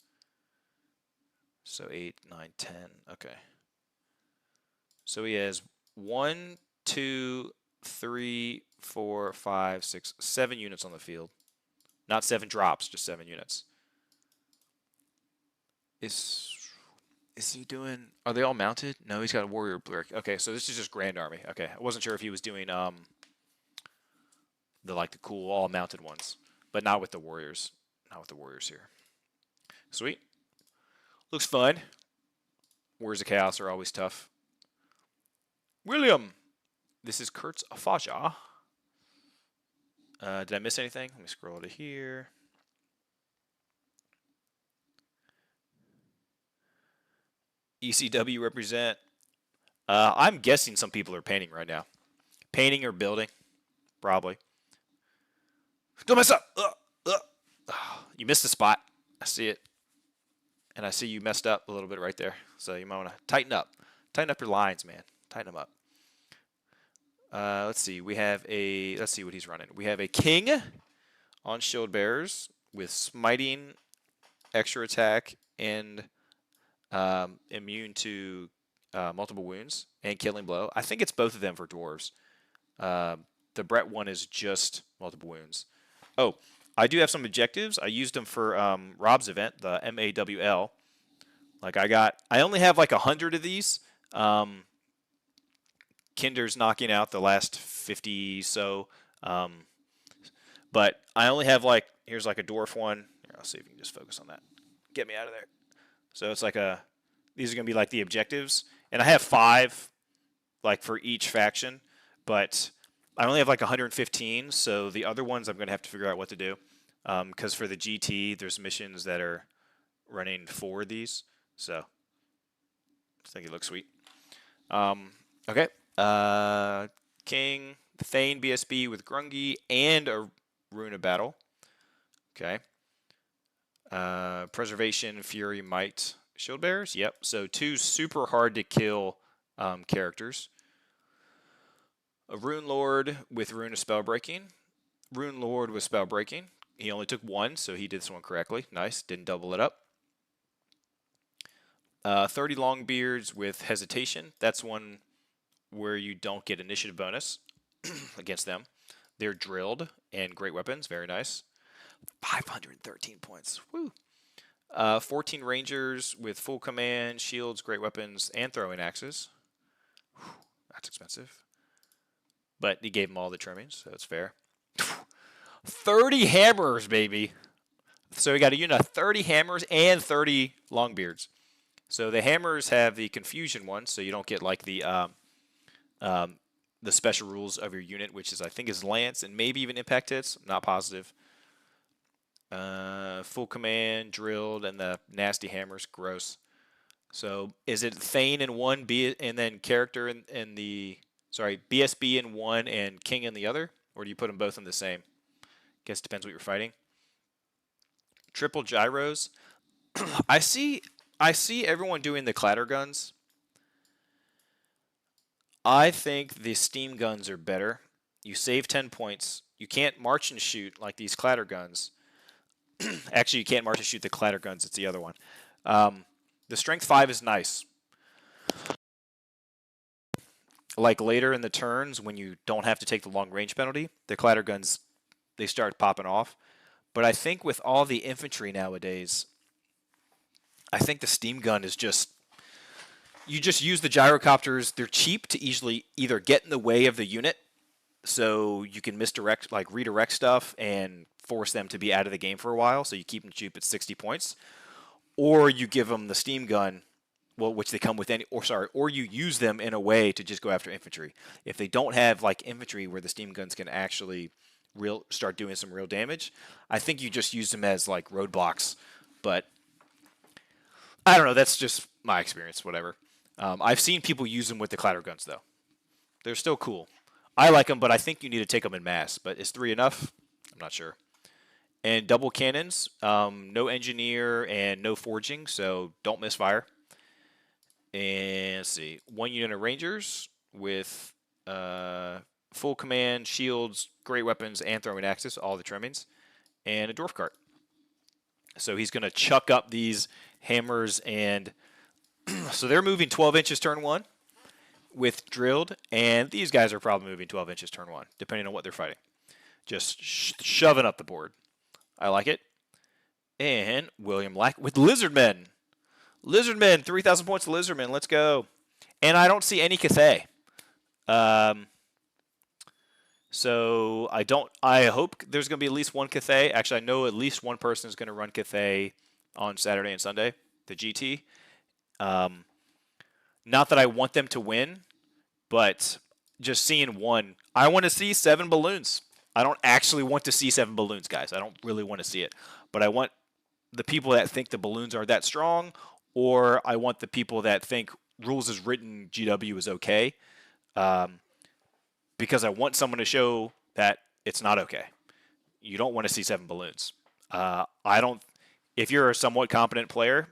So 8, 9, 10. Okay. So he has 1, 2, 3, 4, 5, 6, 7 units on the field. Not 7 drops, just 7 units. Is he doing... Are they all mounted? No, he's got a warrior brick. Okay, so this is just Grand Army. Okay, I wasn't sure if he was doing the cool all mounted ones, but not with the warriors. Not with the warriors here. Sweet. Looks fun. Warriors of Chaos are always tough. William. This is Kurt's Faja. Did I miss anything? Let me scroll to here. ECW represent. I'm guessing some people are painting right now. Painting or building, probably. Don't mess up. You missed a spot. I see it. And I see you messed up a little bit right there. So you might want to tighten up. Tighten up your lines, man. Tighten them up. Let's see. We have a... Let's see what he's running. We have a king on shield bearers with smiting, extra attack, and immune to multiple wounds and killing blow. I think it's both of them for dwarves. The Brett one is just multiple wounds. Oh, I do have some objectives. I used them for Rob's event, the MAWL. Like I only have like 100 of these. Kinder's knocking out the last 50 so. But I only have like, here's like a dwarf one. Here, I'll see if you can just focus on that. Get me out of there. So it's like these are going to be like the objectives. And I have 5 like for each faction. But I only have like 115. So the other ones I'm going to have to figure out what to do. Because for the GT, there's missions that are running for these. So I think it looks sweet. Okay. King, Thane BSB with Grungy and a Rune of Battle. Okay. Preservation, Fury, Might, Shield Bearers. Yep. So 2 super hard to kill characters. A Rune Lord with Rune of Spellbreaking. Rune Lord with Spellbreaking. He only took 1, so he did this one correctly. Nice. Didn't double it up. 30 Longbeards with Hesitation. That's one where you don't get initiative bonus against them. They're drilled and great weapons. Very nice. 513 points. Woo. 14 Rangers with full command, shields, great weapons, and throwing axes. Whew, that's expensive. But he gave them all the trimmings, so it's fair. 30 hammers, baby. So we got a unit of 30 hammers and 30 Longbeards. So the hammers have the confusion one, so you don't get like the special rules of your unit, which is I think is lance and maybe even impact hits. Not positive. Full command, drilled, and the nasty hammers. Gross. So is it Thane in one, and then character in the BSB in one and king in the other, or do you put them both in the same? Guess it depends what you're fighting. Triple gyros. I see everyone doing the clatter guns. I think the steam guns are better. You save 10 points. You can't march and shoot like these clatter guns. Actually, you can't march and shoot the clatter guns. It's the other one. The strength 5 is nice. Like later in the turns when you don't have to take the long range penalty, the clatter guns, they start popping off. But I think with all the infantry nowadays, I think the steam gun is just, you just use the gyrocopters. They're cheap to easily either get in the way of the unit, so you can misdirect, like redirect stuff and force them to be out of the game for a while, so you keep them cheap at 60 points. Or you give them the steam gun, well, which they come with or you use them in a way to just go after infantry. If they don't have like infantry where the steam guns can actually start doing some real damage, I think you just use them as like roadblocks. But I don't know. That's just my experience. Whatever. I've seen people use them with the clatter guns though. They're still cool. I like them, but I think you need to take them in mass. But is 3 enough? I'm not sure. And double cannons, no engineer and no forging, so don't misfire. And let's see, 1 unit of rangers with full command, shields, great weapons, and throwing axes, all the trimmings, and a dwarf cart. So he's going to chuck up these hammers, and so they're moving 12 inches turn 1 with drilled, and these guys are probably moving 12 inches turn 1, depending on what they're fighting. Just shoving up the board. I like it. And William Lack with Lizardmen. Lizardmen, 3,000 points to Lizardmen. Let's go. And I don't see any Cathay. So I hope there's going to be at least one Cathay. Actually, I know at least one person is going to run Cathay on Saturday and Sunday, the GT. Not that I want them to win, but just seeing one. I want to see 7 balloons. I don't actually want to see 7 balloons, guys. I don't really want to see it. But I want the people that think the balloons are that strong, or I want the people that think rules as written GW is okay, because I want someone to show that it's not okay. You don't want to see 7 balloons. I don't. If you're a somewhat competent player,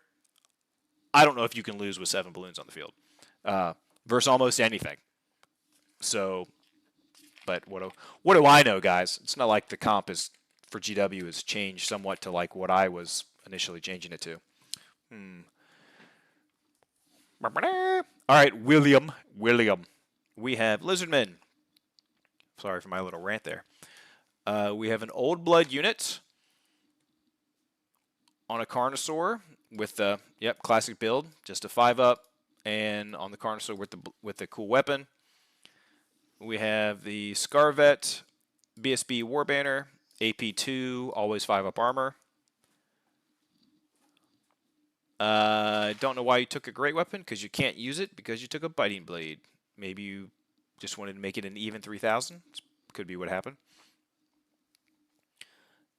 I don't know if you can lose with 7 balloons on the field versus almost anything. So. But what do I know, guys? It's not like the comp is for GW has changed somewhat to like what I was initially changing it to. All right, William. We have Lizardmen. Sorry for my little rant there. We have an Old Blood unit on a Carnosaur with the classic build, just a 5-up, and on the Carnosaur with the cool weapon. We have the Scarvet, BSB Warbanner, AP2, always 5-up armor. Don't know why you took a great weapon, because you can't use it because you took a biting blade. Maybe you just wanted to make it an even 3,000. Could be what happened.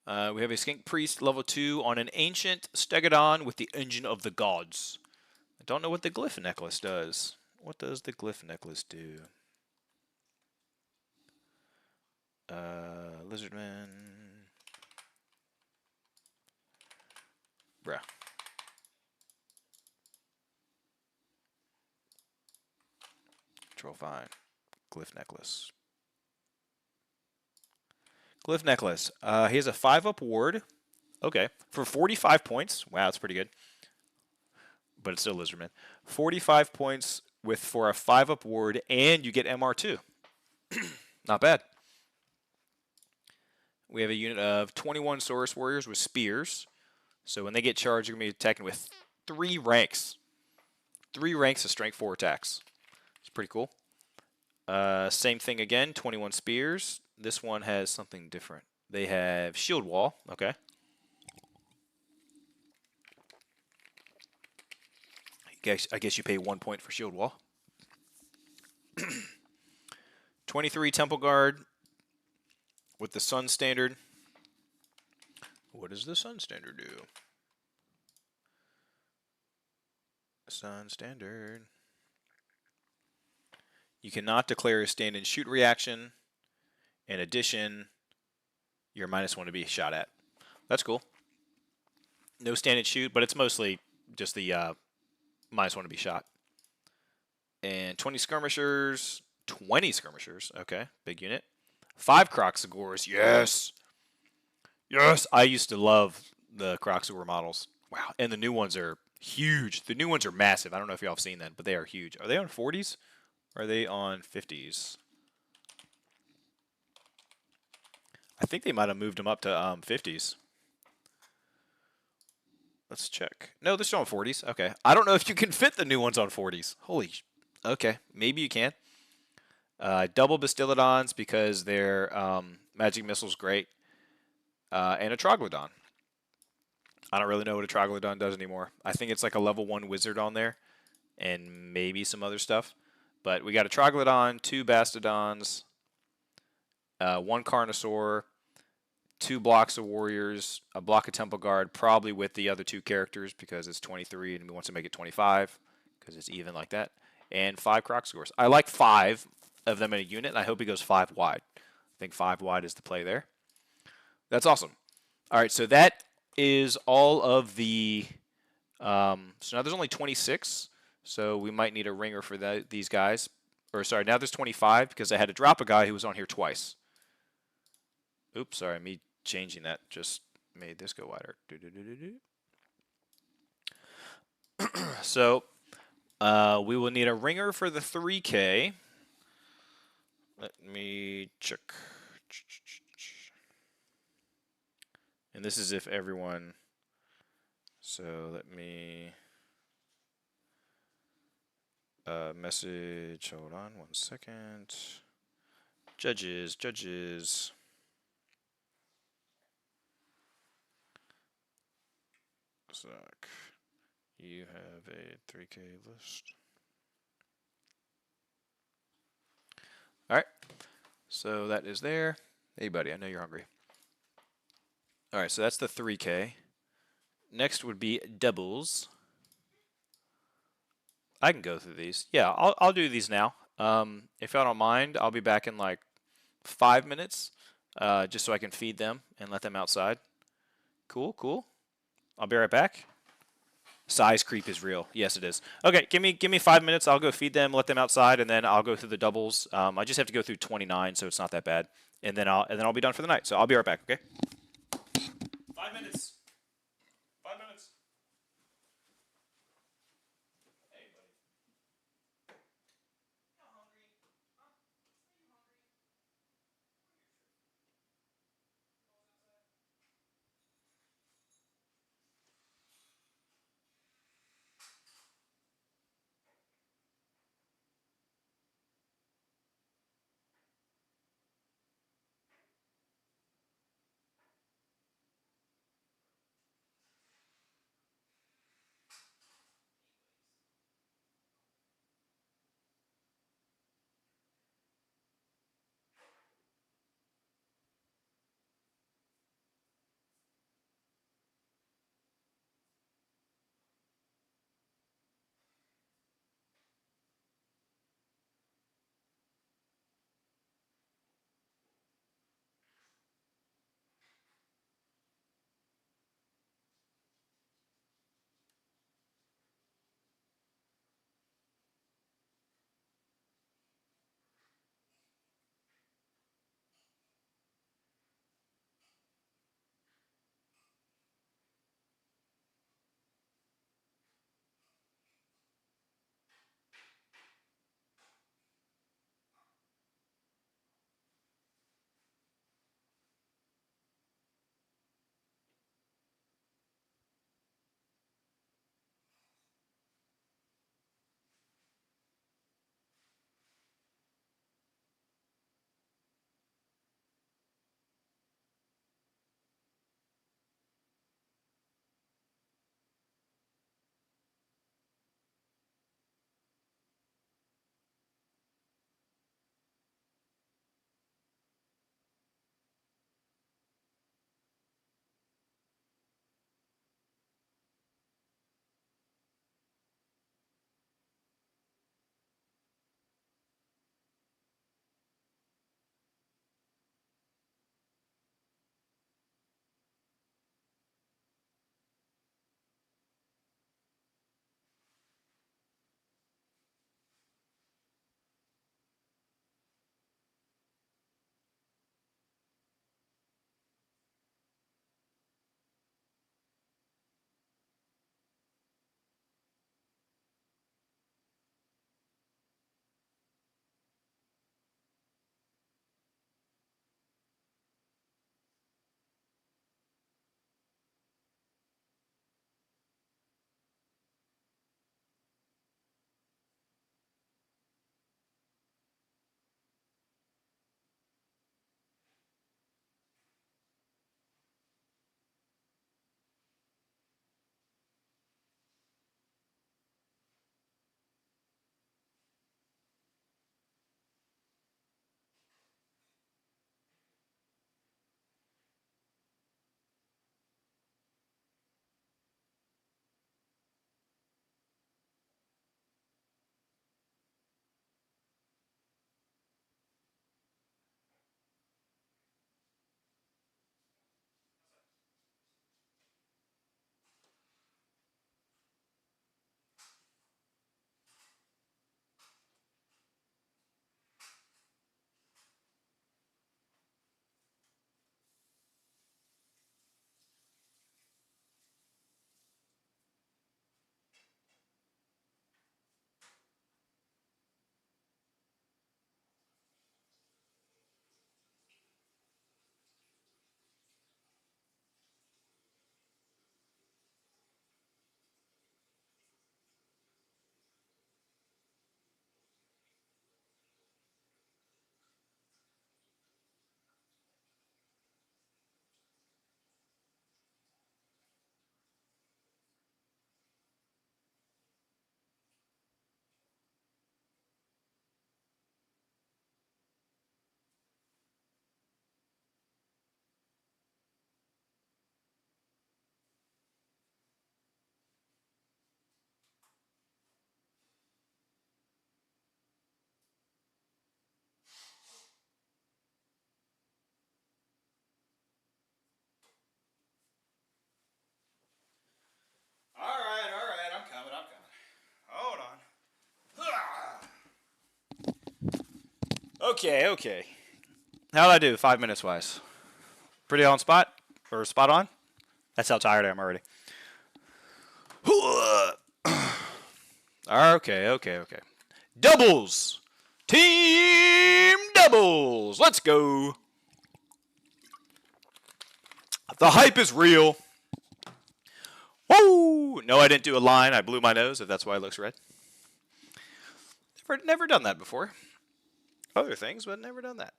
We have a Skink Priest level 2 on an Ancient Stegodon with the Engine of the Gods. I don't know what the Glyph Necklace does. What does the Glyph Necklace do? Lizardman. Bruh. Control fine. Glyph Necklace. Glyph Necklace. He has a 5-up ward. Okay. For 45 points. Wow, that's pretty good. But it's still Lizardman. 45 points for a 5-up ward, and you get MR2. Not bad. We have a unit of 21 Saurus Warriors with spears. So when they get charged, you're going to be attacking with 3 ranks. 3 ranks of strength 4 attacks. It's pretty cool. Same thing again, 21 spears. This one has something different. They have shield wall. Okay. I guess you pay 1 point for shield wall. 23 Temple Guard with the Sun Standard. What does the Sun Standard do? Sun Standard. You cannot declare a stand and shoot reaction. In addition, you're -1 to be shot at. That's cool. No stand and shoot, but it's mostly just the -1 to be shot. And 20 skirmishers. 20 skirmishers. Okay, big unit. 5 Croxagores. Yes. Yes. I used to love the Croxagore models. Wow. And the new ones are Huge. The new ones are massive. I don't know if y'all have seen that, but they are huge. Are they on 40s? Or are they on 50s? I think they might have moved them up to 50s. Let's check. No, they're still on 40s. Okay. I don't know if you can fit the new ones on 40s. Holy. Okay. Maybe you can. Double Bastillodons because their magic missile's great. And a Troglodon. I don't really know what a Troglodon does anymore. I think it's like a level 1 wizard on there. And maybe some other stuff. But we got a Troglodon, 2 Bastodons, 1 Carnosaur, 2 blocks of warriors, a block of temple guard, probably with the other 2 characters because it's 23 and we want to make it 25 because it's even like that, and 5 Crocscores. I like 5 of them in a unit, and I hope he goes 5 wide. I think 5 wide is the play there. That's awesome. All right, so that is all of the. So now there's only 26, so we might need a ringer for these guys. Or sorry, now there's 25 because I had to drop a guy who was on here twice. Oops, sorry, me changing that just made this go wider. So we will need a ringer for the 3K. Let me check. And this is if everyone. So let me message. Hold on 1 second. Judges. Zach, you have a 3K list. All right, so that is there. Hey, buddy, I know you're hungry. All right, so that's the 3K. Next would be doubles. I can go through these. Yeah, I'll do these now. If y'all don't mind, I'll be back in like 5 minutes, just so I can feed them and let them outside. Cool. I'll be right back. Size creep is real. Yes, it is. Okay, give me 5 minutes. I'll go feed them, let them outside, and then I'll go through the doubles. I just have to go through 29, so it's not that bad. And then I'll be done for the night. So I'll be right back. Okay. 5 minutes. 5 minutes. Hey, buddy. Not hungry? Huh? Are you hungry? Okay. How'd I do 5 minutes wise? Pretty on spot? Or spot on? That's how tired I am already. Okay. Doubles! Team doubles! Let's go! The hype is real. Woo! No, I didn't do a line. I blew my nose, if that's why it looks red. Never done that before. Other things, but never done that.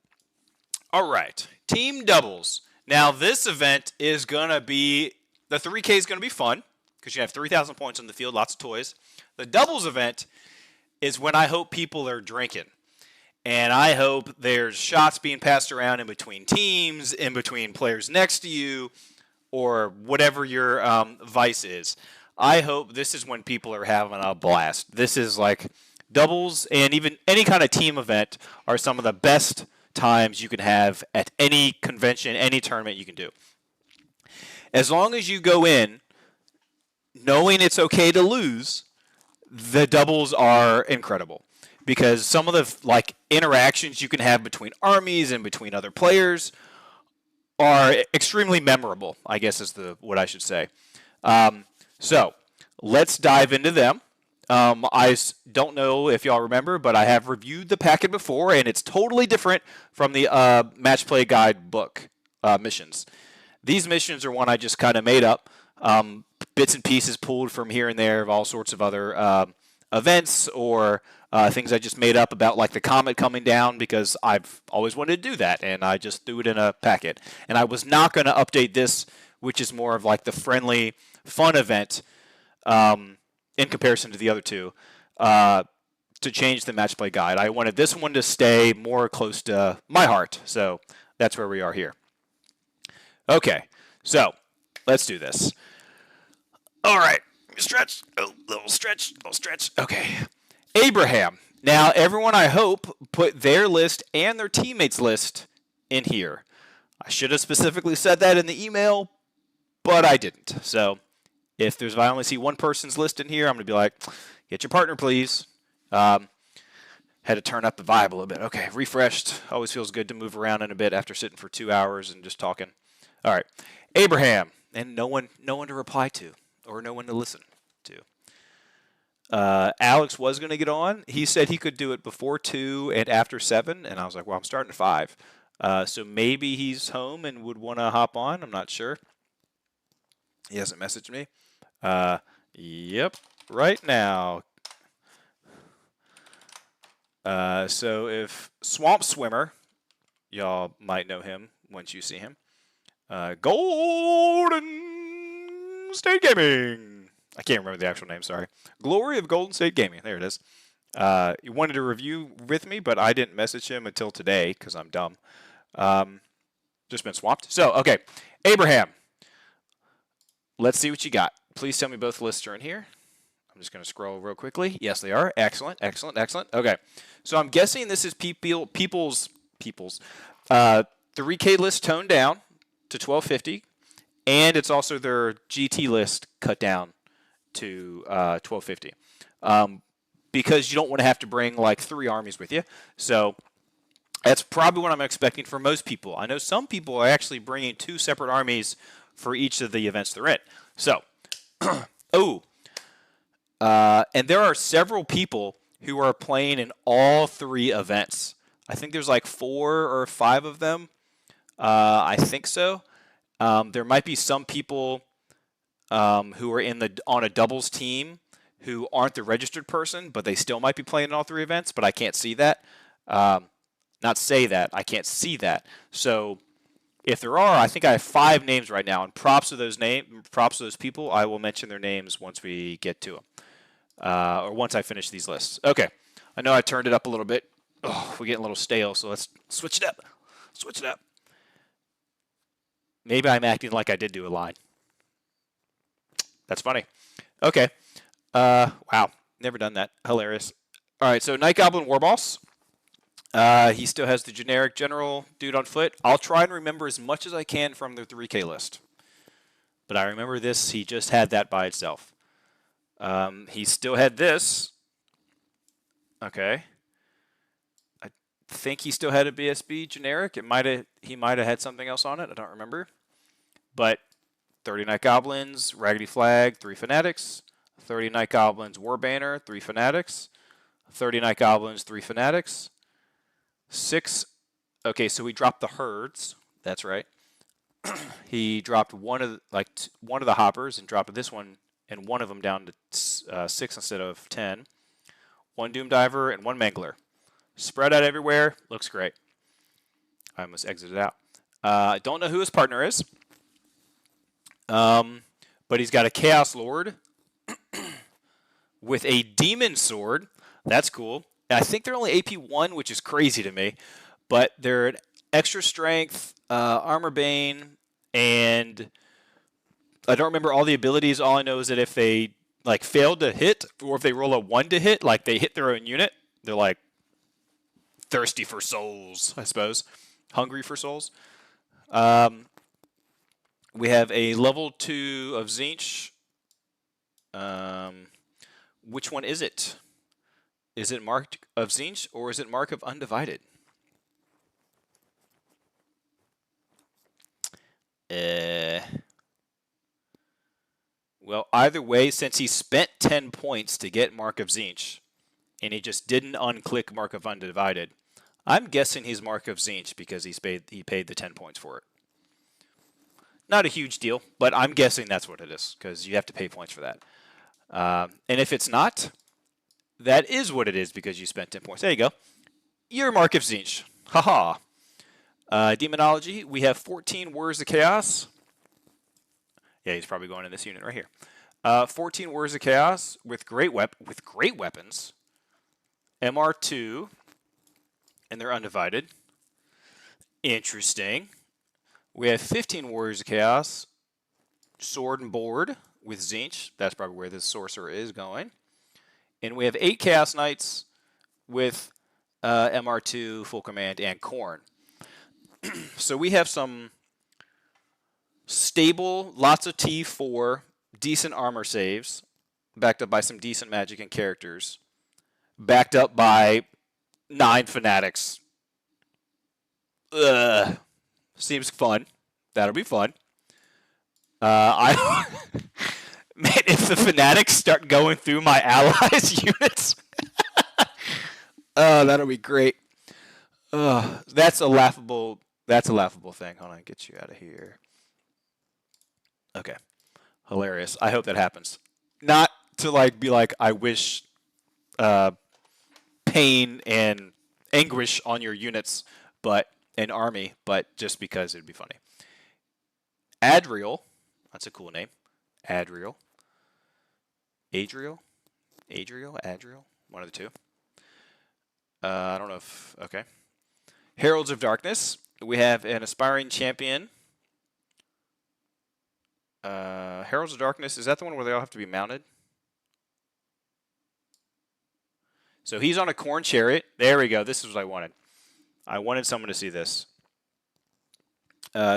All right. Team doubles. Now, this event is going to be, the 3K is going to be fun, because you have 3,000 points on the field, lots of toys. The doubles event is when I hope people are drinking. And I hope there's shots being passed around in between teams, in between players next to you, or whatever your vice is. I hope this is when people are having a blast. This is like doubles and even any kind of team event are some of the best times you can have at any convention, any tournament you can do. As long as you go in knowing it's okay to lose, the doubles are incredible. Because some of the interactions you can have between armies and between other players are extremely memorable, I guess is what I should say. So let's dive into them. I don't know if y'all remember, but I have reviewed the packet before, and it's totally different from the Match Play Guide book missions. These missions are one I just kind of made up, bits and pieces pulled from here and there of all sorts of other events or things I just made up about like the comet coming down because I've always wanted to do that, and I just threw it in a packet. And I was not going to update this, which is more of like the friendly, fun event in comparison to the other two, to change the Match Play Guide. I wanted this one to stay more close to my heart, so that's where we are here. Okay, so let's do this. All right, stretch, little stretch. Okay, Abraham. Now, everyone, I hope, put their list and their teammates' list in here. I should have specifically said that in the email, but I didn't. So if I only see one person's list in here, I'm going to be like, get your partner, please. Had to turn up the vibe a little bit. Okay, refreshed. Always feels good to move around in a bit after sitting for 2 hours and just talking. All right, Abraham, and no one to reply to or no one to listen to. Alex was going to get on. He said he could do it before 2 and after 7, and I was like, well, I'm starting at 5. So maybe he's home and would want to hop on. I'm not sure. He hasn't messaged me. Yep, right now. So if Swamp Swimmer, y'all might know him once you see him. Golden State Gaming. I can't remember the actual name, sorry. Glory of Golden State Gaming. There it is. He wanted to review with me, but I didn't message him until today because I'm dumb. Just been swamped. So, okay. Abraham. Let's see what you got. Please tell me both lists are in here. I'm just going to scroll real quickly. Yes, they are. Excellent. Okay. So I'm guessing this is people's 3K list toned down to 1250, and it's also their GT list cut down to 1250. Because you don't want to have to bring like 3 armies with you. So that's probably what I'm expecting for most people. I know some people are actually bringing 2 separate armies for each of the events they're in. So, and there are several people who are playing in all 3 events. I think there's like 4 or 5 of them. I think so. There might be some people who are on a doubles team who aren't the registered person, but they still might be playing in all 3 events, but I can't see that. Not say that. I can't see that. So if there are, I think I have 5 names right now, and props to those people. I will mention their names once we get to them, or once I finish these lists. Okay, I know I turned it up a little bit. Oh, we're getting a little stale, so let's switch it up. Maybe I'm acting like I did do a line. That's funny. Okay. Wow, never done that. Hilarious. All right, so Night Goblin Warboss. He still has the generic general dude on foot. I'll try and remember as much as I can from the 3K list. But I remember this. He just had that by itself. He still had this. Okay. I think he still had a BSB generic. He might have had something else on it. I don't remember. But 30 Night Goblins, Raggedy Flag, 3 Fanatics. 30 Night Goblins, War Banner, 3 Fanatics. 30 Night Goblins, 3 Fanatics. 6. Okay, so he dropped the herds. That's right. He dropped one of the hoppers and dropped this one and one of them down to 6 instead of 10. 1 Doom Diver and 1 Mangler. Spread out everywhere. Looks great. I almost exited out. I don't know who his partner is. But he's got a Chaos Lord with a Demon Sword. That's cool. I think they're only AP 1, which is crazy to me. But they're an extra strength, Armor Bane, and I don't remember all the abilities. All I know is that if they fail to hit, or if they roll a 1 to hit, they hit their own unit, they're thirsty for souls, I suppose. Hungry for souls. We have a level 2 of Tzeentch. Which one is it? Is it Mark of Tzeentch or is it Mark of Undivided? Well, either way, since he spent 10 points to get Mark of Tzeentch, and he just didn't unclick Mark of Undivided, I'm guessing he's Mark of Tzeentch because he paid the 10 points for it. Not a huge deal, but I'm guessing that's what it is because you have to pay points for that. And if it's not, that is what it is because you spent 10 points. There you go. You're Mark of Tzeentch. Haha. Demonology, we have 14 Warriors of Chaos. Yeah, he's probably going in this unit right here. 14 Warriors of Chaos with great weapons. MR2, and they're undivided. Interesting. We have 15 Warriors of Chaos, Sword and Board with Tzeentch. That's probably where this sorcerer is going. And we have 8 Chaos Knights with MR2, Full Command, and Khorne. So we have some stable, lots of T4, decent armor saves, backed up by some decent magic and characters, backed up by 9 Fanatics. Seems fun. That'll be fun. Man, if the Fanatics start going through my allies' units, that'll be great. That's a laughable thing. Hold on, get you out of here. Okay, hilarious. I hope that happens. Not to be I wish pain and anguish on your units, but an army, but just because it'd be funny. Adriel, that's a cool name. Adriel, one of the two. I don't know if okay. Heralds of Darkness. We have an aspiring champion. Heralds of Darkness, is that the one where they all have to be mounted? So he's on a Khorne chariot. There we go. This is what I wanted. I wanted someone to see this.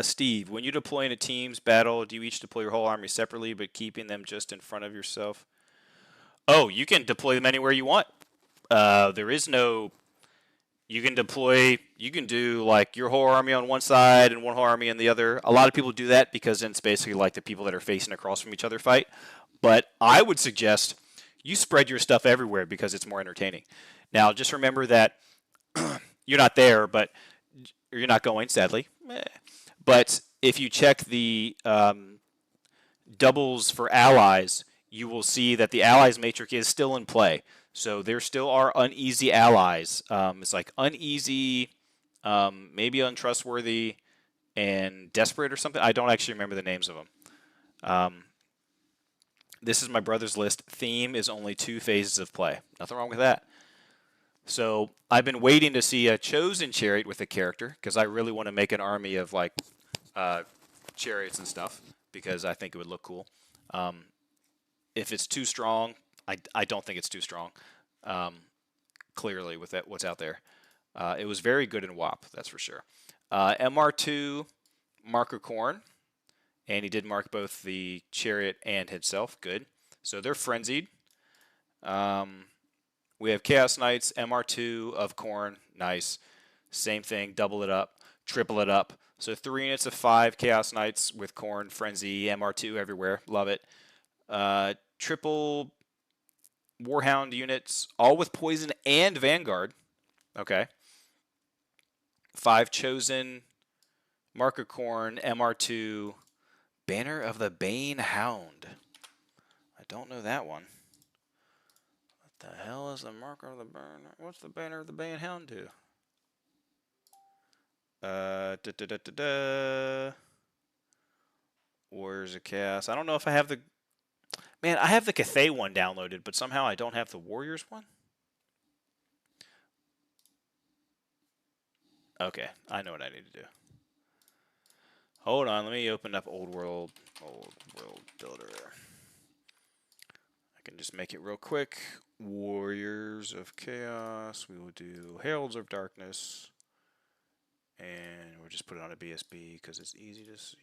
Steve, when you deploy in a team's battle, do you each deploy your whole army separately, but keeping them just in front of yourself? Oh, you can deploy them anywhere you want. There is no... You can deploy... You can do, your whole army on one side and one whole army on the other. A lot of people do that because then it's basically the people that are facing across from each other fight. But I would suggest you spread your stuff everywhere because it's more entertaining. Now, just remember that you're not there, but you're not going, sadly. But if you check the doubles for allies, you will see that the allies matrix is still in play. So there still are uneasy allies. It's uneasy, maybe untrustworthy, and desperate or something. I don't actually remember the names of them. This is my brother's list. Theme is only 2 phases of play. Nothing wrong with that. So I've been waiting to see a chosen chariot with a character because I really want to make an army of chariots and stuff because I think it would look cool. If it's too strong, I don't think it's too strong. Clearly, with what's out there, it was very good in WAP, that's for sure. MR2 Marker Khorne, and he did mark both the chariot and himself. Good. So they're frenzied. We have Chaos Knights, MR2 of Khorne. Nice. Same thing, double it up, triple it up. So 3 units of 5 Chaos Knights with Corn, Frenzy, MR2 everywhere. Love it. Triple Warhound units, all with Poison and Vanguard. Okay. 5 Chosen, Marker Corn, MR2, Banner of the Bane Hound. I don't know that one. What the hell is the Marker of the Bane? What's the Banner of the Bane Hound do? Warriors of Chaos. I don't know if I have the... Man, I have the Cathay one downloaded, but somehow I don't have the Warriors one? Okay, I know what I need to do. Hold on, let me open up Old World Builder. I can just make it real quick. Warriors of Chaos. We will do Heralds of Darkness. And we'll just put it on a BSB because it's easy to see.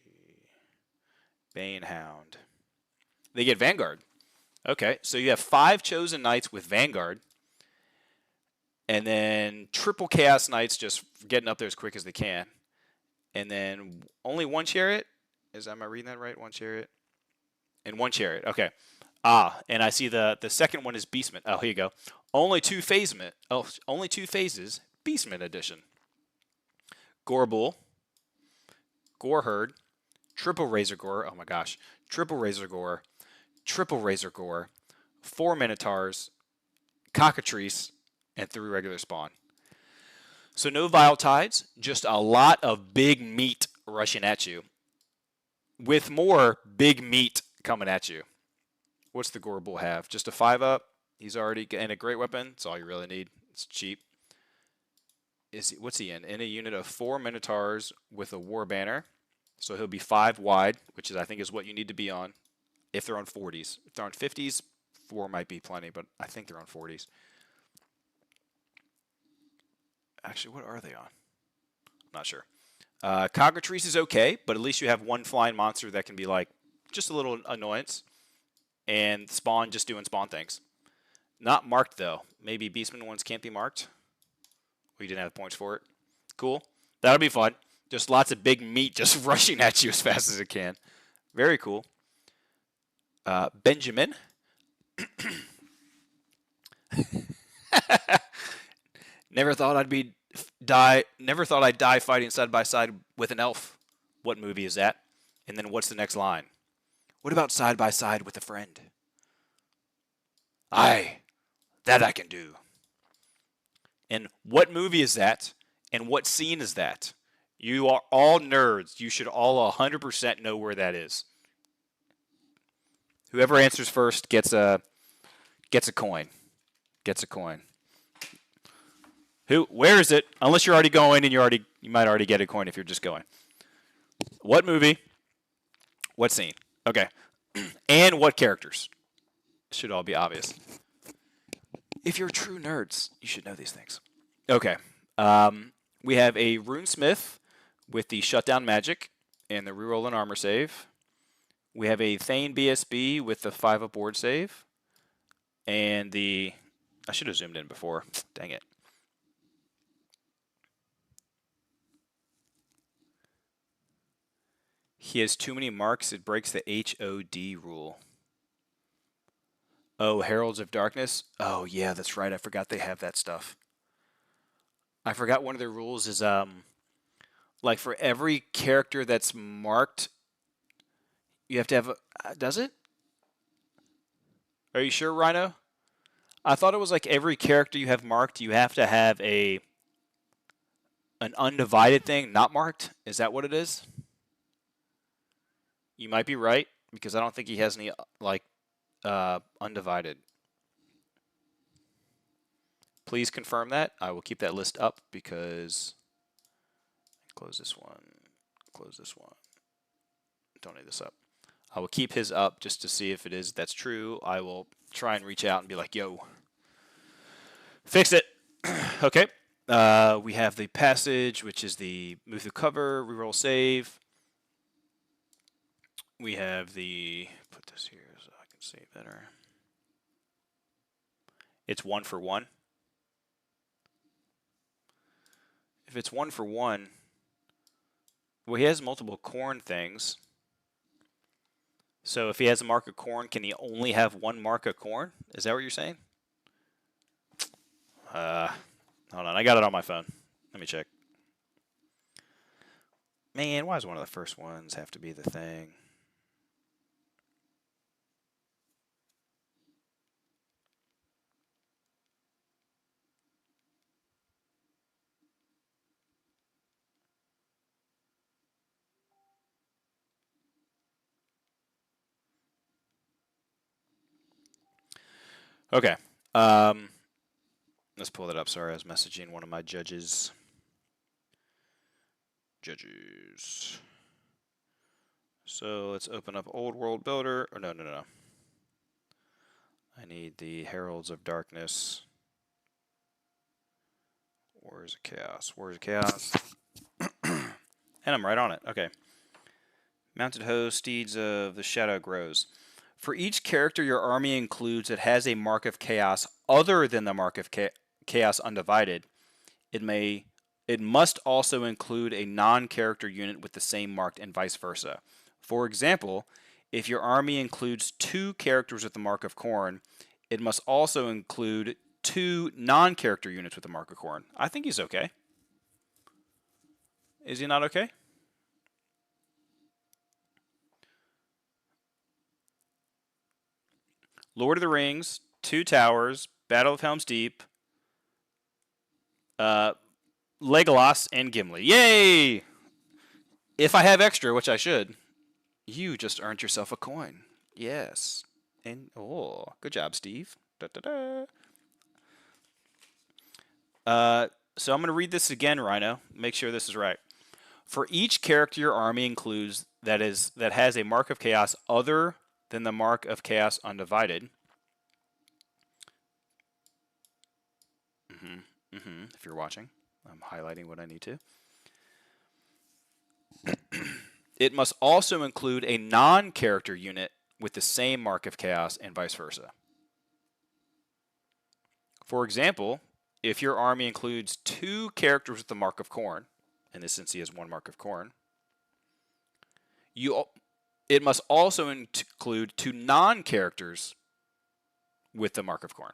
Bane Hound. They get Vanguard. Okay, so you have 5 Chosen Knights with Vanguard. And then triple Chaos Knights just getting up there as quick as they can. And then only 1 Chariot. Am I reading that right? 1 Chariot. And 1 Chariot. Okay. And I see the second one is Beastman. Oh, here you go. Only 2 Phasement. Oh, only 2 phases. Beastman edition. Gorebull. Goreherd. Triple Razor Gore. Oh my gosh. Triple Razor Gore. Triple Razor Gore. 4 Minotaurs. Cockatrice. And 3 regular spawn. So no Vile Tides. Just a lot of big meat rushing at you. With more big meat coming at you. What's the Gorebull have? Just a 5-up. He's already in a great weapon. That's all you really need. It's cheap. What's he in? In a unit of 4 Minotaurs with a War Banner. So he'll be 5 wide, which is I think is what you need to be on. If they're on 40s. If they're on 50s, 4 might be plenty, but I think they're on 40s. Actually, what are they on? Not sure. Cockatrice is okay, but at least you have 1 flying monster that can be like just a little annoyance. And spawn just doing spawn things. Not marked though. Maybe Beastman ones can't be marked. Or you didn't have points for it. Cool. That'll be fun. Just lots of big meat just rushing at you as fast as it can. Very cool. Benjamin. Never thought I'd die fighting side by side with an elf. What movie is that? And then what's the next line? What about side by side with a friend? Aye, that I can do. And what movie is that? And what scene is that? You are all nerds. You should all 100% know where that is. Whoever answers first gets a coin. Gets a coin. Where is it? Unless you're already going, and you might already get a coin if you're just going. What movie? What scene? Okay. And what characters? Should all be obvious. If you're true nerds, you should know these things. Okay. We have a Runesmith with the Shutdown Magic and the reroll and armor save. We have a Thane BSB with the 5-up board save. And the... I should have zoomed in before. Dang it. He has too many marks, it breaks the HOD rule. Oh, Heralds of Darkness? Oh, yeah, that's right. I forgot they have that stuff. I forgot one of their rules is, like, for every character that's marked, you have to have does it? Are you sure, Rhino? I thought it was like every character you have marked, you have to have an undivided thing not marked. Is that what it is? You might be right, because I don't think he has any, like, undivided. Please confirm that. I will keep that list up because... Close this one. Close this one. Don't need this up. I will keep his up just to see if that's true. I will try and reach out and be like, yo, fix it. Okay. We have the Passage, which is the move through cover, reroll save. We have the... Put this here so I can see better. It's 1 for 1. If it's 1 for 1, well, he has multiple corn things. So if he has a mark of corn, can he only have 1 mark of corn? Is that what you're saying? Hold on, I got it on my phone. Let me check. Man, why does one of the first ones have to be the thing? Okay. Let's pull that up. Sorry, I was messaging one of my judges. So let's open up Old World Builder. Or no. I need the Heralds of Darkness. Warriors of Chaos. Warriors of Chaos. And I'm right on it. Okay. Mounted Host, Steeds of the Shadow Grows. For each character your army includes that has a mark of chaos other than the mark of chaos undivided, it must also include a non-character unit with the same mark and vice versa. For example, if your army includes 2 characters with the mark of corn, it must also include 2 non-character units with the mark of corn. I think he's okay. Is he not okay? Lord of the Rings, 2 Towers, Battle of Helm's Deep, Legolas, and Gimli. Yay! If I have extra, which I should, you just earned yourself a coin. Yes. And, oh, good job, Steve. Da-da-da. So I'm going to read this again, Rhino. Make sure this is right. For each character your army includes that has a mark of chaos other than the mark of chaos undivided. If you're watching, I'm highlighting what I need to. It must also include a non-character unit with the same mark of chaos and vice versa. For example, if your army includes 2 characters with the mark of corn, in this instance he has 1 mark of corn, it must also include 2 non-characters with the mark of corn.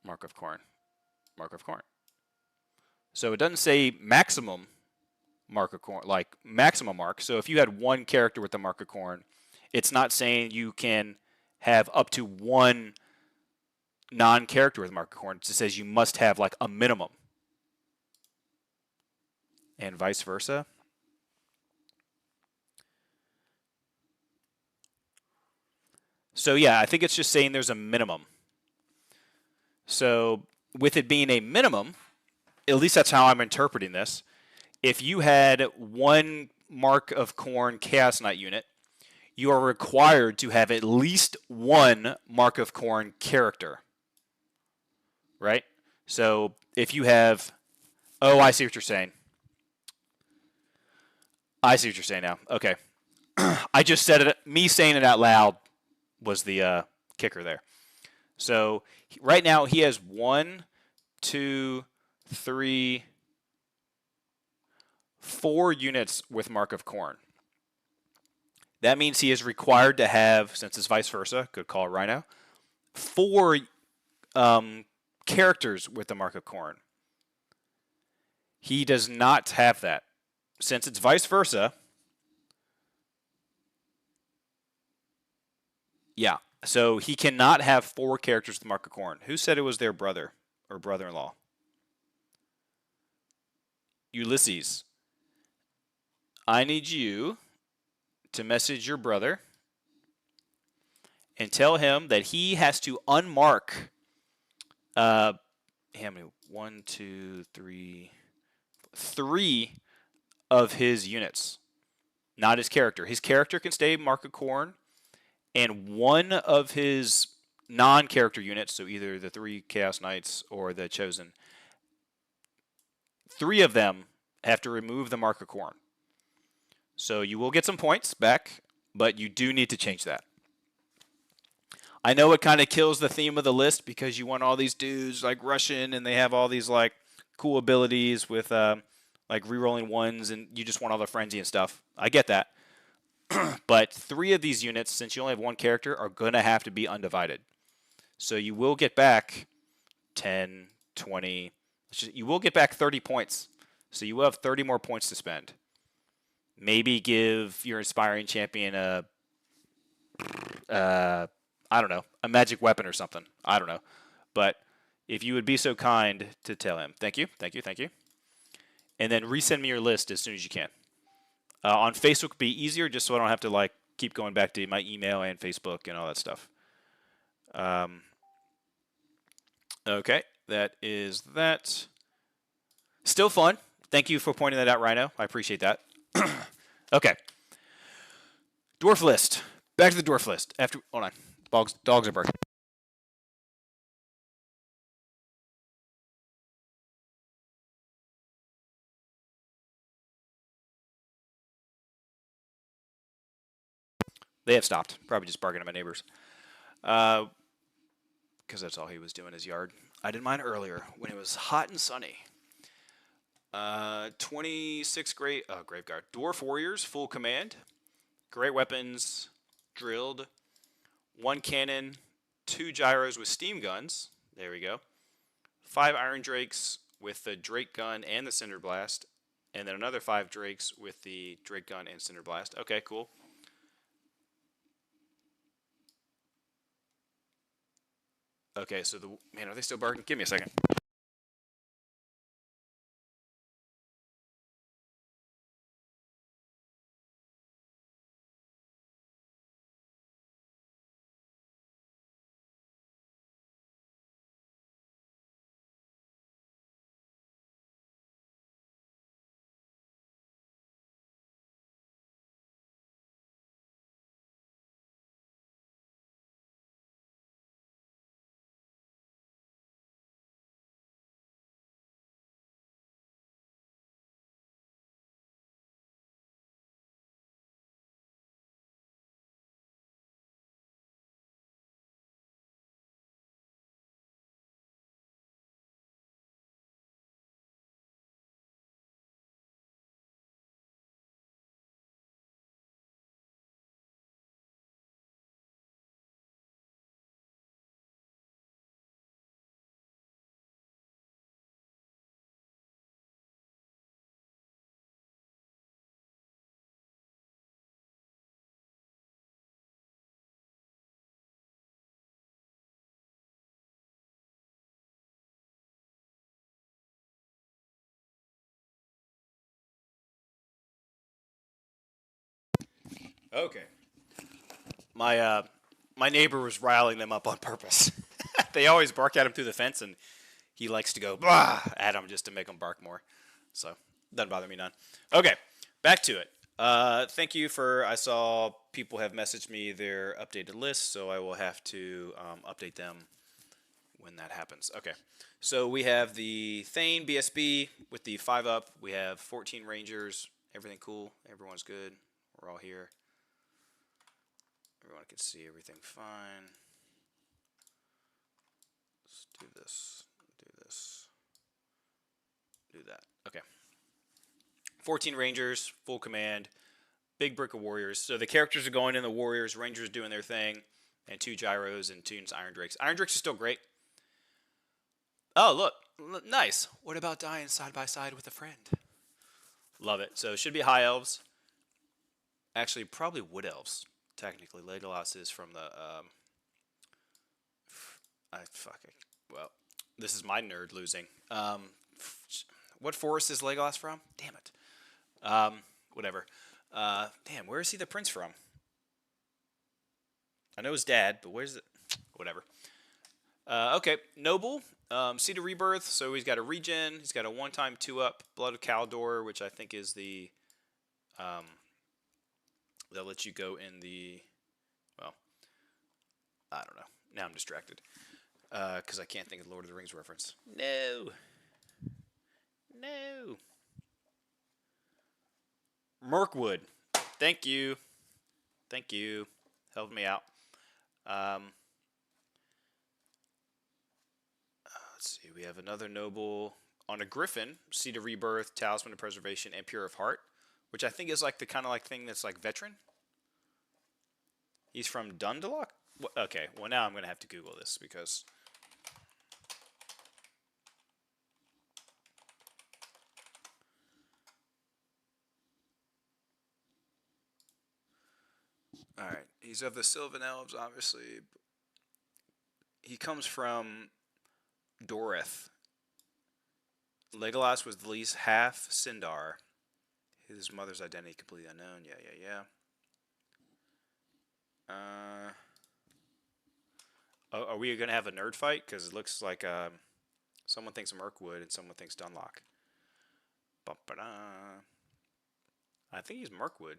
Mark of corn. Mark of corn. So it doesn't say maximum mark of corn, like maximum mark. So if you had 1 character with the mark of corn, it's not saying you can have up to 1 non-character with mark of corn. It just says you must have like a minimum. And vice versa. So yeah, I think it's just saying there's a minimum. So with it being a minimum, at least that's how I'm interpreting this. If you had 1 mark of corn Chaos Knight unit, you are required to have at least 1 mark of corn character. Right? So if you have... Oh, I see what you're saying. I see what you're saying now. Okay. I just said it. Me saying it out loud was the kicker there. So right now he has 1, 2, 3, 4 units with mark of corn. That means he is required to have, since it's vice versa, good call, Rhino, 4 characters with the mark of corn. He does not have that. Since it's vice versa, yeah. So he cannot have 4 characters with mark of corn. Who said it was their brother or brother-in-law? Ulysses. I need you to message your brother and tell him that he has to unmark how many? 1, 2, 3, 3 of his units. Not his character. His character can stay mark of corn, and 1 of his non-character units, so either the 3 Chaos Knights or the Chosen, 3 of them have to remove the mark of corn. So you will get some points back, but you do need to change that. I know it kind of kills the theme of the list because you want all these dudes like Russian and they have all these like cool abilities with like rerolling ones, and you just want all the frenzy and stuff. I get that. But 3 of these units, since you only have 1 character, are going to have to be undivided. So you will get back 10, 20. You will get back 30 points. So you will have 30 more points to spend. Maybe give your inspiring champion I don't know, a magic weapon or something. I don't know. But if you would be so kind to tell him, thank you, thank you, thank you. And then resend me your list as soon as you can. On Facebook would be easier, just so I don't have to like keep going back to my email and Facebook and all that stuff. Okay, that is that. Still fun. Thank you for pointing that out, Rhino. I appreciate that. Okay. Dwarf list. Back to the dwarf list. After, hold on. Dogs are barking. They have stopped. Probably just barking at my neighbors. Because that's all he was doing in his yard. I did mine earlier when it was hot and sunny. 26 Graveguard. Dwarf Warriors, full command. Great weapons, drilled. 1 cannon, 2 gyros with steam guns. There we go. 5 Iron Drakes with the Drake gun and the Cinder Blast. And then another 5 Drakes with the Drake gun and Cinder Blast. Okay, cool. Okay, so man, are they still barking? Give me a second. Okay. My neighbor was riling them up on purpose. They always bark at him through the fence, and he likes to go blah at them just to make them bark more. So doesn't bother me none. Okay, back to it. Thank you for. I saw people have messaged me their updated list, so I will have to update them when that happens. Okay, so we have the Thane BSB with the 5-up. We have 14 Rangers. Everything cool. Everyone's good. We're all here. Everyone can see everything fine. Let's do this. Do this. Do that. Okay. 14 Rangers, full command. Big brick of Warriors. So the characters are going in the Warriors. Rangers doing their thing. And 2 Gyros and 2 Iron Drakes. Iron Drakes are still great. Oh, look. Nice. What about dying side by side with a friend? Love it. So it should be High Elves. Actually, probably Wood Elves. Technically, Legolas is from the. Well, this is my nerd losing. What forest is Legolas from? Damn it. Whatever. Damn, where is he the prince from? I know his dad, but where's it? Whatever. Okay, Noble. Seed of Rebirth. So he's got a regen. He's got a 1-time 2-up. Blood of Caldor, which I think is the. They'll let you go in the. Well, I don't know. Now I'm distracted. Because I can't think of the Lord of the Rings reference. No. Mirkwood. Thank you. Helped me out. Let's see. We have another noble. On a Griffin, Seed of Rebirth, Talisman of Preservation, and Pure of Heart, which I think is like the kind of like thing that's like veteran. He's from Dundalk? Okay, well now I'm going to have to Google this because... Alright, he's of the Sylvan Elves, obviously. He comes from Dorith. Legolas was at least half Sindar. His mother's identity completely unknown. Yeah. Are we going to have a nerd fight? Because it looks like someone thinks Mirkwood and someone thinks Dunlock. Ba-ba-da. I think he's Mirkwood.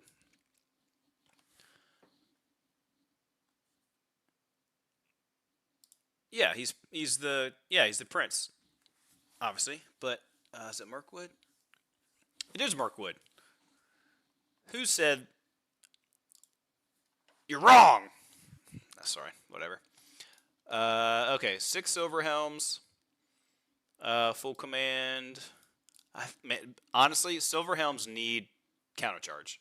Yeah, he's the prince, obviously. But is it Mirkwood? It is Mirkwood. Who said you're wrong? Sorry, whatever. Okay, 6 silver helms, full command. Honestly, silver helms need countercharge.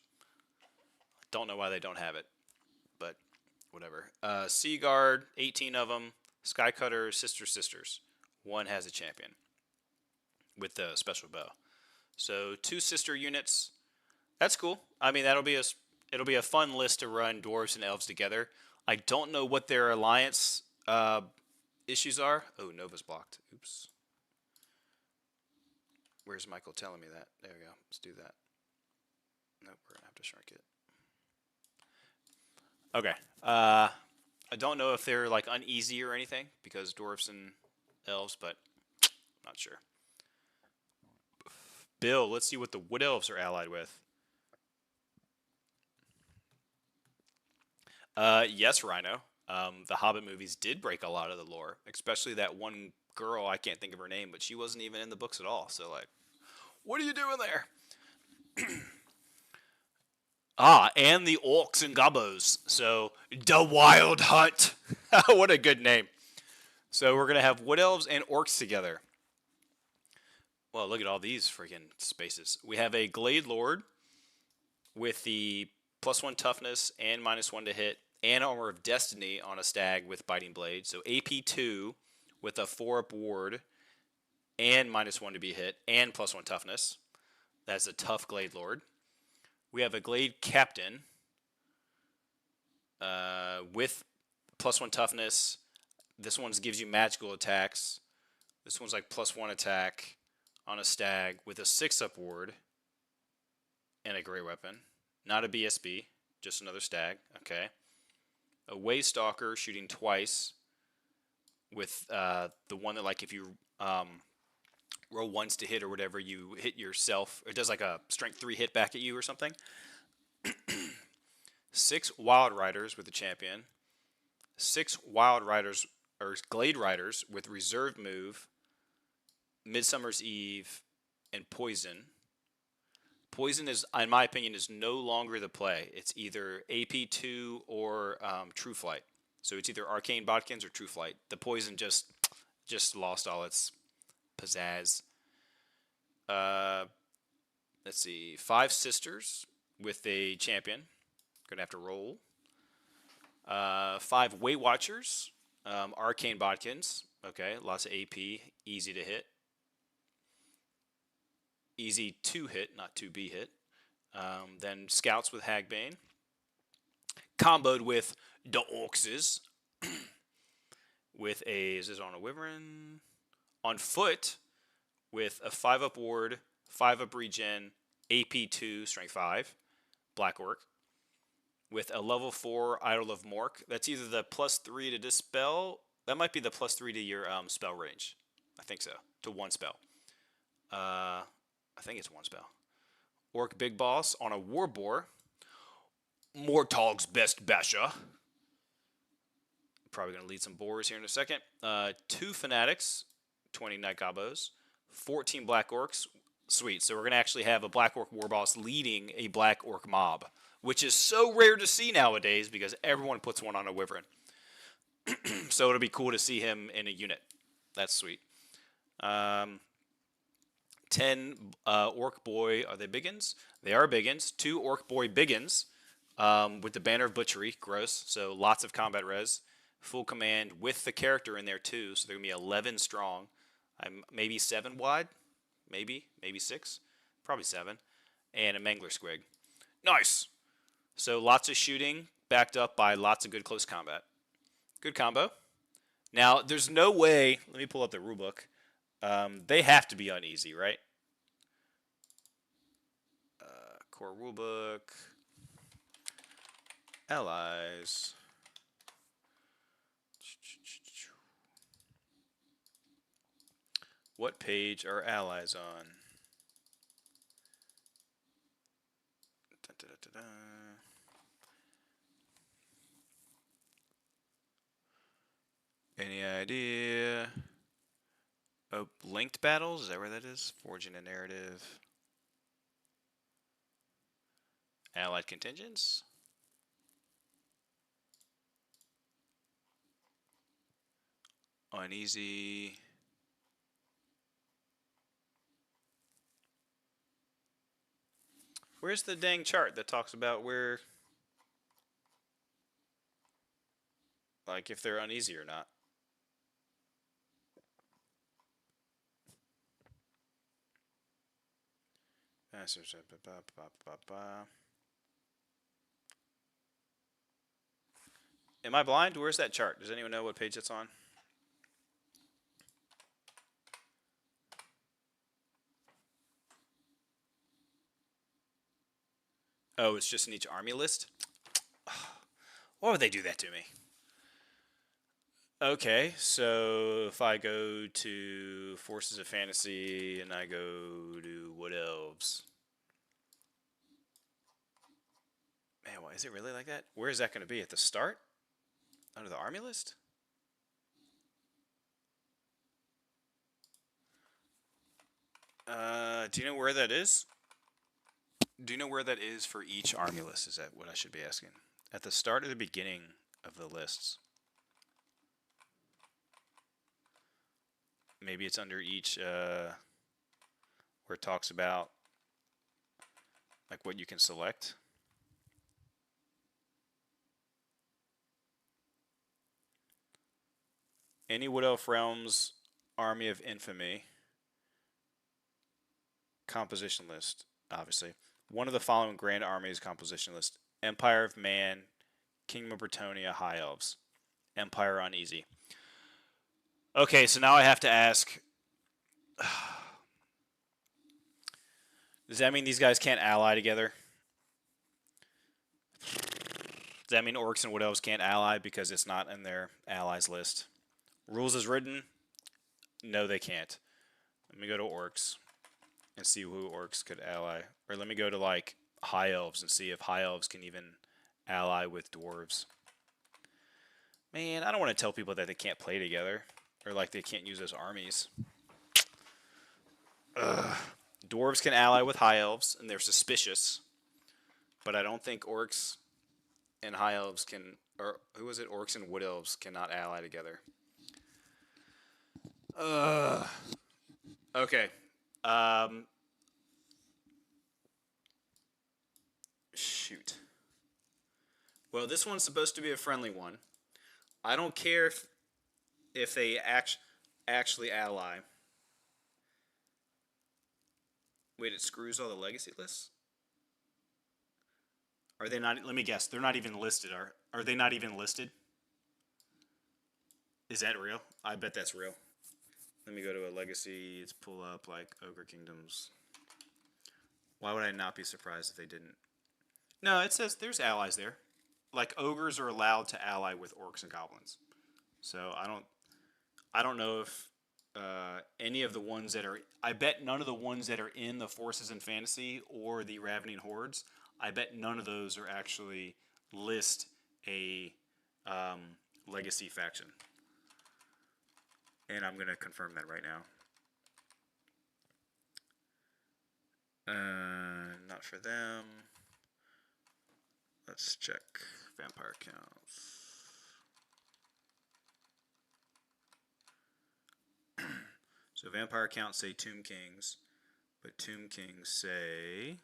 Don't know why they don't have it, but whatever. Sea Guard, 18 of them. Skycutter, Sisters. One has a champion with the special bow. So 2 sister units. That's cool. I mean, it'll be a fun list to run dwarves and elves together. I don't know what their alliance issues are. Oh, Nova's blocked. Oops. Where's Michael telling me that? There we go. Let's do that. Nope, we're gonna have to shrink it. Okay. I don't know if they're like uneasy or anything because dwarves and elves, but not sure. Bill, let's see what the wood elves are allied with. Yes, Rhino. The Hobbit movies did break a lot of the lore, especially that one girl. I can't think of her name, but she wasn't even in the books at all. So, like, what are you doing there? And the orcs and gobos. So, the Wild Hunt. What a good name. So, we're going to have wood elves and orcs together. Well, look at all these freaking spaces. We have a Glade Lord with the +1 toughness and -1 to hit, and Armor of Destiny on a stag with Biting Blade. So AP2 with a 4-up ward and -1 to be hit and +1 toughness. That's a tough Glade Lord. We have a Glade Captain with +1 toughness. This one gives you magical attacks. This one's like +1 attack on a stag with a 6-up ward and a gray weapon. Not a BSB, just another stag. Okay. A Waystalker shooting twice with the one that, like, if you roll once to hit or whatever, you hit yourself. It does like a strength 3 hit back at you or something. 6 Wild Riders with the champion. 6 Wild Riders or Glade Riders with reserved move, Midsummer's Eve, and Poison. Poison is, in my opinion, is no longer the play. It's either AP2 or True Flight. So it's either Arcane Bodkins or True Flight. The Poison just lost all its pizzazz. Let's see. 5 Sisters with a champion. Gonna have to roll. 5 Weight Watchers. Arcane Bodkins. Okay, lots of AP. Easy to hit. Easy to hit, not to be hit. Then Scouts with Hagbane. Comboed with the Orcs. With a, is this on a Wyvern? On foot with a 5-up ward, 5-up regen, AP2, strength 5, Black Orc. With a level 4 Idol of Mork. That's either the +3 to dispel. That might be the +3 to your spell range. I think so. To 1 spell. I think it's 1 spell. Orc Big Boss on a Warboar. Mortog's Best Basher. Probably going to lead some boars here in a second. 2 Fanatics, 20 Night Gobos. 14 Black Orcs. Sweet. So we're going to actually have a Black Orc Warboss leading a Black Orc mob, which is so rare to see nowadays because everyone puts one on a Wyvern. So it'll be cool to see him in a unit. That's sweet. 10 orc boy. Are they biggins? They are biggins. 2 orc boy biggins with the banner of butchery. Gross. So lots of combat res. Full command with the character in there too. So they're gonna be 11 strong. I'm maybe 7 wide. Maybe 6. Probably 7. And a mangler squig. Nice. So lots of shooting backed up by lots of good close combat. Good combo. Now there's no way. Let me pull up the rulebook. They have to be uneasy, right? Core rulebook. Allies. What page are allies on? Da, da, da, da, da. Any idea? Oh, linked battles? Is that where that is? Forging a narrative. Allied contingents? Uneasy. Where's the dang chart that talks about where, like, if they're uneasy or not? Am I blind? Where's that chart? Does anyone know what page it's on? Oh, it's just in each army list? Why would they do that to me? Okay, so if I go to Forces of Fantasy and I go to Wood Elves. Man, why is it really like that? Where is that going to be? At the start? Under the army list? Do you know where that is? Do you know where that is for each army list? Is that what I should be asking? At the start or the beginning of the lists? Maybe it's under each, where it talks about, like, what you can select. Any Wood Elf Realms Army of Infamy composition list, obviously. One of the following grand armies composition list: Empire of Man, Kingdom of Bretonnia, High Elves. Empire Uneasy. Okay, so now I have to ask, does that mean these guys can't ally together? Does that mean Orcs and Wood Elves can't ally because it's not in their allies list? Rules as written? No, they can't. Let me go to Orcs and see who Orcs could ally. Or let me go to, like, High Elves and see if High Elves can even ally with Dwarves. Man, I don't want to tell people that they can't play together. Or, like, they can't use those armies. Ugh. Dwarves can ally with High Elves, and they're suspicious. But I don't think Orcs and High Elves can... Or, who was it? Orcs and Wood Elves cannot ally together. Okay. Shoot. Well, this one's supposed to be a friendly one. I don't care if they actually ally. Wait, it screws all the legacy lists? Are they not? Let me guess. They're not even listed. Are they not even listed? Is that real? I bet that's real. Let me go to a legacy. Let's pull up, like, Ogre Kingdoms. Why would I not be surprised if they didn't? No, it says there's allies there. Like, ogres are allowed to ally with orcs and goblins. So I don't know if any of the ones that are. I bet none of the ones that are in the Forces and Fantasy or the Ravening Hordes. I bet none of those are actually list a legacy faction. And I'm going to confirm that right now. Not for them. Let's check vampire counts. So vampire counts say Tomb Kings. But Tomb Kings say...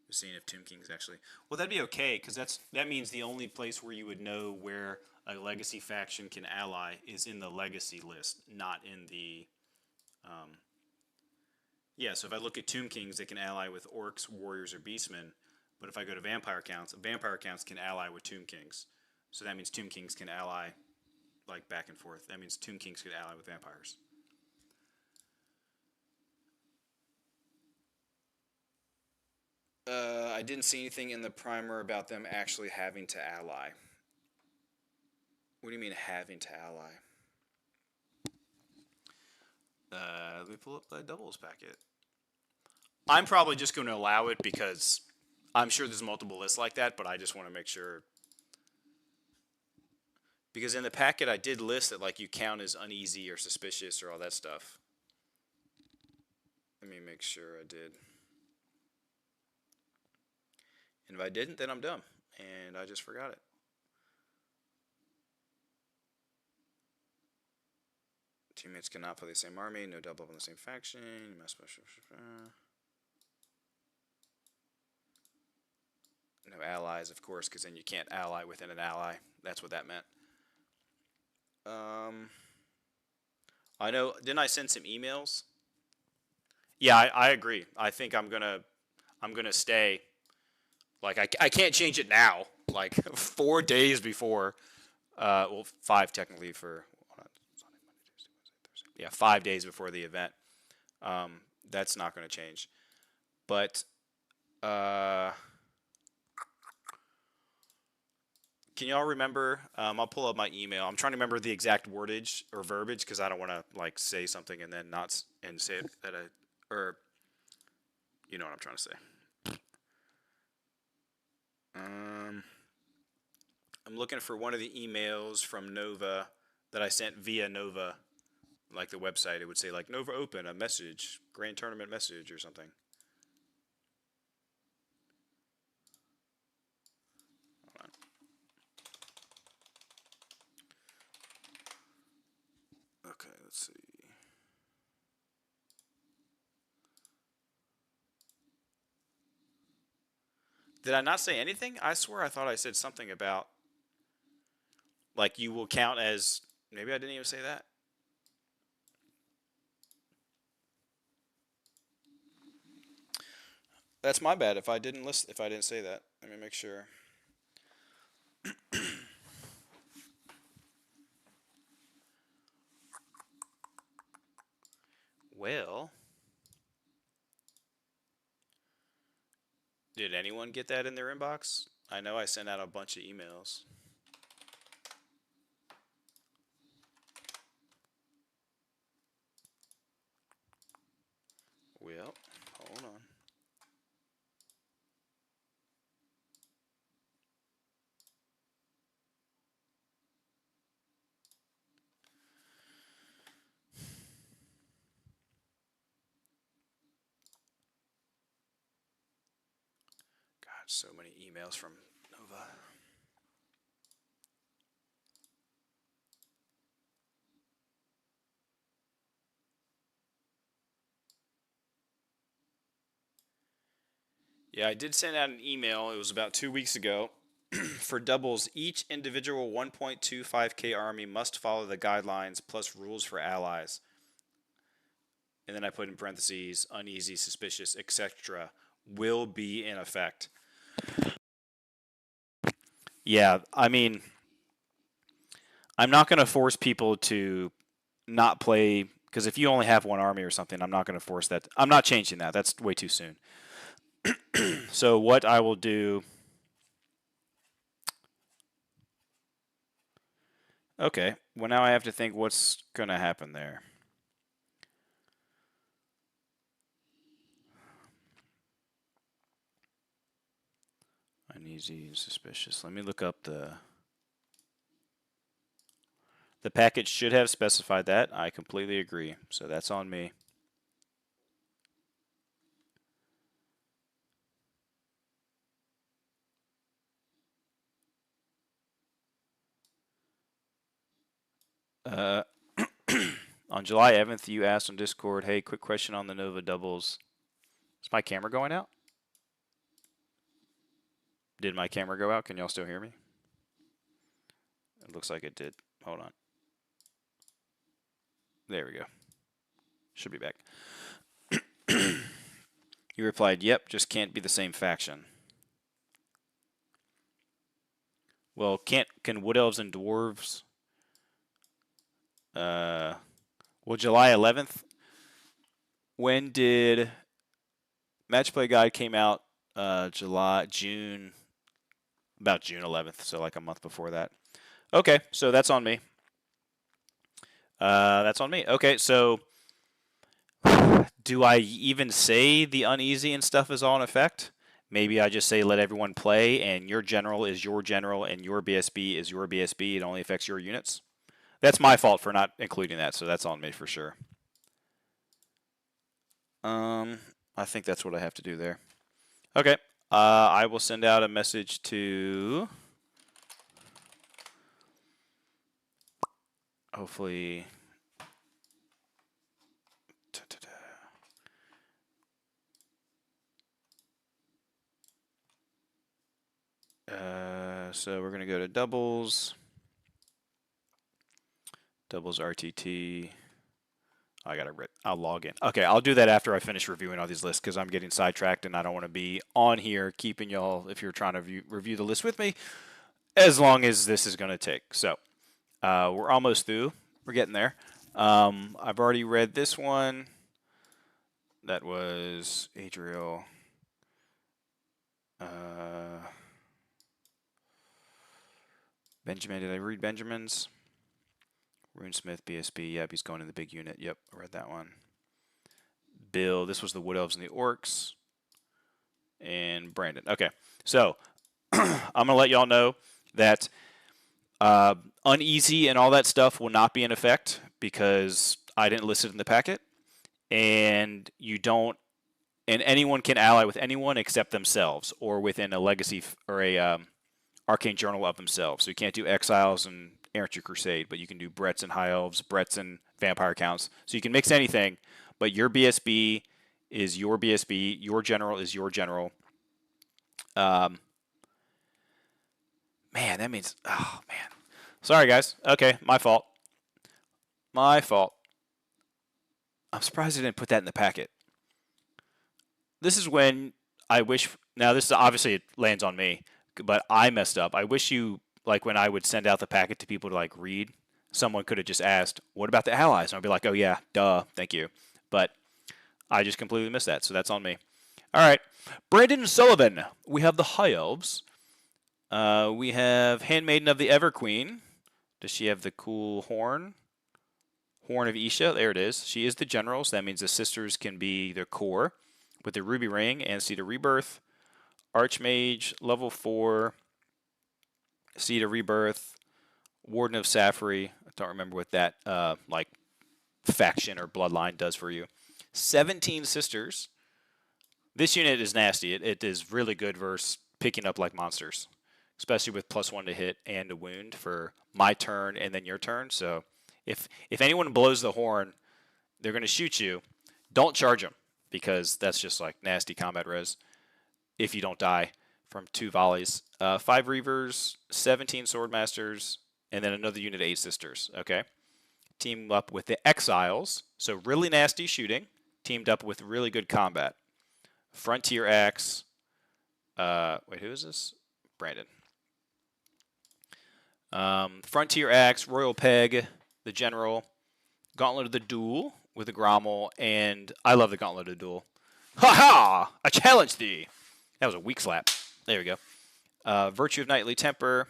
Just seeing if Tomb Kings actually... Well, that'd be okay, because that means the only place where you would know where a legacy faction can ally is in the legacy list, not in the... Yeah, so if I look at Tomb Kings, they can ally with Orcs, Warriors, or Beastmen. But if I go to Vampire Counts can ally with Tomb Kings. So that means Tomb Kings can ally, like, back and forth. That means Tomb Kings could ally with Vampires. I didn't see anything in the primer about them actually having to ally. What do you mean having to ally? Let me pull up the doubles packet. I'm probably just going to allow it because I'm sure there's multiple lists like that, but I just want to make sure. Because in the packet I did list that like you count as uneasy or suspicious or all that stuff. Let me make sure I did. And if I didn't, then I'm dumb. And I just forgot it. Teammates cannot play the same army. No double up on the same faction. You must... No allies, of course, because then you can't ally within an ally. That's what that meant. I know. Didn't I send some emails? Yeah, I agree. I think I'm gonna stay. Like I can't change it now. Like 4 days before. Well, 5 technically for. Yeah, 5 days before the event. That's not going to change. But can y'all remember? I'll pull up my email. I'm trying to remember the exact wordage or verbiage because I don't want to like say something and then not and say it that or you know what I'm trying to say. I'm looking for one of the emails from Nova that I sent via Nova, like the website. It would say like Nova Open, a message, Grand Tournament message or something. Okay, let's see. Did I not say anything? I swear I thought I said something about like you will count as maybe I didn't even say that. That's my bad if I didn't say that. Let me make sure. Well, did anyone get that in their inbox? I know I sent out a bunch of emails. Well, hold on. God, so many emails from Nova. Yeah, I did send out an email. It was about 2 weeks ago. For doubles, each individual 1.25k army must follow the guidelines plus rules for allies. And then I put in parentheses, uneasy, suspicious, etc. will be in effect. Yeah, I mean, I'm not going to force people to not play, because if you only have one army or something, I'm not going to force that. I'm not changing that. That's way too soon. So what I will do... Okay, well now I have to think what's going to happen there. Uneasy and suspicious. Let me look up the... The package should have specified that. I completely agree. So that's on me. On July 11th, you asked on Discord, hey, quick question on the Nova doubles. Is my camera going out? Did my camera go out? Can y'all still hear me? It looks like it did. Hold on. There we go. Should be back. You replied, yep, just can't be the same faction. Well, can Wood Elves and Dwarves... well, July 11th. When did Match Play Guide came out? June, about June 11th, so like a month before that. Okay, so that's on me. That's on me. Okay, so do I even say the uneasy and stuff is all in effect? Maybe I just say let everyone play, and your general is your general, and your BSB is your BSB. It only affects your units. That's my fault for not including that, so that's on me for sure. I think that's what I have to do there. Okay, I will send out a message to hopefully. So we're gonna go to doubles. Doubles RTT. I'll log in. Okay, I'll do that after I finish reviewing all these lists because I'm getting sidetracked and I don't want to be on here keeping y'all, if you're trying to review the list with me, as long as this is going to take. So we're almost through. We're getting there. I've already read this one. That was Adriel. Benjamin, did I read Benjamin's? Runesmith, BSB, yep, he's going in the big unit. Yep, I read that one. Bill, this was the Wood Elves and the Orcs. And Brandon. Okay, so I'm going to let y'all know that uneasy and all that stuff will not be in effect because I didn't list it in the packet. And you don't, and anyone can ally with anyone except themselves or within a legacy or a arcane journal of themselves. So you can't do exiles and Errantry Crusade, but you can do Bretts and High Elves, Bretts and Vampire Counts. So you can mix anything, but your BSB is your BSB, your general is your general. Man, that means, oh man. Sorry guys. Okay, my fault. My fault. I'm surprised I didn't put that in the packet. This is when I wish, now this is obviously it lands on me, but I messed up. I wish you, like when I would send out the packet to people to like read, someone could have just asked, what about the allies? And I'd be like, oh yeah, duh, thank you. But I just completely missed that, so that's on me. All right, Brandon Sullivan. We have the High Elves. We have Handmaiden of the Everqueen. Does she have the cool horn? Horn of Isha, there it is. She is the general, so that means the sisters can be their core with the Ruby Ring and Seed of Rebirth. Archmage, level 4, Seed of Rebirth, Warden of Safri. I don't remember what that like faction or bloodline does for you. 17 sisters. This unit is nasty. It is really good versus picking up like monsters, especially with +1 to hit and a wound for my turn and then your turn. So if anyone blows the horn, they're going to shoot you. Don't charge them because that's just like nasty combat res if you don't die from 2 volleys. 5 Reavers, 17 Swordmasters, and then another unit of 8 Sisters. Okay, team up with the Exiles, so really nasty shooting, teamed up with really good combat. Frontier Axe. Wait, who is this? Brandon. Frontier Axe, Royal Peg, the General, Gauntlet of the Duel with the Grommel, and I love the Gauntlet of the Duel. Ha ha! I challenge thee! That was a weak slap. There we go. Virtue of Knightly Temper,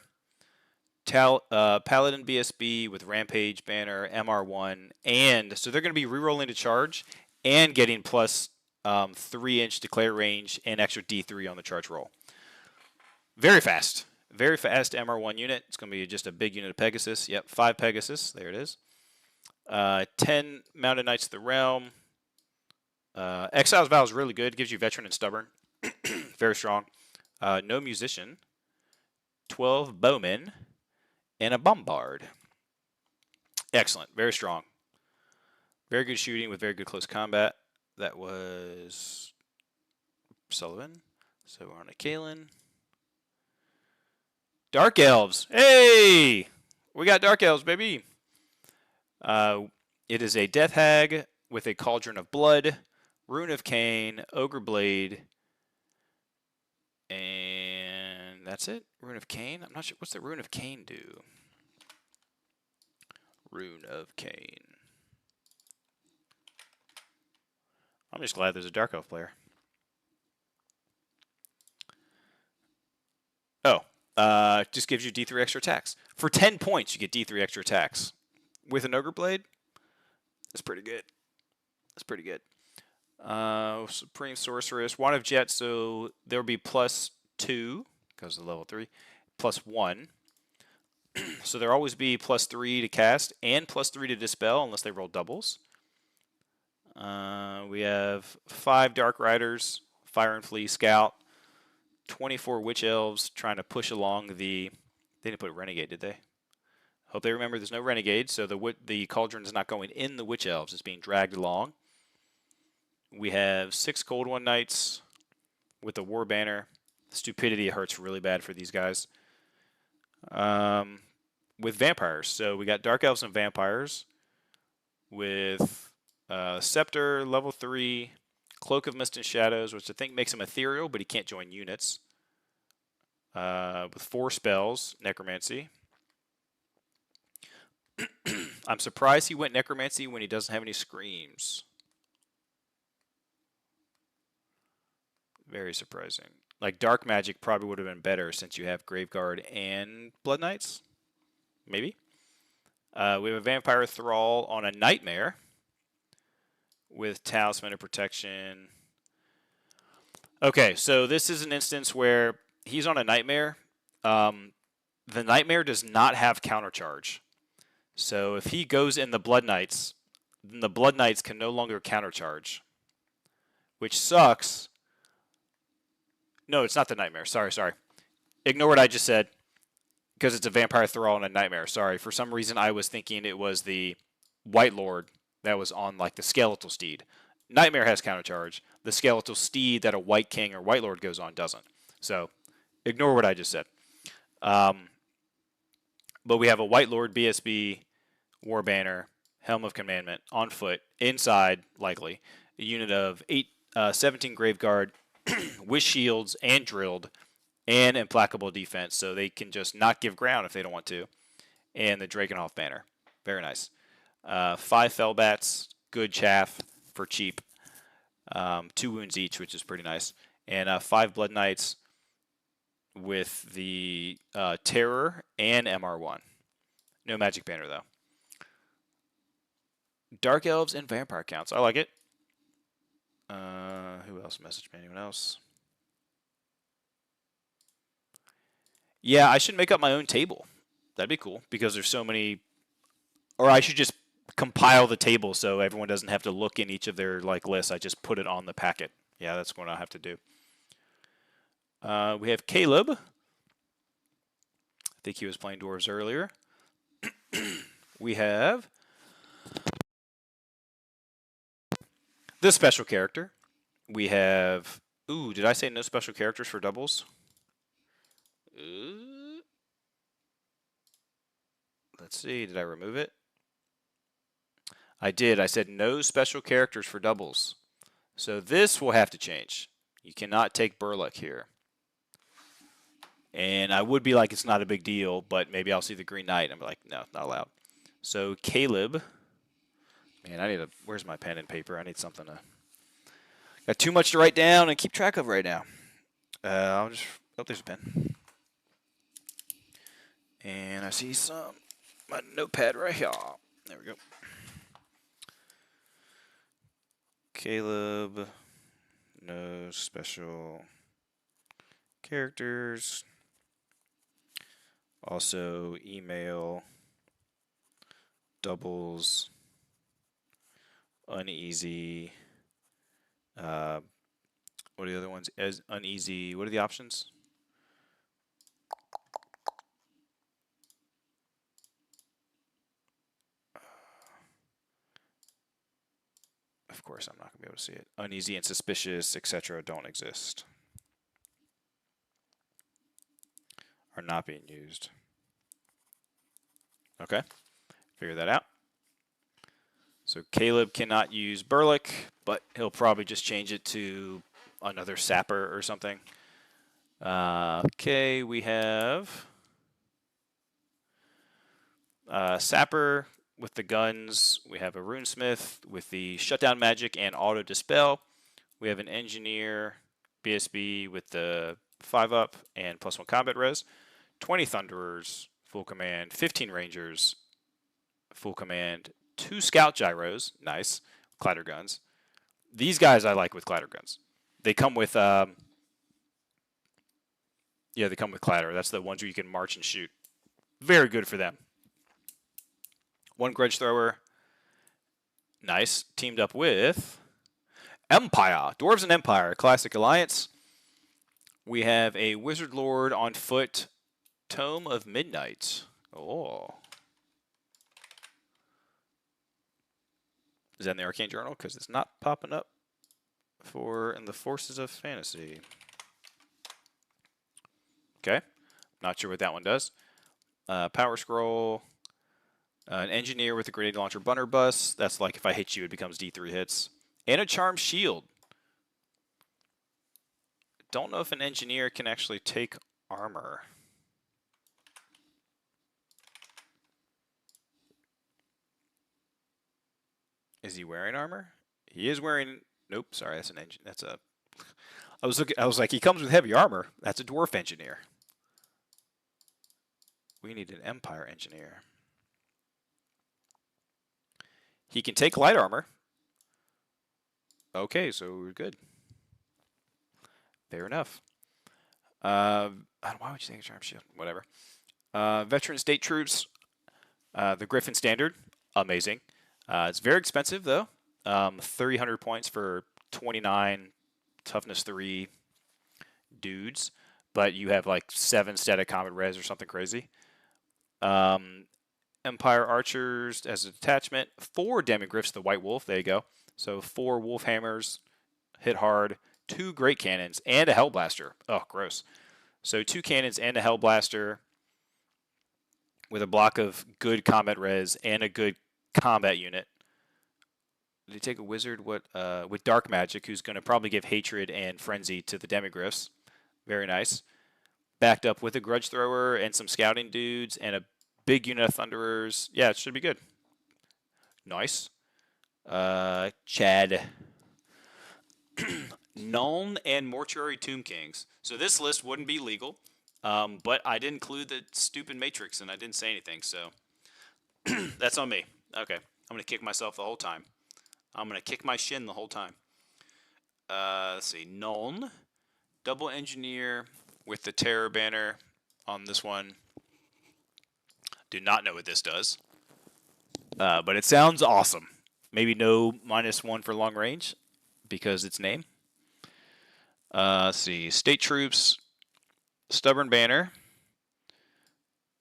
Paladin BSB with Rampage Banner, MR1, and so they're going to be rerolling to charge and getting plus 3-inch declare range and extra D3 on the charge roll. Very fast. Very fast MR1 unit. It's going to be just a big unit of Pegasus. Yep, 5 Pegasus. There it is. 10 Mounted Knights of the Realm. Exile's Vow is really good. Gives you Veteran and Stubborn. Very strong. No Musician. 12 Bowmen. And a Bombard. Excellent. Very strong. Very good shooting with very good close combat. That was Sullivan. So we're on a Kalen. Dark Elves. Hey! We got Dark Elves, baby. It is a Death Hag with a Cauldron of Blood, Rune of Cain, Ogre Blade, and that's it. Rune of Cain? I'm not sure. What's the Rune of Cain do? Rune of Cain. I'm just glad there's a Dark Elf player. Oh, just gives you D3 extra attacks. For 10 points, you get D3 extra attacks. With an Ogre Blade, that's pretty good. That's pretty good. Supreme Sorceress, Wand of Jet, so there will be +2, because of level 3, +1. So there'll always be +3 to cast, and +3 to dispel, unless they roll doubles. We have 5 Dark Riders, Fire and Flea, Scout, 24 Witch Elves trying to push along the... They didn't put Renegade, did they? Hope they remember there's no Renegade, so the Cauldron is not going in the Witch Elves. It's being dragged along. We have 6 Cold One Knights with the War Banner. Stupidity hurts really bad for these guys. With Vampires. So we got Dark Elves and Vampires with Scepter, level 3, Cloak of Mist and Shadows, which I think makes him ethereal, but he can't join units. With 4 spells, Necromancy. I'm surprised he went Necromancy when he doesn't have any Screams. Very surprising. Like, Dark Magic probably would have been better since you have Graveguard and Blood Knights. Maybe. We have a Vampire Thrall on a Nightmare with Talisman of Protection. Okay, so this is an instance where he's on a Nightmare. The Nightmare does not have countercharge. So if he goes in the Blood Knights, then the Blood Knights can no longer countercharge, which sucks. No, it's not the Nightmare. Sorry. Ignore what I just said, because it's a Vampire Thrall and a Nightmare. Sorry. For some reason, I was thinking it was the White Lord that was on, like, the Skeletal Steed. Nightmare has countercharge. The Skeletal Steed that a White King or White Lord goes on doesn't. So, ignore what I just said. But we have a White Lord, BSB, War Banner, Helm of Commandment, on foot, inside, likely, a unit of 17 Graveguard, with shields and drilled, and implacable defense, so they can just not give ground if they don't want to. And the Drakenhof banner, very nice. 5 Fellbats, good chaff for cheap. 2 wounds each, which is pretty nice. And 5 Blood Knights with the Terror and MR1. No magic banner though. Dark Elves and Vampire counts. I like it. Who else messaged me? Anyone else? Yeah, I should make up my own table. That'd be cool, because there's so many... Or I should just compile the table so everyone doesn't have to look in each of their lists. I just put it on the packet. Yeah, that's what I'll have to do. We have Caleb. I think he was playing Dwarves earlier. We have this special character. We have... Ooh, did I say no special characters for doubles? Let's see, did I remove it? I did. I said no special characters for doubles. So this will have to change. You cannot take Burlock here. And I would be like, it's not a big deal, but maybe I'll see the Green Knight and I'm like, no, not allowed. So Caleb... Man, I need a... Where's my pen and paper? I need something to... Got too much to write down and keep track of right now. I'll just... Oh, there's a pen. And I see my notepad right here. There we go. Caleb, no special characters. Also, email, doubles, uneasy. What are the other ones? As uneasy. What are the options? Of course, I'm not going to be able to see it. Uneasy and suspicious, etc. don't exist. Are not being used. Okay, figure that out. So Caleb cannot use Burlick, but he'll probably just change it to another Sapper or something. Okay, we have Sapper with the guns. We have a Runesmith with the Shutdown Magic and Auto Dispel. We have an Engineer, BSB with the 5-up and +1 combat res. 20 Thunderers, full command. 15 Rangers, full command. 2 Scout Gyros, nice. Clatter guns. These guys I like with clatter guns. They come with, yeah, they come with clatter. That's the ones where you can march and shoot. Very good for them. 1 Grudge Thrower, nice. Teamed up with Empire, Dwarves and Empire, Classic Alliance. We have a Wizard Lord on foot, Tome of Midnight. Oh. Is that in the Arcane Journal? Because it's not popping up for in the Forces of Fantasy. Okay. Not sure what that one does. Power Scroll. An Engineer with a Grenade Launcher Blunderbuss. That's like if I hit you, it becomes D3 hits. And a Charmed Shield. Don't know if an Engineer can actually take armor. Is he wearing armor? He is wearing. Nope, sorry, that's an engine. That's a. I was like, he comes with heavy armor. That's a Dwarf Engineer. We need an Empire Engineer. He can take light armor. Okay, so we're good. Fair enough. Why would you take a Charm Shield? Whatever. Veteran State Troops. The Griffin Standard. Amazing. It's very expensive, though. 300 points for 29 toughness 3 dudes. But you have like 7 static combat res or something crazy. Empire Archers as a detachment. 4 Demigryphs, the White Wolf. There you go. So 4 Wolf Hammers. Hit hard. 2 Great Cannons and a Hellblaster. Oh, gross. So 2 cannons and a Hellblaster with a block of good combat res and a good combat unit. Did he take a wizard with Dark Magic, who's going to probably give Hatred and Frenzy to the Demigryphs. Very nice. Backed up with a Grudge Thrower and some scouting dudes and a big unit of Thunderers. Yeah, it should be good. Nice. Chad. Nuln and Mortuary Tomb Kings. So this list wouldn't be legal, but I didn't include the stupid Matrix and I didn't say anything, so that's on me. Okay, I'm going to kick myself the whole time. I'm going to kick my shin the whole time. Let's see, Nuln. Double Engineer with the Terror Banner on this one. Do not know what this does, but it sounds awesome. Maybe no -1 for long range because its name. Let's see, State Troops, Stubborn Banner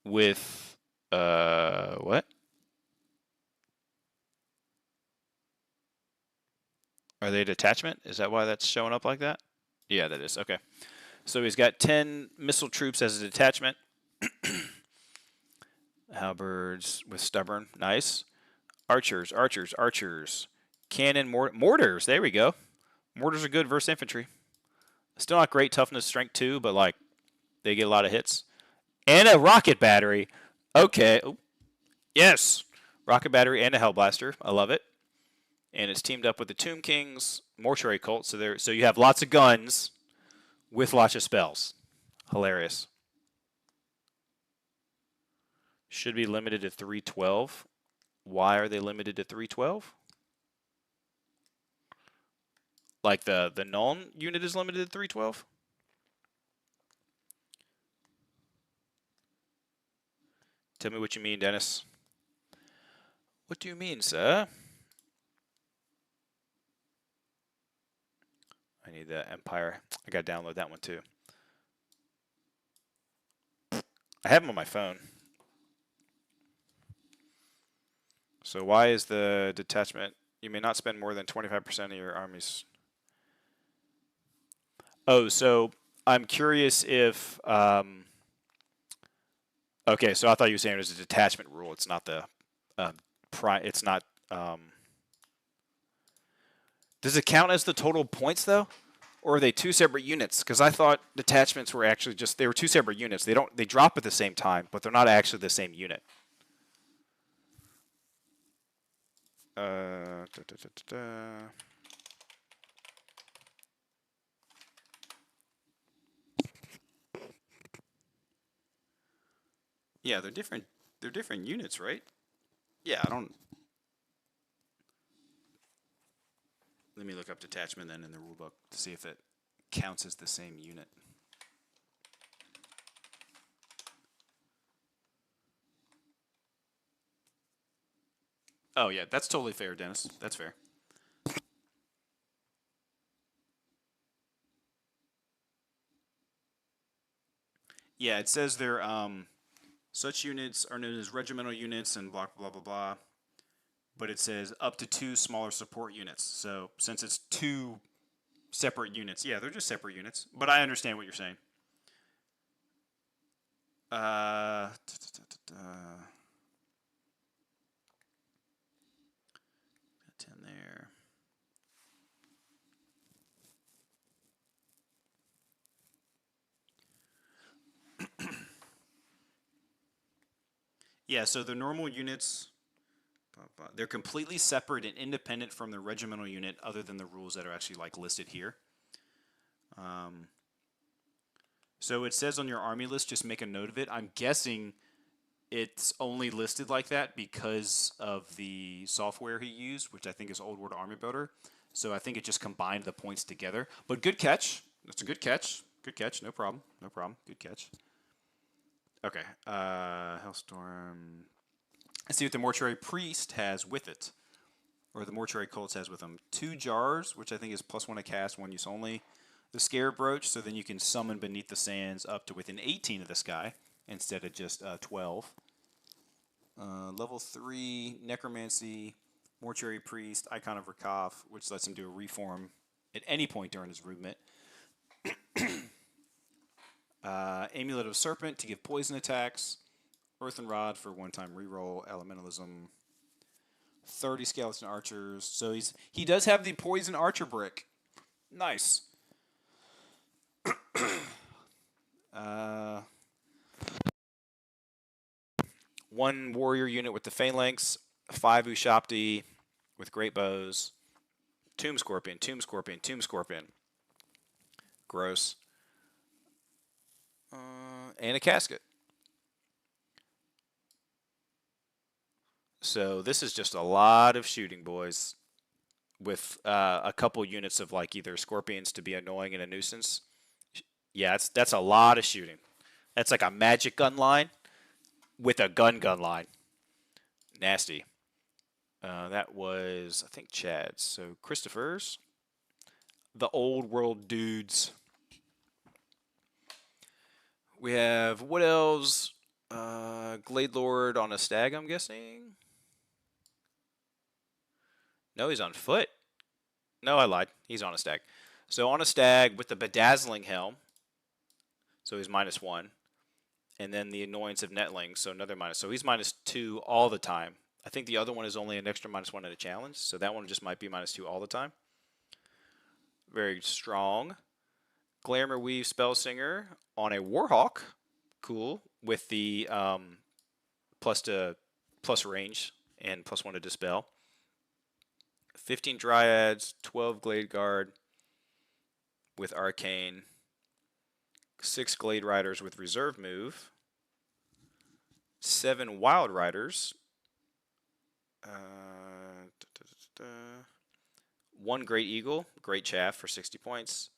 with what? Are they a detachment? Is that why that's showing up like that? Yeah, that is. Okay. So he's got 10 missile troops as a detachment. Halberds with Stubborn. Nice. Archers, archers, archers. Cannon, mortars. There we go. Mortars are good versus infantry. Still not great toughness, strength 2, but like they get a lot of hits. And a rocket battery. Okay. Oh. Yes. Rocket battery and a Hellblaster. I love it. And it's teamed up with the Tomb Kings, Mortuary Cult. So you have lots of guns with lots of spells. Hilarious. Should be limited to 312. Why are they limited to 312? Like the Nuln unit is limited to 312? Tell me what you mean, Dennis. What do you mean, sir? I need the Empire. I got to download that one too. I have them on my phone. So why is the detachment You may not spend more than 25% of your army's. Oh, so I'm curious if. Okay, so I thought you were saying it was a detachment rule. It's not the. It's not. Does it count as the total points though, or are they two separate units? Because I thought detachments were actually they were two separate units. They drop at the same time, but they're not actually the same unit. Da, da, da, da. Yeah, they're different. They're different units, right? Yeah, I don't. Let me look up detachment then in the rulebook to see if it counts as the same unit. Oh yeah, that's totally fair, Dennis. That's fair. Yeah, it says they're such units are known as regimental units and blah blah blah blah. But it says up to 2 smaller support units. So since it's 2 separate units, yeah, they're just separate units. But I understand what you're saying. 10 there. Yeah, so the normal units, they're completely separate and independent from the regimental unit, other than the rules that are actually like listed here. So it says on your army list, just make a note of it. I'm guessing it's only listed like that because of the software he used, which I think is Old World Army Builder. So I think it just combined the points together. But good catch. That's a good catch. Good catch. No problem. No problem. Good catch. Okay. Hellstorm. Let's see what the Mortuary Priest has with it. Or the Mortuary Cults has with them. 2 jars, which I think is +1 to cast, 1 use only. The Scare Brooch, so then you can summon Beneath the Sands up to within 18 of this guy instead of just 12. Level 3, Necromancy, Mortuary Priest, Icon of Rakov, which lets him do a reform at any point during his movement. Amulet of Serpent to give poison attacks. Earthen Rod for one-time reroll. Elementalism. 30 Skeleton Archers. So he does have the Poison Archer brick. Nice. One warrior unit with the Phalanx. 5 Ushabti with great bows. Tomb Scorpion, Tomb Scorpion, Tomb Scorpion. Gross. And a casket. So this is just a lot of shooting, boys. With a couple units of like either scorpions to be annoying and a nuisance. Yeah, that's a lot of shooting. That's like a magic gun line with a gun line. Nasty. That was, I think, Chad's. So Christopher's. The old world dudes. We have Wood Elves, Glade Lord on a stag, I'm guessing. No, he's on foot. No, I lied. He's on a stag. So on a stag with the bedazzling helm. So he's -1. And then the annoyance of Netling, so another minus. So he's -2 all the time. I think the other one is only an extra -1 at a challenge. So that one just might be -2 all the time. Very strong. Glamour Weave Spellsinger on a Warhawk. Cool. With the plus range and +1 to dispel. 15 Dryads, 12 Glade Guard with Arcane. 6 Glade Riders with Reserve Move. 7 Wild Riders. 1 Great Eagle, Great Chaff for 60 points.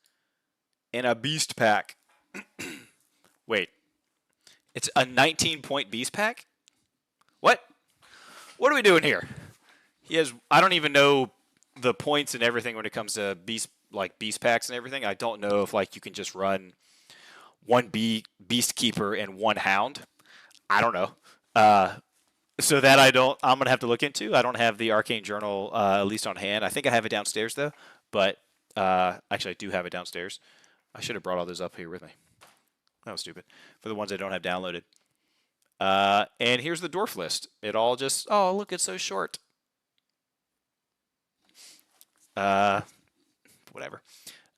And a Beast Pack. Wait. It's a 19-point Beast Pack? What? What are we doing here? He has. I don't even know the points and everything when it comes to beast packs and everything. I don't know if like you can just run 1 Beast Keeper and 1 Hound. I don't know. So that I'm going to have to look into. I don't have the Arcane Journal at least on hand. I think I have it downstairs though, but actually I do have it downstairs. I should have brought all those up here with me. That was stupid. For the ones I don't have downloaded. And here's the dwarf list. It all just, oh, look, it's so short. Whatever.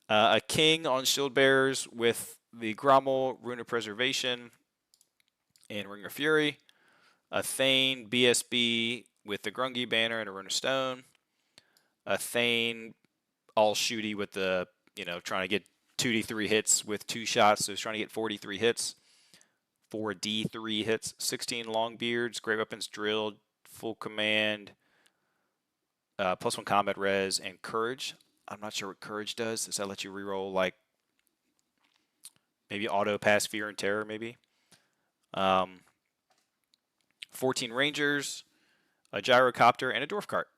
A king on shield bearers with the Grommel, Rune of Preservation, and Ring of Fury. A Thane BSB with the Grungy banner and a Rune of Stone. A Thane all shooty with the, trying to get 2d3 hits with 2 shots, so he's trying to get 43 hits. 4d3 hits, 16 Longbeards, Great Weapons Drilled, Full Command, +1 Combat Res, and Courage. I'm not sure what Courage does. Does that let you reroll, like, maybe auto pass Fear and Terror, maybe? 14 Rangers, a Gyrocopter, and a Dwarf Cart.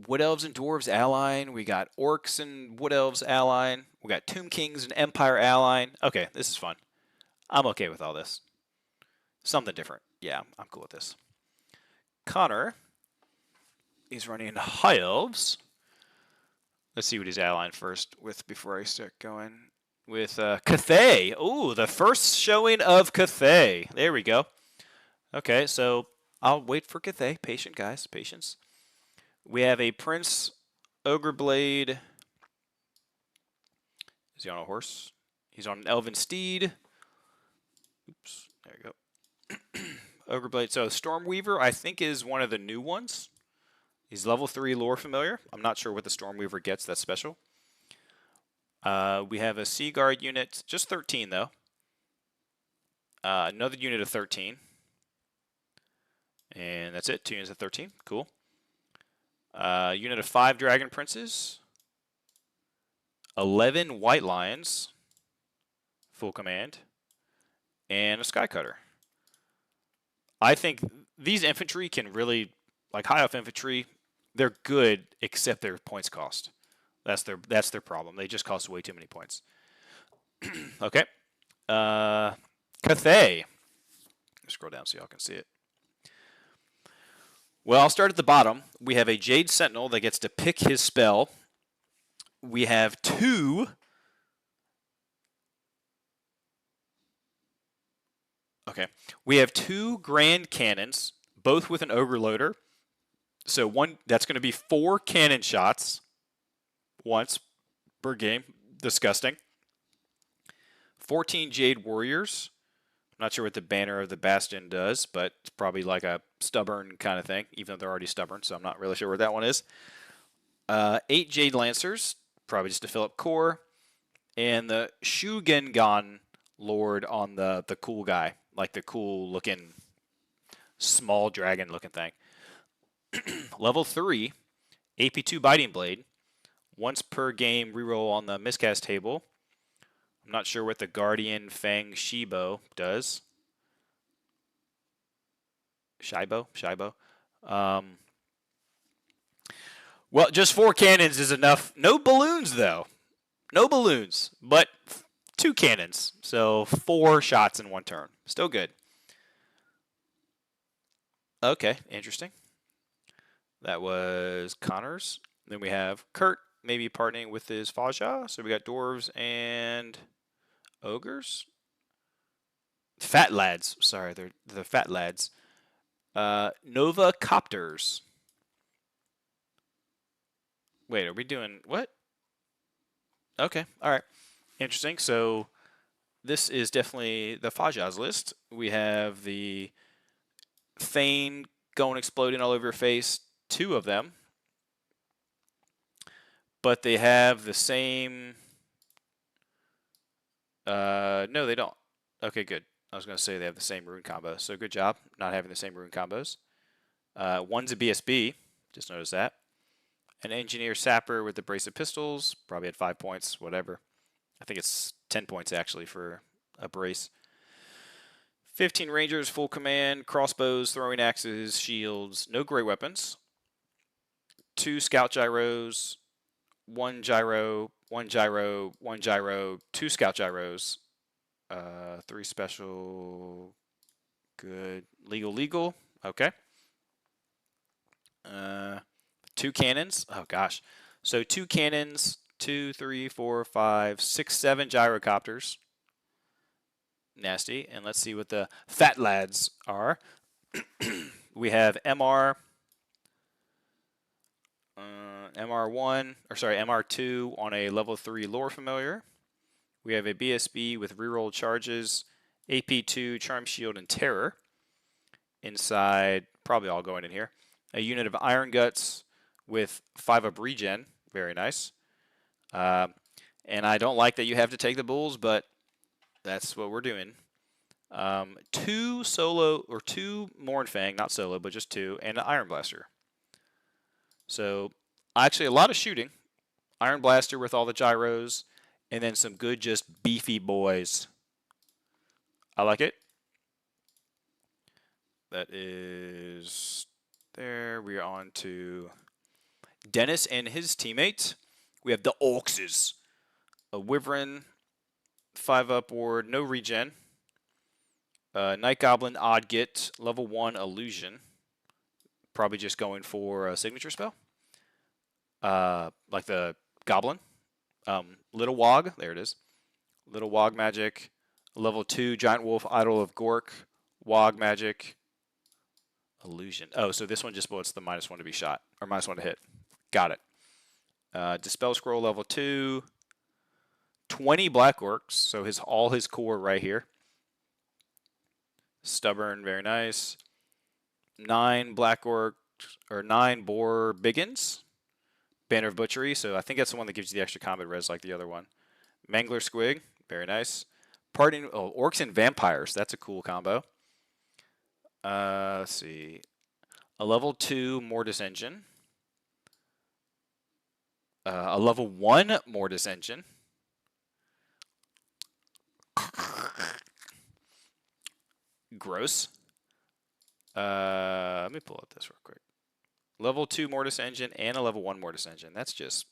Wood Elves and Dwarves allying. We got Orcs and Wood Elves allying. We got Tomb Kings and Empire allying. Okay, this is fun. I'm okay with all this. Something different. Yeah, I'm cool with this. Connor is running High Elves. Let's see what he's allying first with before I start going. With Cathay. Ooh, the first showing of Cathay. There we go. Okay, so I'll wait for Cathay. Patient, guys. Patience. We have a Prince Ogre Blade. Is he on a horse? He's on an Elven Steed. Oops, there you go. Ogre Blade. So Stormweaver, I think, is one of the new ones. He's level 3 lore familiar. I'm not sure what the Stormweaver gets that's special. We have a Sea Guard unit, just 13 though. Another unit of 13. And that's it, 2 units of 13. Cool. Unit of 5 Dragon Princes, 11 White Lions, full command, and a Skycutter. I think these infantry can really, like high elf infantry, they're good except their points cost. That's their problem. They just cost way too many points. Okay. Cathay. Scroll down so y'all can see it. Well, I'll start at the bottom. We have a Jade Sentinel that gets to pick his spell. We have 2. Okay. We have 2 Grand Cannons, both with an Ogre Loader. So one that's going to be 4 cannon shots once per game. Disgusting. 14 Jade Warriors. I'm not sure what the Banner of the Bastion does, but it's probably like a stubborn kind of thing, even though they're already stubborn, so I'm not really sure what that one is. 8 Jade Lancers, probably just to fill up core. And the Shugengan Lord on the cool guy, like the cool-looking, small dragon-looking thing. Level 3, AP2 Biting Blade. Once per game reroll on the miscast table. I'm not sure what the Guardian Fang Shibo does. Shibo. Well, just 4 cannons is enough. No balloons, though. No balloons, but 2 cannons. So 4 shots in 1 turn. Still good. Okay, interesting. That was Connor's. Then we have Kurt, maybe partnering with his Faja. So we got Dwarves and Ogres. Fat lads. Sorry, they're the fat lads. Nova Copters. Wait, are we doing what? Okay, all right. Interesting. So this is definitely the Faja's list. We have the Thane going exploding all over your face. 2 of them. But they have the same... no, they don't. Okay, good. I was going to say they have the same rune combo. So good job not having the same rune combos. One's a BSB. Just noticed that. An Engineer Sapper with the Brace of Pistols. Probably had 5 points, whatever. I think it's 10 points, actually, for a brace. 15 Rangers, full command. Crossbows, throwing axes, shields. No great weapons. 2 Scout Gyros. 1 Gyro, 1 Gyro, 1 Gyro. 2 Scout Gyros. 3 special Good. Legal. Okay. 2 cannons. Oh gosh. So 2 cannons, 2, 3, 4, 5, 6, 7 gyrocopters. Nasty. And let's see what the fat lads are. We have MR1, or sorry, MR2 on a level 3 lore familiar. We have a BSB with reroll charges, AP2, Charm Shield, and Terror. Inside, probably all going in here. A unit of Iron Guts with 5 up regen. Very nice. And I don't like that you have to take the bulls, but that's what we're doing. 2 solo, or 2 Mournfang, not solo, but just 2, and an Iron Blaster. So, actually a lot of shooting. Iron Blaster with all the gyros, and then some good, just beefy boys. I like it. That is there. We are on to Dennis and his teammate. We have the Orcs. A Wyvern, 5 upward, no regen. Night Goblin, Odd Get, level 1 Illusion. Probably just going for a signature spell. Like the Goblin. Little Wog, there it is. Little Wog magic. Level 2 Giant Wolf, Idol of Gork. Wog magic. Illusion. Oh, so this one just puts the -1 to be shot, or -1 to hit. Got it. Dispel Scroll level 2. 20 Black Orcs, so all his core right here. Stubborn, very nice. 9 Black Orcs, or 9 Boar Biggins. Banner of Butchery, so I think that's the one that gives you the extra combat res like the other one. Mangler Squig, very nice. Orcs and Vampires, that's a cool combo. Let's see. A level 2 Mortis Engine. A level 1 Mortis Engine. Gross. Let me pull up this real quick. Level 2 Mortis Engine and a level 1 Mortis Engine. That's just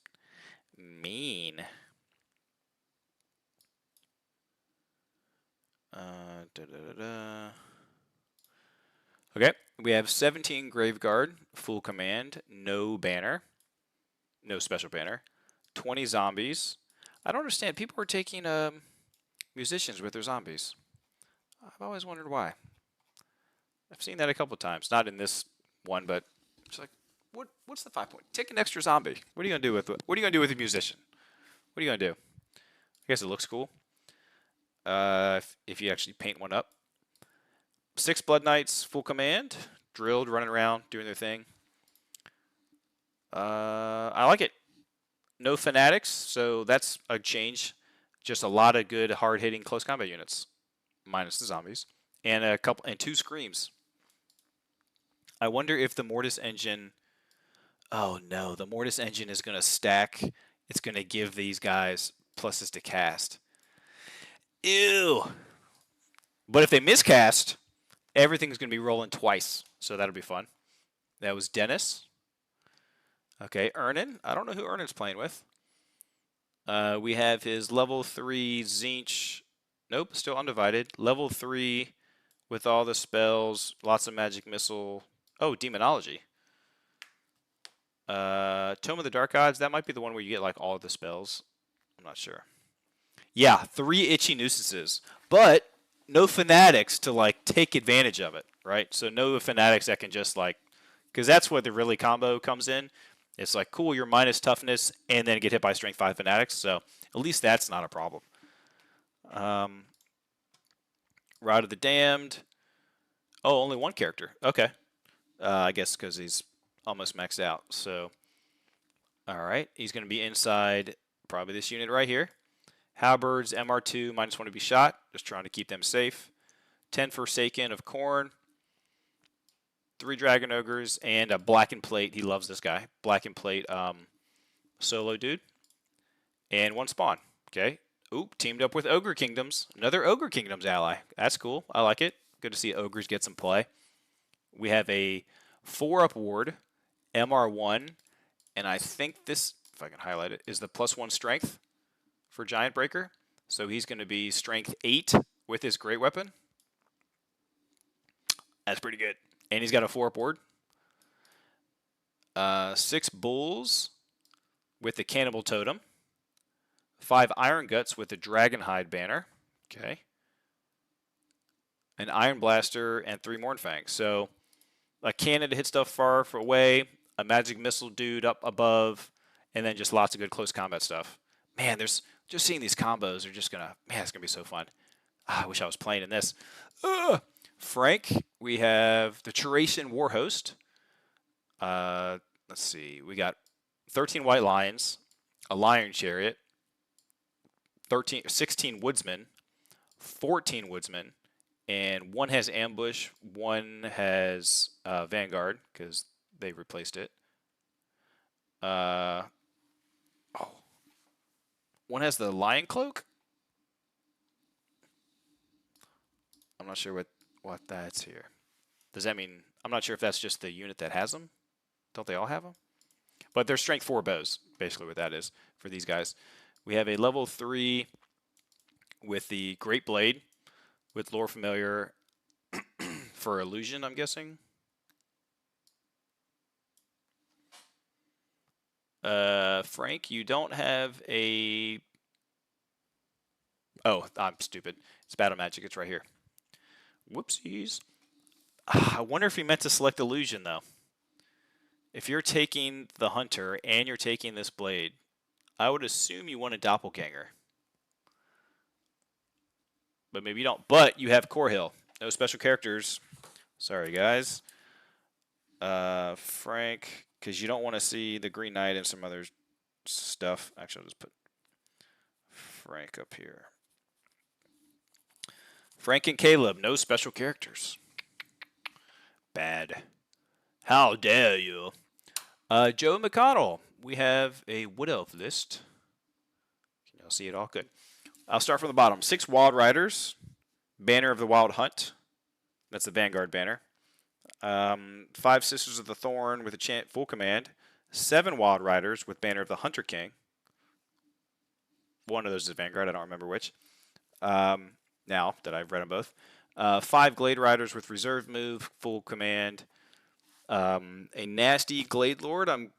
mean. Okay, we have 17 Graveguard, full command, no banner, no special banner. 20 zombies. I don't understand. People are taking musicians with their zombies. I've always wondered why. I've seen that a couple times. Not in this one, but it's like, what's the 5 point? Take an extra zombie. What are you gonna do with a musician? What are you gonna do? I guess it looks cool. If you actually paint one up. 6 Blood Knights, full command, drilled, running around, doing their thing. I like it. No fanatics, so that's a change. Just a lot of good, hard-hitting close combat units, minus the zombies, and 2 screams. I wonder if the Mortis Engine. Oh no, the Mortis Engine is gonna stack. It's gonna give these guys pluses to cast. Ew. But if they miscast, everything's going to be rolling twice, so that'll be fun. That was Dennis. Okay, Ernan. I don't know who Ernan's playing with. We have his level 3 Zinch. Nope, still undivided. Level 3 with all the spells, lots of magic missile. Oh, Demonology. Tome of the Dark Gods. That might be the one where you get like all of the spells. I'm not sure. Yeah, 3 itchy nuisances, but no fanatics to like take advantage of it, right? So no fanatics that can just like, because that's where the really combo comes in. It's like, cool, you're minus toughness and then get hit by strength 5 fanatics. So at least that's not a problem. Rod of the Damned. Oh, only 1 character. Okay. I guess because he's almost maxed out. So, all right, he's going to be inside probably this unit right here. Halberds, MR2, -1 to be shot. Just trying to keep them safe. 10 Forsaken of Corn. 3 Dragon Ogres, and a Blackened Plate. He loves this guy. Blackened Plate solo dude. And 1 spawn. Okay. Oop, teamed up with Ogre Kingdoms. Another Ogre Kingdoms ally. That's cool. I like it. Good to see Ogres get some play. We have a 4-up ward, MR1, and I think this, if I can highlight it, is the +1 strength for Giant Breaker. So he's going to be strength 8 with his great weapon. That's pretty good. And he's got a 4 board. 6 bulls with the cannibal totem. 5 iron guts with the dragonhide banner. Okay. An iron blaster and 3 mornfangs. So a cannon to hit stuff far away, a magic missile dude up above, and then just lots of good close combat stuff. Man, there's just seeing these combos are just gonna, man, it's gonna be so fun. I wish I was playing in this. Frank, we have the Teratian Warhost. Let's see, we got 13 white lions, a lion chariot, 16 woodsmen, 14 woodsmen, and one has ambush, one has vanguard because they replaced it. One has the lion cloak. I'm not sure what that's here. Does that mean? I'm not sure if that's just the unit that has them. Don't they all have them? But they're strength 4 bows, basically what that is for these guys. We have a level 3 with the Great Blade with lore familiar for illusion, I'm guessing. Frank, you don't have a... Oh, I'm stupid. It's battle magic. It's right here. Whoopsies. I wonder if he meant to select illusion, though. If you're taking the hunter and you're taking this blade, I would assume you want a doppelganger. But maybe you don't. But you have Corhill. No special characters. Sorry, guys. Frank, because you don't want to see the Green Knight and some other stuff. Actually, I'll just put Frank up here. Frank and Caleb, no special characters. Bad. How dare you? Joe McConnell, we have a Wood Elf list. Can y'all see it all? Good. I'll start from the bottom. 6 Wild Riders, Banner of the Wild Hunt. That's the Vanguard banner. 5 Sisters of the Thorn with a chant full command. 7 Wild Riders with Banner of the Hunter King. One of those is Vanguard. I don't remember which. Now that I've read them both. 5 Glade Riders with reserve move, full command. A nasty Glade Lord, I'm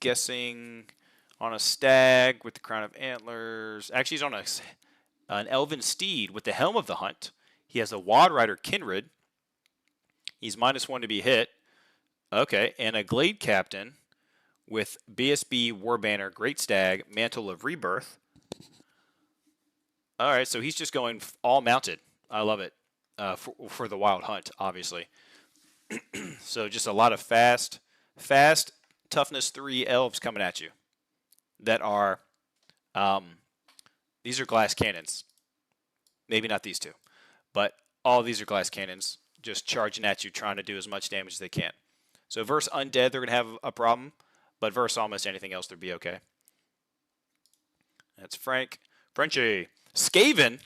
guessing on a stag with the crown of antlers. Actually, he's on an elven steed with the helm of the hunt. He has a Wild Rider Kindred. He's -1 to be hit. Okay, and a Glade Captain with BSB War Banner, Great Stag, Mantle of Rebirth. All right, so he's just going all mounted. I love it for the Wild Hunt, obviously. So just a lot of fast, toughness 3 elves coming at you that are, these are glass cannons. Maybe not these 2, but all these are glass cannons just charging at you, trying to do as much damage as they can. So versus undead, they're going to have a problem, but versus almost anything else, they'll be okay. That's Frank. Frenchie. Skaven.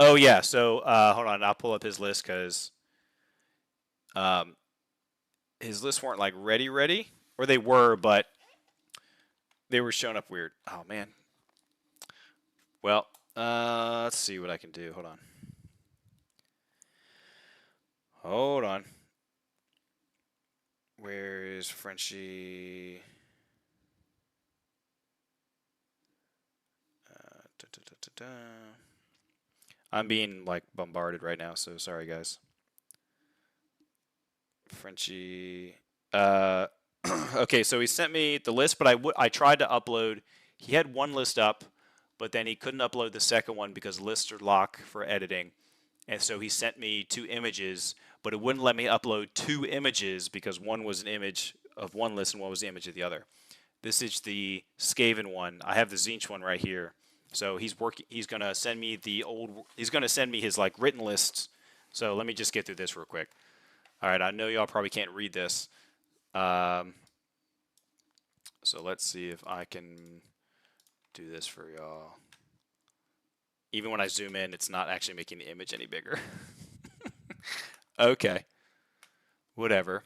Oh, yeah, so hold on, I'll pull up his list because... his lists weren't like ready, or they were, but they were showing up weird. Oh man. Well, let's see what I can do. Hold on. Where is Frenchie? I'm being like bombarded right now, so sorry guys. Frenchie. Okay, so he sent me the list, but I tried to upload. He had one list up, but then he couldn't upload the second one because lists are locked for editing. And so he sent me 2 images, but it wouldn't let me upload 2 images because one was an image of one list and one was the image of the other. This is the Skaven one. I have the Zinch one right here. So he's gonna send me he's gonna send me his like written lists. So let me just get through this real quick. All right, I know y'all probably can't read this. So let's see if I can do this for y'all. Even when I zoom in, it's not actually making the image any bigger. Okay. Whatever.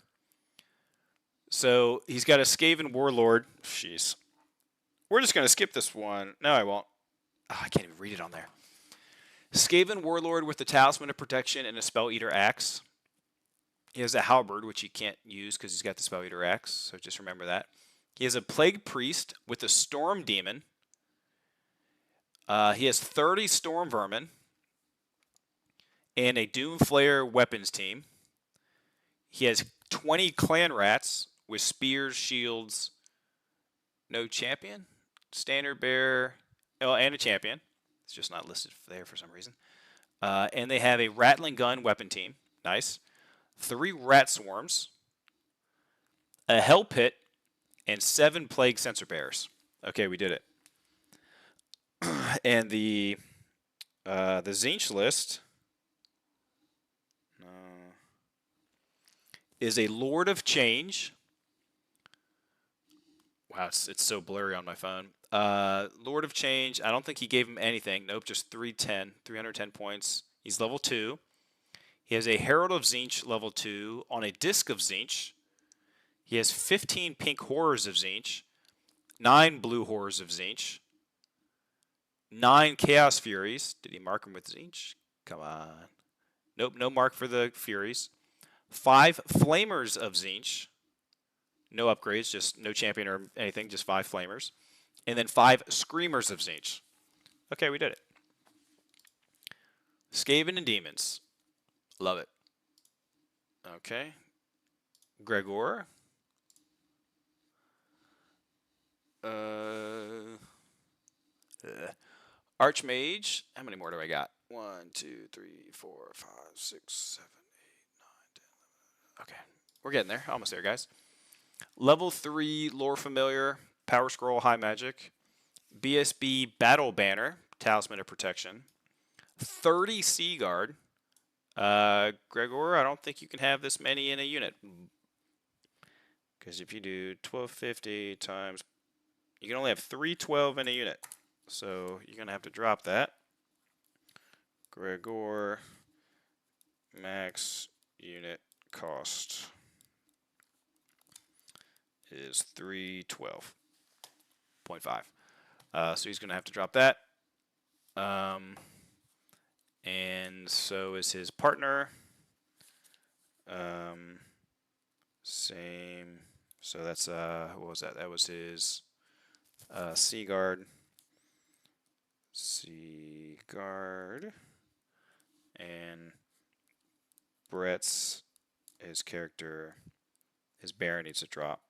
So he's got a Skaven Warlord. Jeez. We're just going to skip this one. No, I won't. Oh, I can't even read it on there. Skaven Warlord with the Talisman of Protection and a Spell Eater Axe. He has a halberd, which he can't use because he's got the Spell Eater Axe, so just remember that. He has a Plague Priest with a Storm Demon. He has 30 Storm Vermin and a Doom Flare weapons team. He has 20 Clan Rats with Spears, Shields, no champion, Standard Bearer, and a champion. It's just not listed there for some reason. And they have a Rattling Gun weapon team. Nice. 3 Rat Swarms, a Hell Pit, and 7 Plague Sensor Bearers. Okay, we did it. And the Tzeentch list is a Lord of Change. Wow, it's so blurry on my phone. Lord of Change, I don't think he gave him anything. Nope, just 310 points. He's level 2. He has a Herald of Tzeentch level 2 on a Disc of Tzeentch. He has 15 pink Horrors of Tzeentch, 9 blue Horrors of Tzeentch, 9 Chaos Furies. Did he mark them with Tzeentch? Come on. Nope, no mark for the Furies. 5 Flamers of Tzeentch. No upgrades, just no champion or anything, just 5 Flamers. And then 5 Screamers of Tzeentch. Okay, we did it. Skaven and Demons. Love it. Okay. Gregor. Archmage. How many more do I got? 1, 2, 3, 4, 5, 6, 7, 8, 9, 10, 11. Okay. We're getting there. Almost there, guys. Level 3 Lore Familiar. Power Scroll High Magic. BSB Battle Banner. Talisman of Protection. 30 Sea Guard. Gregor, I don't think you can have this many in a unit. Because if you do 1250 times... You can only have 312 in a unit. So you're going to have to drop that. Gregor, max unit cost is 312.5. So he's going to have to drop that. And so is his partner. Same. So that's, what was that? That was his Seaguard. Seaguard. And Brett's, his character, his Baron needs to drop.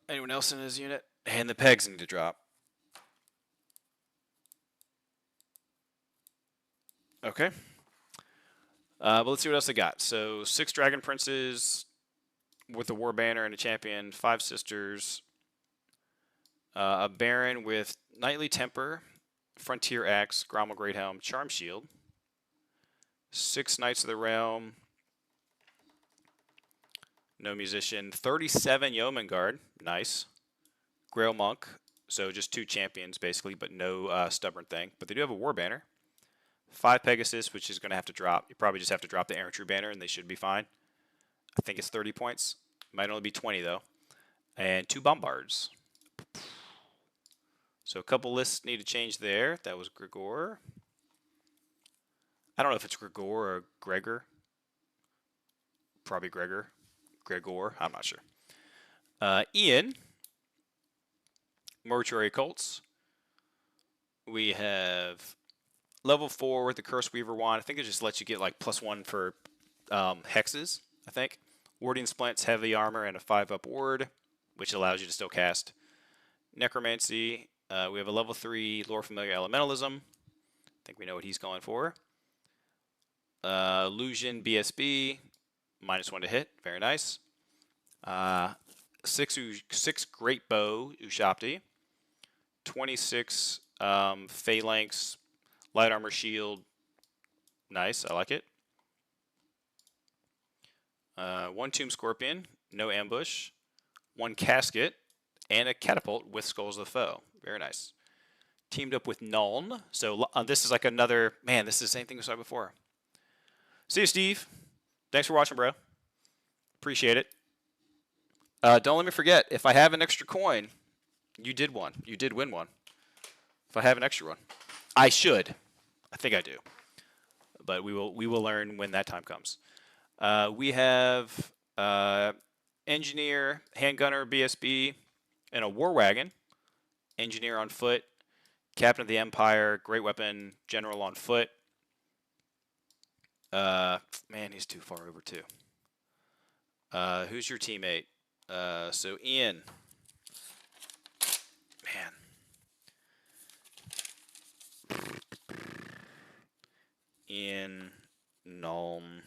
Anyone else in his unit? And the pegs need to drop. Okay. But let's see what else they got. So 6 Dragon Princes with a War Banner and a Champion. 5 Sisters. A Baron with Knightly Temper, Frontier Axe, Grommel Greathelm, Charm Shield. 6 Knights of the Realm. No Musician. 37 Yeoman Guard. Nice. Grail Monk. So just 2 champions, basically, but no stubborn thing. But they do have a War Banner. 5 Pegasus, which is going to have to drop. You probably just have to drop the Errantry Banner, and they should be fine. I think it's 30 points. Might only be 20, though. And 2 Bombards. So a couple lists need to change there. That was Gregor. I don't know if it's Gregor or Gregor. Probably Gregor. Gregor. I'm not sure. Ian. Mortuary Cults. We have level 4 with the Curse Weaver Wand. I think it just lets you get like +1 for hexes, I think. Warding Splints, Heavy Armor, and a 5-up ward, which allows you to still cast Necromancy. We have a level 3 Lore Familiar Elementalism. I think we know what he's going for. Illusion BSB, -1 to hit. Very nice. 6 Great Bow Ushapti. 26 Phalanx Light Armor Shield. Nice, I like it. 1 Tomb Scorpion, no Ambush. 1 Casket, and a Catapult with Skulls of the Foe. Very nice. Teamed up with Nuln. So this is like another... Man, this is the same thing we saw before. See you, Steve. Thanks for watching, bro. Appreciate it. Don't let me forget, if I have an extra coin, you did one. You did win one. If I have an extra one. I should. I think I do, but we will learn when that time comes. We have engineer, handgunner, BSB, and a war wagon. Engineer on foot, captain of the empire, great weapon, general on foot. Man, he's too far over too. Who's your teammate? So Ian. Man. Ian Nulm.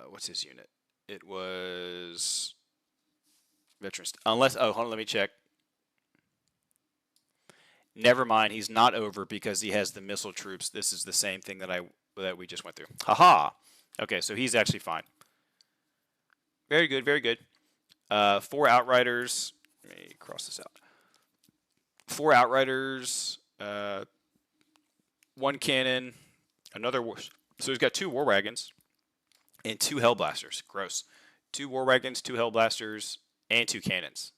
What's his unit? It was veterans. Unless, oh, hold on, let me check. Never mind, he's not over because he has the missile troops. This is the same thing that we just went through. Haha. Okay, so he's actually fine. Very good, very good. 4 outriders. Let me cross this out. 4 outriders. 1 cannon. Another war. So he's got 2 war wagons and 2 hellblasters. Gross. 2 war wagons, 2 hellblasters, and 2 cannons.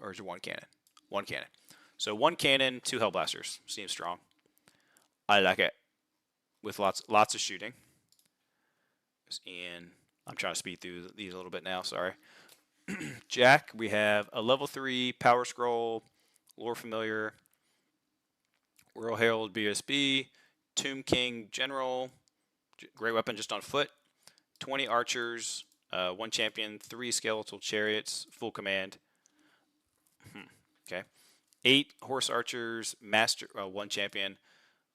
Or is it 1 cannon? 1 cannon. So 1 cannon, 2 hellblasters. Seems strong. I like it. With lots of shooting. And I'm trying to speed through these a little bit now. Sorry. Jack, we have a level 3 power scroll, lore familiar, Royal Herald BSB, Tomb King General, great weapon just on foot, 20 archers, 1 champion, 3 skeletal chariots, full command. Okay. 8 horse archers, master, 1 champion,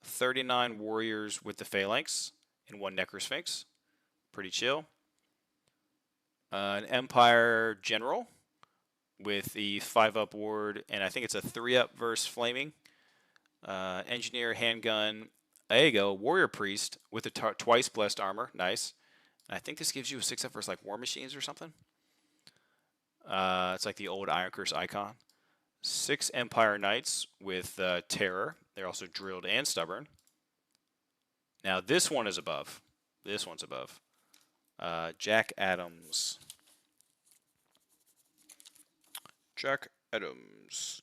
39 warriors with the phalanx, and 1 necrosphinx. Pretty chill. An empire general with the 5-up ward, and I think it's a 3-up versus flaming. Engineer, handgun. There you go. Warrior priest with the twice blessed armor. Nice. And I think this gives you a 6-up versus like war machines or something. It's like the old Iron Curse icon. 6 empire knights with terror. They're also drilled and stubborn. Now this one is above. This one's above. Jack Adams. Jack Adams.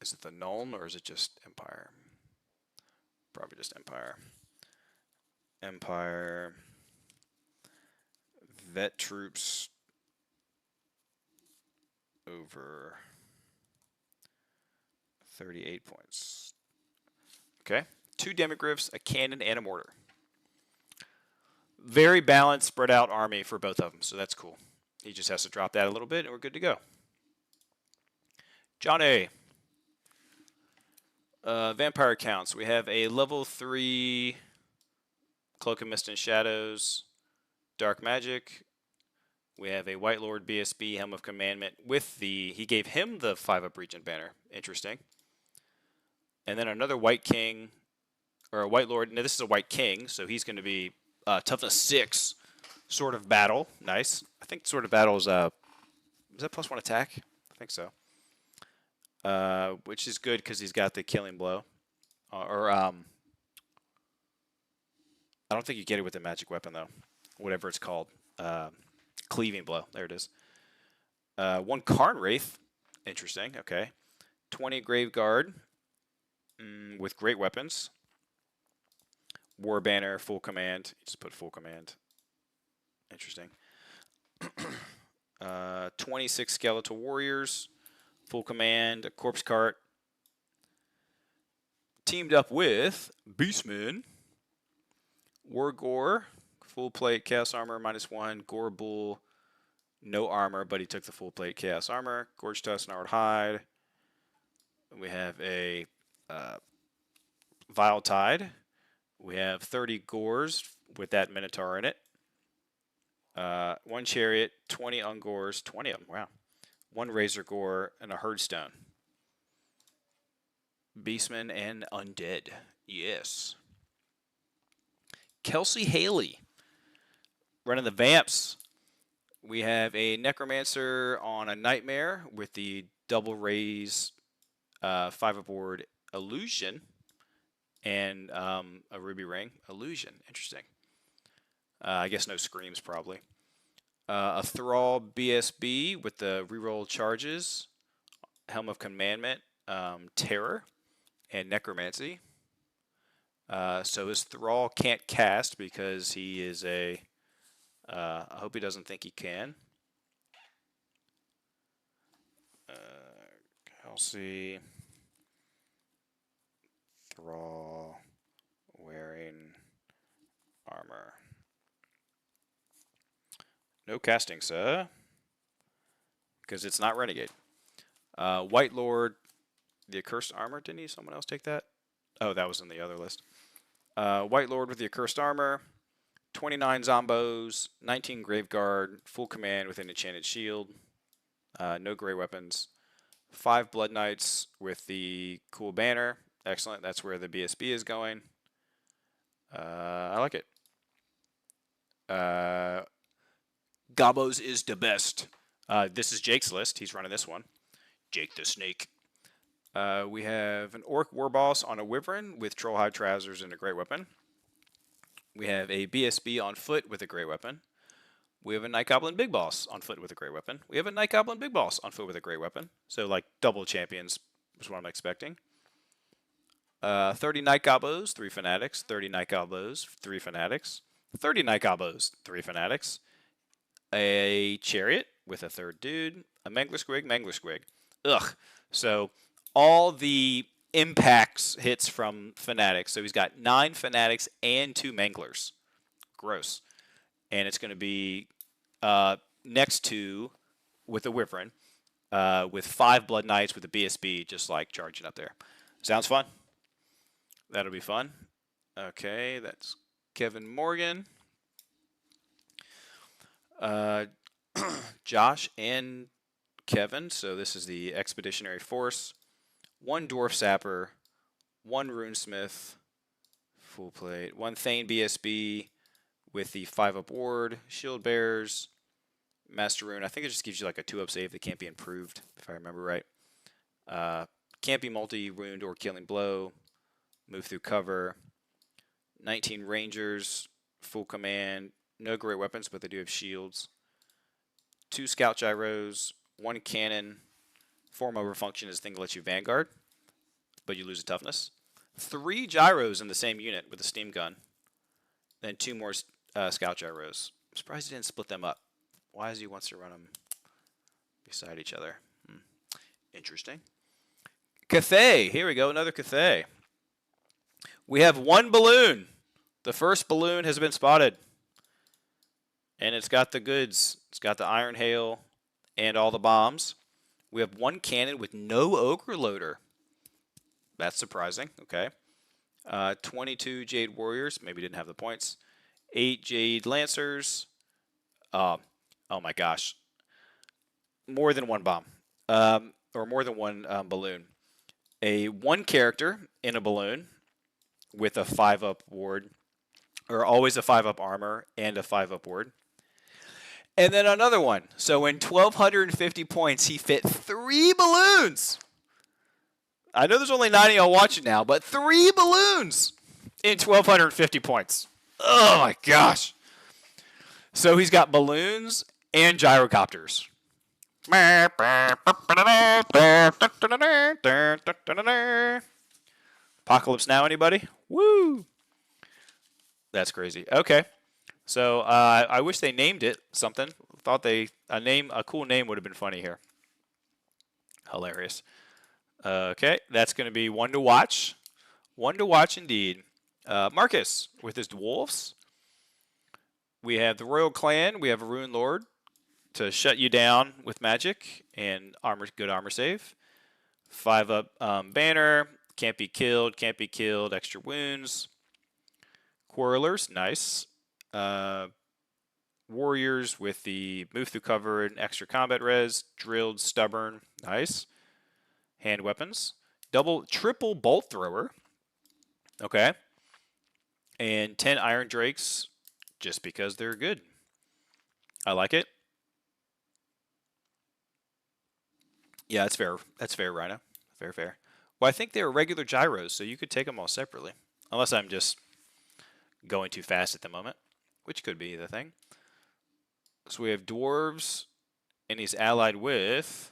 Is it the Nuln or is it just Empire? Probably just Empire. Empire. Vet troops. Over 38 points. Okay. 2 demigryphs, a cannon, and a mortar. Very balanced, spread out army for both of them, so that's cool. He just has to drop that a little bit, and we're good to go. John A. Vampire counts. We have a level 3 Cloak of Mist and Shadows, Dark Magic. We have a White Lord BSB, Helm of Commandment with the... He gave him the 5-up Regent banner. Interesting. And then another White King, or a White Lord. Now, this is a White King, so he's going to be toughness 6 Sword of Battle. Nice. I think Sword of Battle is that +1 attack? I think so. Which is good because he's got the killing blow. I don't think you get it with the magic weapon, though. Whatever it's called. Cleaving blow. There it is. 1 Karn Wraith. Interesting. Okay. 20 Grave Guard with great weapons. War Banner, full command. You just put full command. Interesting. 26 Skeletal Warriors, full command, a Corpse Cart. Teamed up with Beastman, War Gore, full plate, Chaos Armor, -1, Gore Bull, no armor, but he took the full plate Chaos Armor, Gorge Tusk, Gnarled Hide. We have a Vile Tide. We have 30 Gores with that Minotaur in it. 1 Chariot, 20 Ungores, 20 of them, wow. 1 Razor Gore, and a Herdstone. Beastman and Undead, yes. Kelsey Haley, running the Vamps. We have a Necromancer on a Nightmare with the double raise 5-up ward Illusion. And a Ruby Ring. Illusion. Interesting. I guess no screams, probably. A Thrall BSB with the reroll charges. Helm of Commandment. Terror. and necromancy. So his thrall can't cast because he is a. I hope he doesn't think he can. I'll see. Thrall wearing armor. No casting, sir. Because it's not renegade. White Lord, the accursed armor. Didn't someone else take that? Oh, that was in the other list. White Lord with the accursed armor. 29 zombos, 19 Graveguard, full command with an enchanted shield, no gray weapons, 5 Blood Knights with the cool banner. Excellent, that's where the BSB is going. I like it. Gobos is the best. This is Jake's list. He's running this one. Jake the Snake. We have an Orc Warboss on a Wyvern with Trollhide Trousers and a great weapon. We have a BSB on foot with a great weapon. We have a Night Goblin Big Boss on foot with a great weapon. We have a Night Goblin Big Boss on foot with a great weapon. So, like, double champions is what I'm expecting. 30 Night Gobos, 3 Fanatics. 30 Night Gobos, 3 Fanatics. 30 Night Gobos, 3 Fanatics. A Chariot with a third dude. A Mangler Squig. Ugh. So, all the impacts hits from Fanatics. So he's got 9 Fanatics and 2 Manglers. Gross. And it's going to be next to, with a Wyvern, with 5 Blood Knights with a BSB just like charging up there. Sounds fun. That'll be fun. Okay, that's Kevin Morgan. Josh and Kevin. So this is the Expeditionary Force. 1 Dwarf Sapper, 1 Runesmith, full plate, 1 Thane BSB with the 5-up ward, Shield Bearers, Master Rune. I think it just gives you like a 2-up save that can't be improved, if I remember right. Can't be multi-wound or killing blow, move through cover. 19 Rangers, full command, no great weapons, but they do have shields. 2 Scout Gyros, 1 Cannon. Form over function is a thing that lets you Vanguard, but you lose a toughness. 3 Gyros in the same unit with a steam gun. Then 2 more Scout Gyros. I'm surprised he didn't split them up. Why is he wants to run them beside each other? Interesting. Cathay. Here we go, another Cathay. We have 1 balloon. The first balloon has been spotted. And it's got the goods. It's got the Iron Hail and all the bombs. We have 1 cannon with no Ogre Loader. That's surprising. Okay. 22 Jade Warriors. Maybe didn't have the points. 8 Jade Lancers. Oh my gosh. More than 1 bomb. Or more than 1 balloon. A 1 character in a balloon with a 5-up ward. Or always a 5-up armor and a 5-up ward. And then another one. So in 1,250 points, he fit 3 balloons. I know there's only 90 y'all watching now, but 3 balloons in 1,250 points. Oh my gosh. So he's got balloons and gyrocopters. Apocalypse Now, anybody? Woo! That's crazy. Okay. So I wish they named it something. Thought a cool name would have been funny here. Hilarious. Okay, that's going to be one to watch. One to watch indeed. Marcus with his dwarfs. We have the Royal Clan. We have a Rune Lord to shut you down with magic and good armor save. 5-up banner. Can't be killed. Extra wounds. Quarrelers. Nice. Warriors with the move through cover and extra combat res. Drilled, stubborn, nice. Hand weapons. Triple bolt thrower. Okay. And 10 Iron Drakes just because they're good. I like it. Yeah, that's fair. That's fair, Rhino. Fair. Well, I think they're regular gyros, so you could take them all separately. Unless I'm just going too fast at the moment, which could be the thing. So we have dwarves, and he's allied with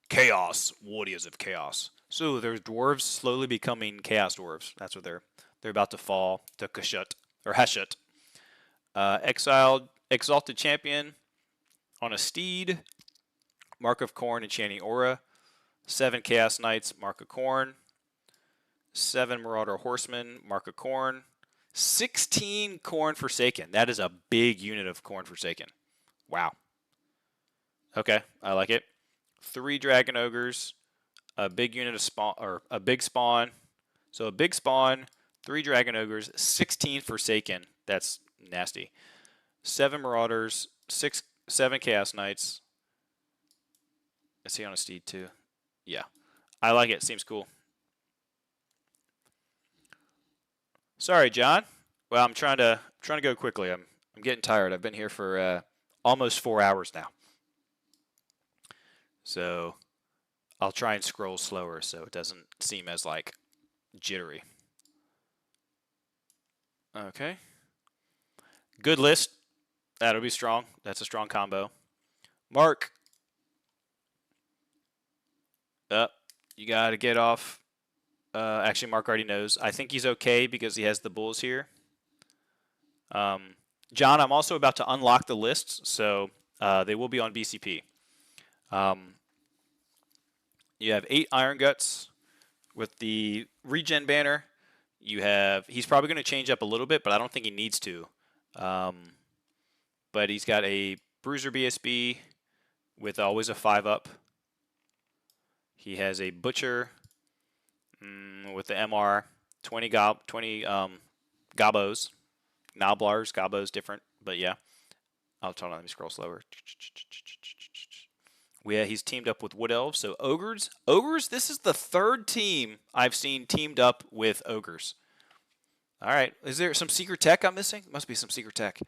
Chaos, Warriors of Chaos. So there's dwarves slowly becoming chaos dwarves. That's what they're about to fall to Kashut or Hashut. Exiled exalted champion on a steed. Mark of Corn enchanting aura. 7 chaos knights. Mark of Corn. 7 marauder horsemen. Mark of Corn. 16 Corn Forsaken. That is a big unit of Corn Forsaken. Wow. Okay, I like it. 3 dragon ogres. A big unit of spawn, or a big spawn. So a big spawn, 3 dragon ogres, 16 forsaken. That's nasty. 7 marauders, 7 chaos knights. Is he on a steed too? Yeah, I like it. Seems cool. Sorry, John. Well, I'm trying to go quickly. I'm getting tired. I've been here for almost 4 hours now. So I'll try and scroll slower so it doesn't seem as like jittery. Okay. Good list. That'll be strong. That's a strong combo. Mark. You got to get off. Actually, Mark already knows. I think he's okay because he has the bulls here. John, I'm also about to unlock the lists, so they will be on BCP. You have 8 Iron Guts with the regen banner. You have. He's probably going to change up a little bit, but I don't think he needs to. But he's got a Bruiser BSB with always a 5-up. He has a Butcher with the MR, 20 gobos. Noblars, gobos, different, but yeah. Hold on, let me scroll slower. He's teamed up with Wood Elves, so Ogres. Ogres, this is the 3rd team I've seen teamed up with Ogres. All right, is there some secret tech I'm missing? Must be some secret tech.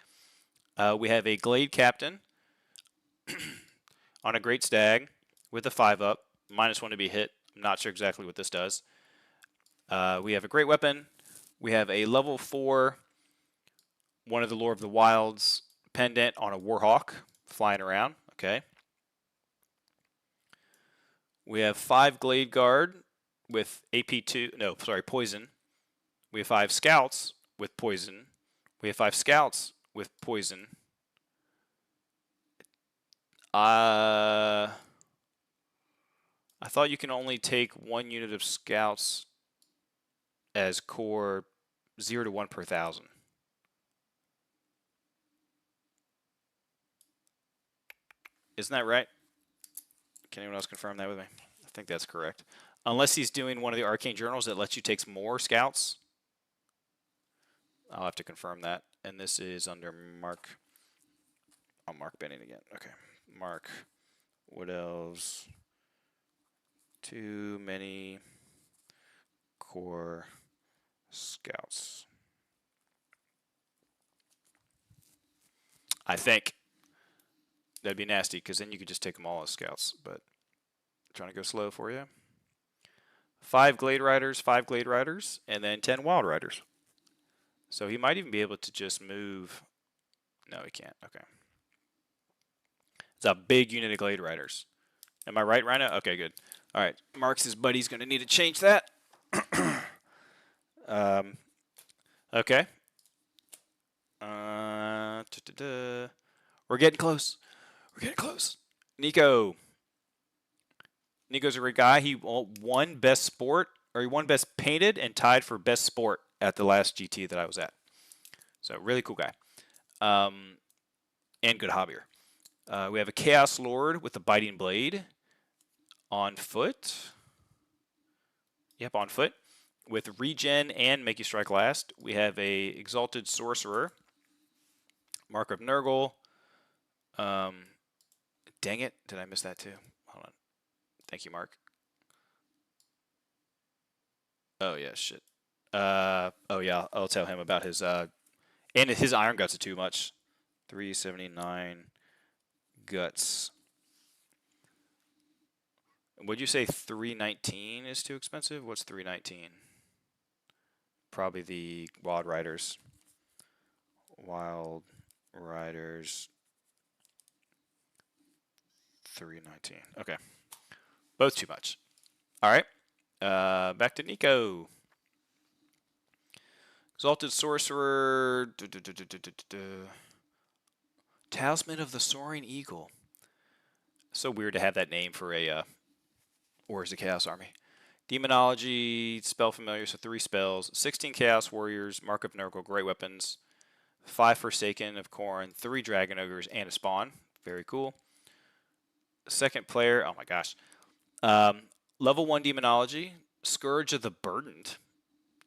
We have a Glade Captain on a Great Stag with a 5-up, -1 to be hit. I'm not sure exactly what this does. We have a Great Weapon. We have a level 4, one of the Lore of the Wilds pendant on a Warhawk flying around. Okay. We have 5 Glade Guard with AP2. No, sorry, Poison. We have 5 Scouts with Poison. We have 5 Scouts with Poison. I thought you can only take 1 unit of Scouts as core 0 to 1 per 1,000. Isn't that right? Can anyone else confirm that with me? I think that's correct. Unless he's doing one of the Arcane Journals that lets you take more Scouts. I'll have to confirm that. And this is under Mark. Oh, Mark Benning again. Okay. Mark. Wood Elves. Too many core Scouts. I think. That'd be nasty, because then you could just take them all as Scouts. But I'm trying to go slow for you. 5 Glade Riders, 5 Glade Riders, and then 10 Wild Riders. So he might even be able to just move. No, he can't. Okay. It's a big unit of Glade Riders. Am I right, Rhino? Okay, good. All right. Mark's buddy's going to need to change that. Okay. We're getting close. We're getting close. Nico. Nico's a great guy. He won Best Sport, or he won Best Painted and tied for Best Sport at the last GT that I was at. So, really cool guy. And good hobbyer. We have a Chaos Lord with a Biting Blade on foot. Yep, on foot. With Regen and Make You Strike Last. We have a Exalted Sorcerer. Mark of Nurgle. Dang it. Did I miss that too? Hold on. Thank you, Mark. Oh, yeah, shit. Oh, yeah, I'll tell him about his... and his Iron Guts are too much. 379 guts. Would you say 319 is too expensive? What's 319? Probably the Wild Riders. Wild Riders. 319. Okay. Both too much. All right. Back to Nico. Exalted Sorcerer. Talisman of the Soaring Eagle. So weird to have that name for a Warriors of Chaos army. Demonology, spell familiar, so 3 spells. 16 Chaos Warriors, Mark of Nurgle, great weapons. 5 Forsaken of Khorne, 3 Dragon Ogres, and a Spawn. Very cool. Second player, oh my gosh. Level 1 Demonology, Scourge of the Burdened.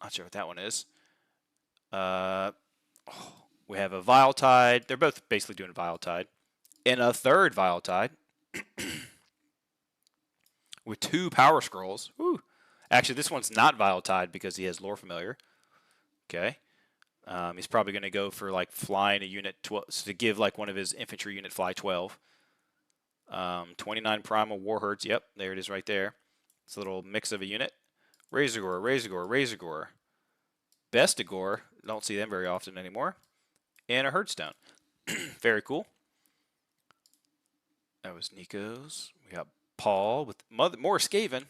Not sure what that one is. We have a Vile Tide. They're both basically doing Vile Tide. And a third Vile Tide. With 2 Power Scrolls. Woo. Actually, this one's not Vile Tide because he has Lore Familiar. Okay. He's probably going to go for like flying a unit 12 to give like one of his infantry unit fly 12. 29 Primal Warherds. Yep, there it is right there. It's a little mix of a unit. Razorgore, Razorgore, Razorgore. Bestigore. Don't see them very often anymore. And a Herdstone. Very cool. That was Nico's. We got Paul with more Skaven.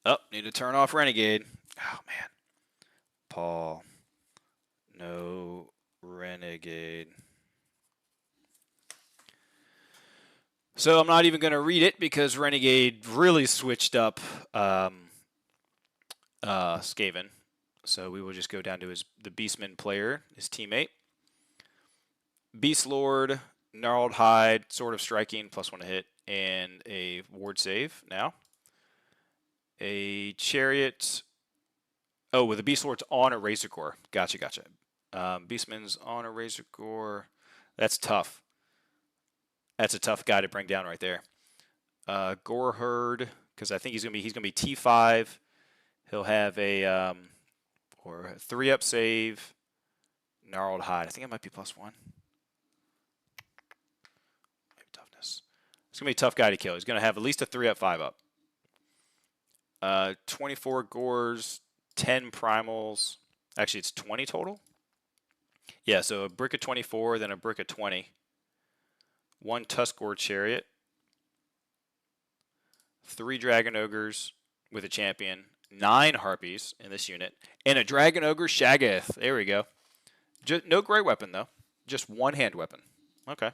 Oh, need to turn off Renegade. Oh, man. Paul. No Renegade. So I'm not even going to read it because Renegade really switched up Skaven. So we will just go down to the Beastman player, his teammate. Beast Lord, Gnarled Hide, Sword of Striking, +1 to hit, and a ward save now. A Chariot. Oh, with the Beast Lord's on a Razorgore. Gotcha, gotcha. Beastman's on a Razorgore. That's tough. That's a tough guy to bring down right there. Gore Herd, because I think he's gonna be T5. He'll have a 3-up save. Gnarled Hide. I think it might be +1. Maybe toughness. It's gonna be a tough guy to kill. He's gonna have at least a 3-up, 5-up. 24 Gores, 10 Primals. Actually, it's 20 total. Yeah, so a brick of 24, then a brick of 20. 1 Tuskgore Chariot. 3 Dragon Ogres with a champion. 9 Harpies in this unit. And a Dragon Ogre Shaggoth. There we go. No great weapon, though. Just 1 hand weapon. Okay.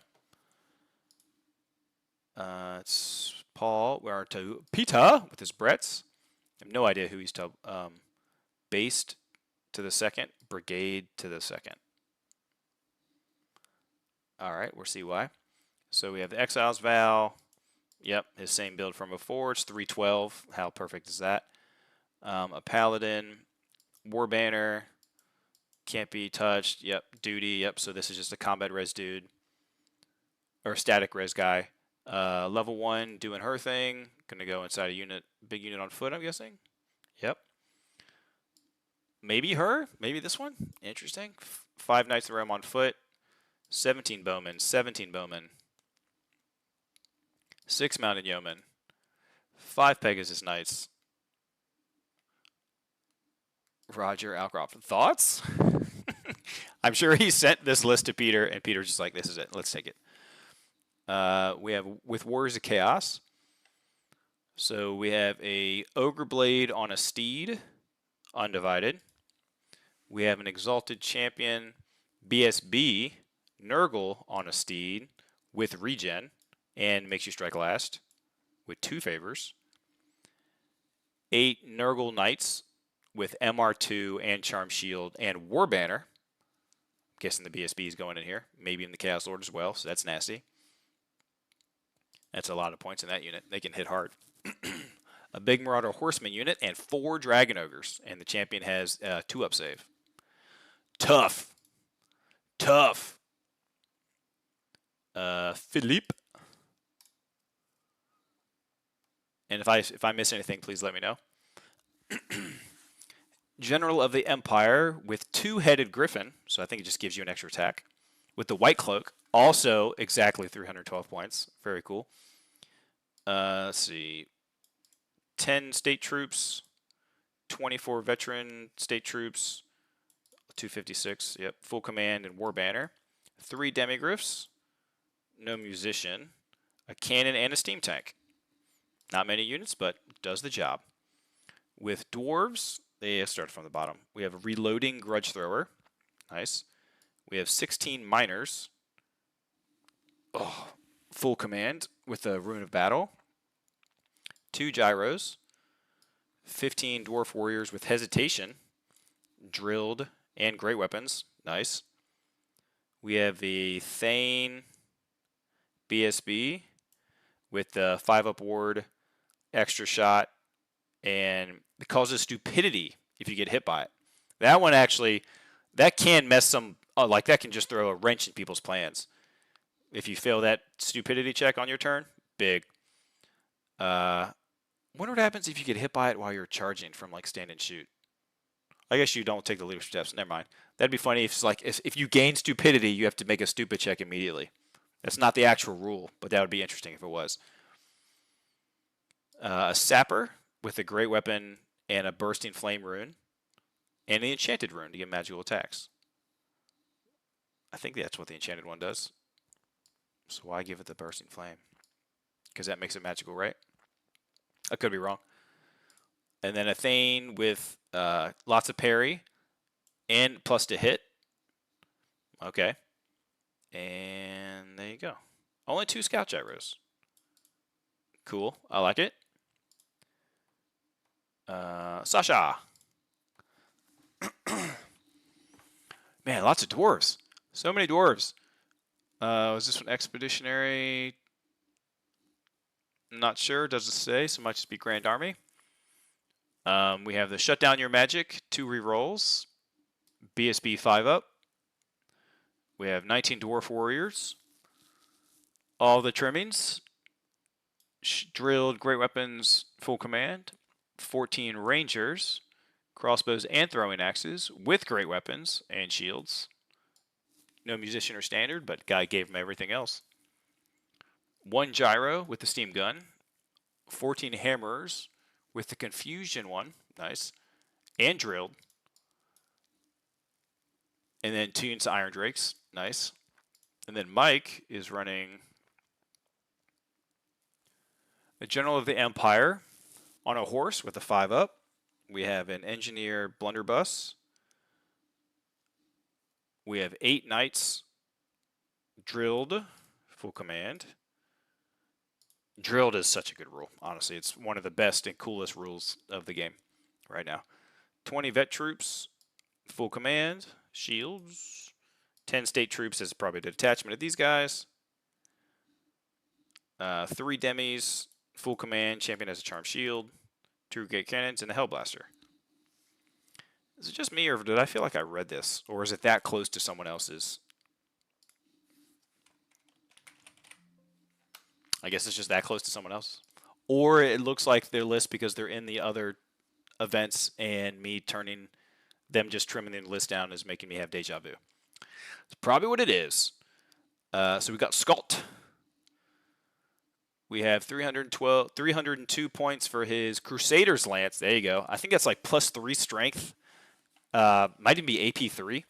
It's Paul. We're to Peter with his Bretts. I have no idea who he's to. Based to the 2nd. Brigade to the 2nd. Alright, we'll see why. So we have the Exile's Vow. Yep, his same build from before. It's 312. How perfect is that? A Paladin. War Banner. Can't be touched. Yep, Duty. Yep, so this is just a combat res dude. Or a static res guy. Level 1 doing her thing. Gonna go inside a unit. Big unit on foot, I'm guessing. Yep. Maybe her. Maybe this one. Interesting. 5 Knights of the Realm on foot. 17 Bowmen. 17 Bowmen. 6 Mounted Yeomen. 5 Pegasus Knights. Roger Alcroft. Thoughts? I'm sure he sent this list to Peter, and Peter's just like, this is it. Let's take it. We have with Warriors of Chaos. So we have a Ogre Blade on a Steed, undivided. We have an Exalted Champion BSB, Nurgle on a Steed with regen and makes you strike last with 2 favors. 8 Nurgle Knights with MR2 and Charm Shield and War Banner. I'm guessing the BSB is going in here. Maybe in the Chaos Lord as well, so that's nasty. That's a lot of points in that unit. They can hit hard. A big Marauder Horseman unit and 4 Dragon Ogres. And the champion has 2-up save. Tough. Tough. Philippe. And if I miss anything, please let me know. General of the Empire with 2-headed Griffin. So I think it just gives you an extra attack. With the White Cloak. Also exactly 312 points. Very cool. Let's see. 10 state troops. 24 veteran state troops. 256. Yep. Full command and War Banner. 3 Demigryphs. No musician. A cannon and a steam tank. Not many units, but does the job. With dwarves, they start from the bottom. We have a reloading grudge thrower. Nice. We have 16 miners. Oh, full command with the rune of battle. 2 gyros. 15 dwarf warriors with hesitation. Drilled and great weapons. Nice. We have the Thane BSB with the 5-up ward, extra shot, and it causes stupidity if you get hit by it. That one actually, that can mess some, like that can just throw a wrench in people's plans. If you fail that stupidity check on your turn, big. Wonder what happens if you get hit by it while you're charging from like stand and shoot. I guess you don't take the leadership steps. Never mind. That'd be funny if it's like if you gain stupidity, you have to make a stupid check immediately. That's not the actual rule, but that would be interesting if it was. A sapper with a great weapon and a bursting flame rune, and an enchanted rune to get magical attacks. I think that's what the enchanted one does. So why give it the bursting flame? Because that makes it magical, right? I could be wrong. And then a Thane with lots of parry and plus to hit. Okay. And there you go. Only 2 scout gyros. Cool. I like it. Sasha. Man, lots of dwarves. So many dwarves. Was this one expeditionary? Not sure. Doesn't say. So it might just be Grand Army. We have the Shut Down Your Magic, 2 rerolls. BSB 5-up. We have 19 Dwarf Warriors. All the trimmings. Drilled, great weapons, full command. 14 Rangers. Crossbows and throwing axes with great weapons and shields. No musician or standard, but guy gave him everything else. 1 gyro with the steam gun. 14 hammerers with the confusion one. Nice. And drilled. And then 2 units of iron drakes. Nice. And then Mike is running the General of the Empire on a horse with a 5-up. We have an engineer blunderbuss. We have 8 knights drilled, full command. Drilled is such a good rule. Honestly, it's one of the best and coolest rules of the game right now. 20 vet troops, full command, shields. 10 state troops is probably the detachment of these guys. 3 demis, full command, champion has a charm shield. 2 great cannons, and the Hellblaster. Is it just me, or did I feel like I read this? Or is it that close to someone else's? I guess it's just that close to someone else. Or it looks like their list because they're in the other events, and me turning them just trimming the list down is making me have deja vu. It's probably what it is. So we got Scott. We have 302 points for his Crusader's Lance. There you go. I think that's like +3 strength. Might even be AP 3.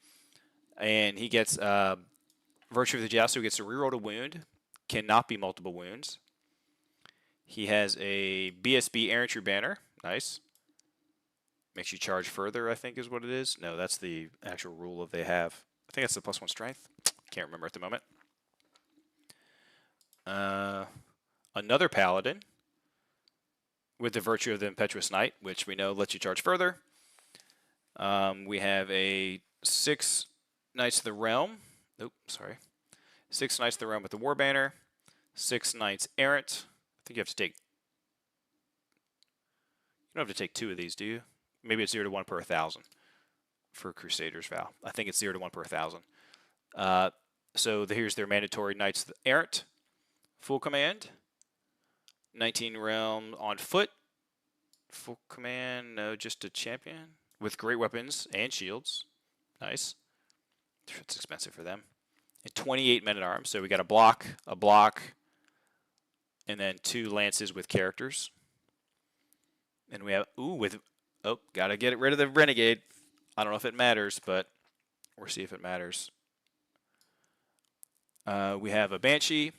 And he gets Virtue of the Joust, so he gets to reroll a wound. Cannot be multiple wounds. He has a BSB Errantry Banner. Nice. Makes you charge further, I think is what it is. No, that's the actual rule of they have. I think that's the +1 strength. Can't remember at the moment. Another Paladin with the Virtue of the Impetuous Knight, which we know lets you charge further. We have a 6 Knights of the Realm. Nope, sorry. 6 Knights of the Realm with the War Banner. 6 Knights Errant. I think you have to take... You don't have to take 2 of these, do you? Maybe it's 0 to 1 per 1,000 for Crusader's Vow. I think it's 0 to 1 per 1,000. So here's their mandatory Knights Errant. Full command. 19 Realm on foot. Full command, no, just a champion. With great weapons and shields. Nice. It's expensive for them. And 28 men-at-arms. So we got a block, and then 2 lances with characters. And we have, gotta get rid of the Renegade. I don't know if it matters, but we'll see if it matters. We have a Banshee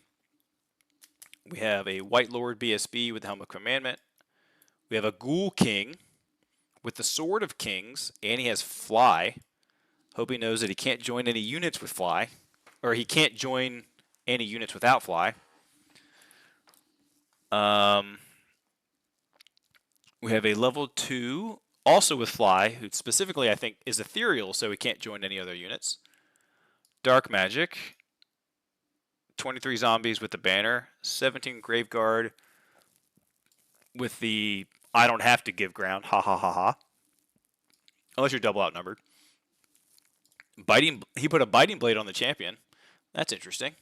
We have a White Lord BSB with the Helm of Commandment. We have a Ghoul King with the Sword of Kings, and he has Fly. Hope he knows that he can't join any units with Fly, or he can't join any units without Fly. We have a level 2, also with Fly, who specifically I think is ethereal, so he can't join any other units. Dark Magic, 23 zombies with the banner, 17 Graveguard with the I don't have to give ground, ha ha ha ha. Unless you're double outnumbered. He put a Biting Blade on the champion. That's interesting.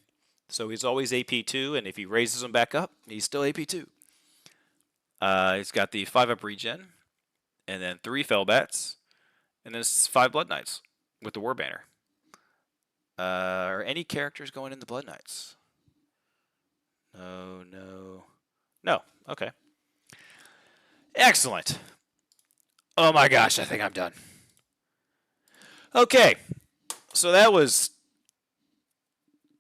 So he's always AP2, and if he raises him back up, he's still AP2. He's got the 5-up regen, and then 3 Fellbats, and then 5 Blood Knights with the War Banner. Are any characters going in the Blood Knights? No. Okay. Excellent. Oh my gosh, I think I'm done. Okay. So that was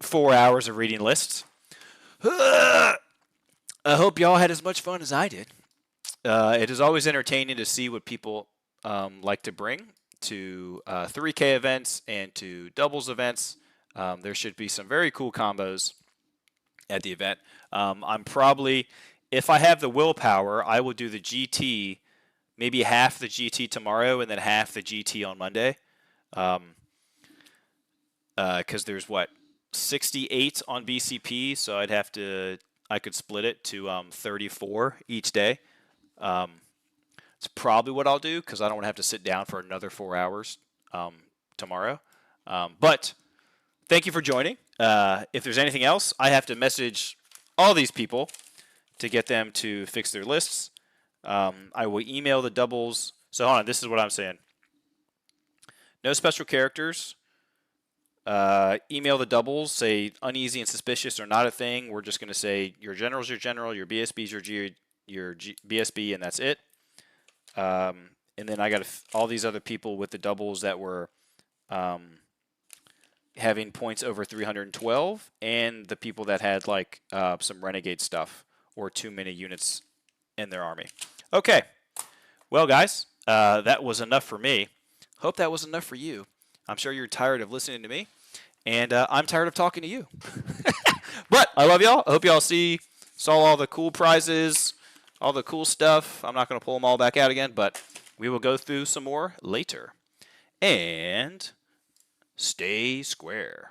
4 hours of reading lists. I hope y'all had as much fun as I did. It is always entertaining to see what people like to bring to 3K events and to doubles events. There should be some very cool combos at the event. I'm probably, if I have the willpower, I will do the GT, maybe half the GT tomorrow and then half the GT on Monday. Because there's 68 on BCP, so I could split it to 34 each day. It's probably what I'll do because I don't want to have to sit down for another 4 hours tomorrow. But thank you for joining. If there's anything else, I have to message all these people to get them to fix their lists. I will email the doubles. So hold on, this is what I'm saying. No special characters. Email the doubles, say uneasy and suspicious are not a thing. We're just going to say your general's your general, your BSB's your BSB, and that's it. And then I got all these other people with the doubles that were having points over 312, and the people that had some renegade stuff or too many units in their army. Okay, well guys, that was enough for me. Hope that was enough for you. I'm sure you're tired of listening to me, and I'm tired of talking to you. But I love y'all. I hope y'all saw all the cool prizes, all the cool stuff. I'm not going to pull them all back out again, but we will go through some more later. And stay square.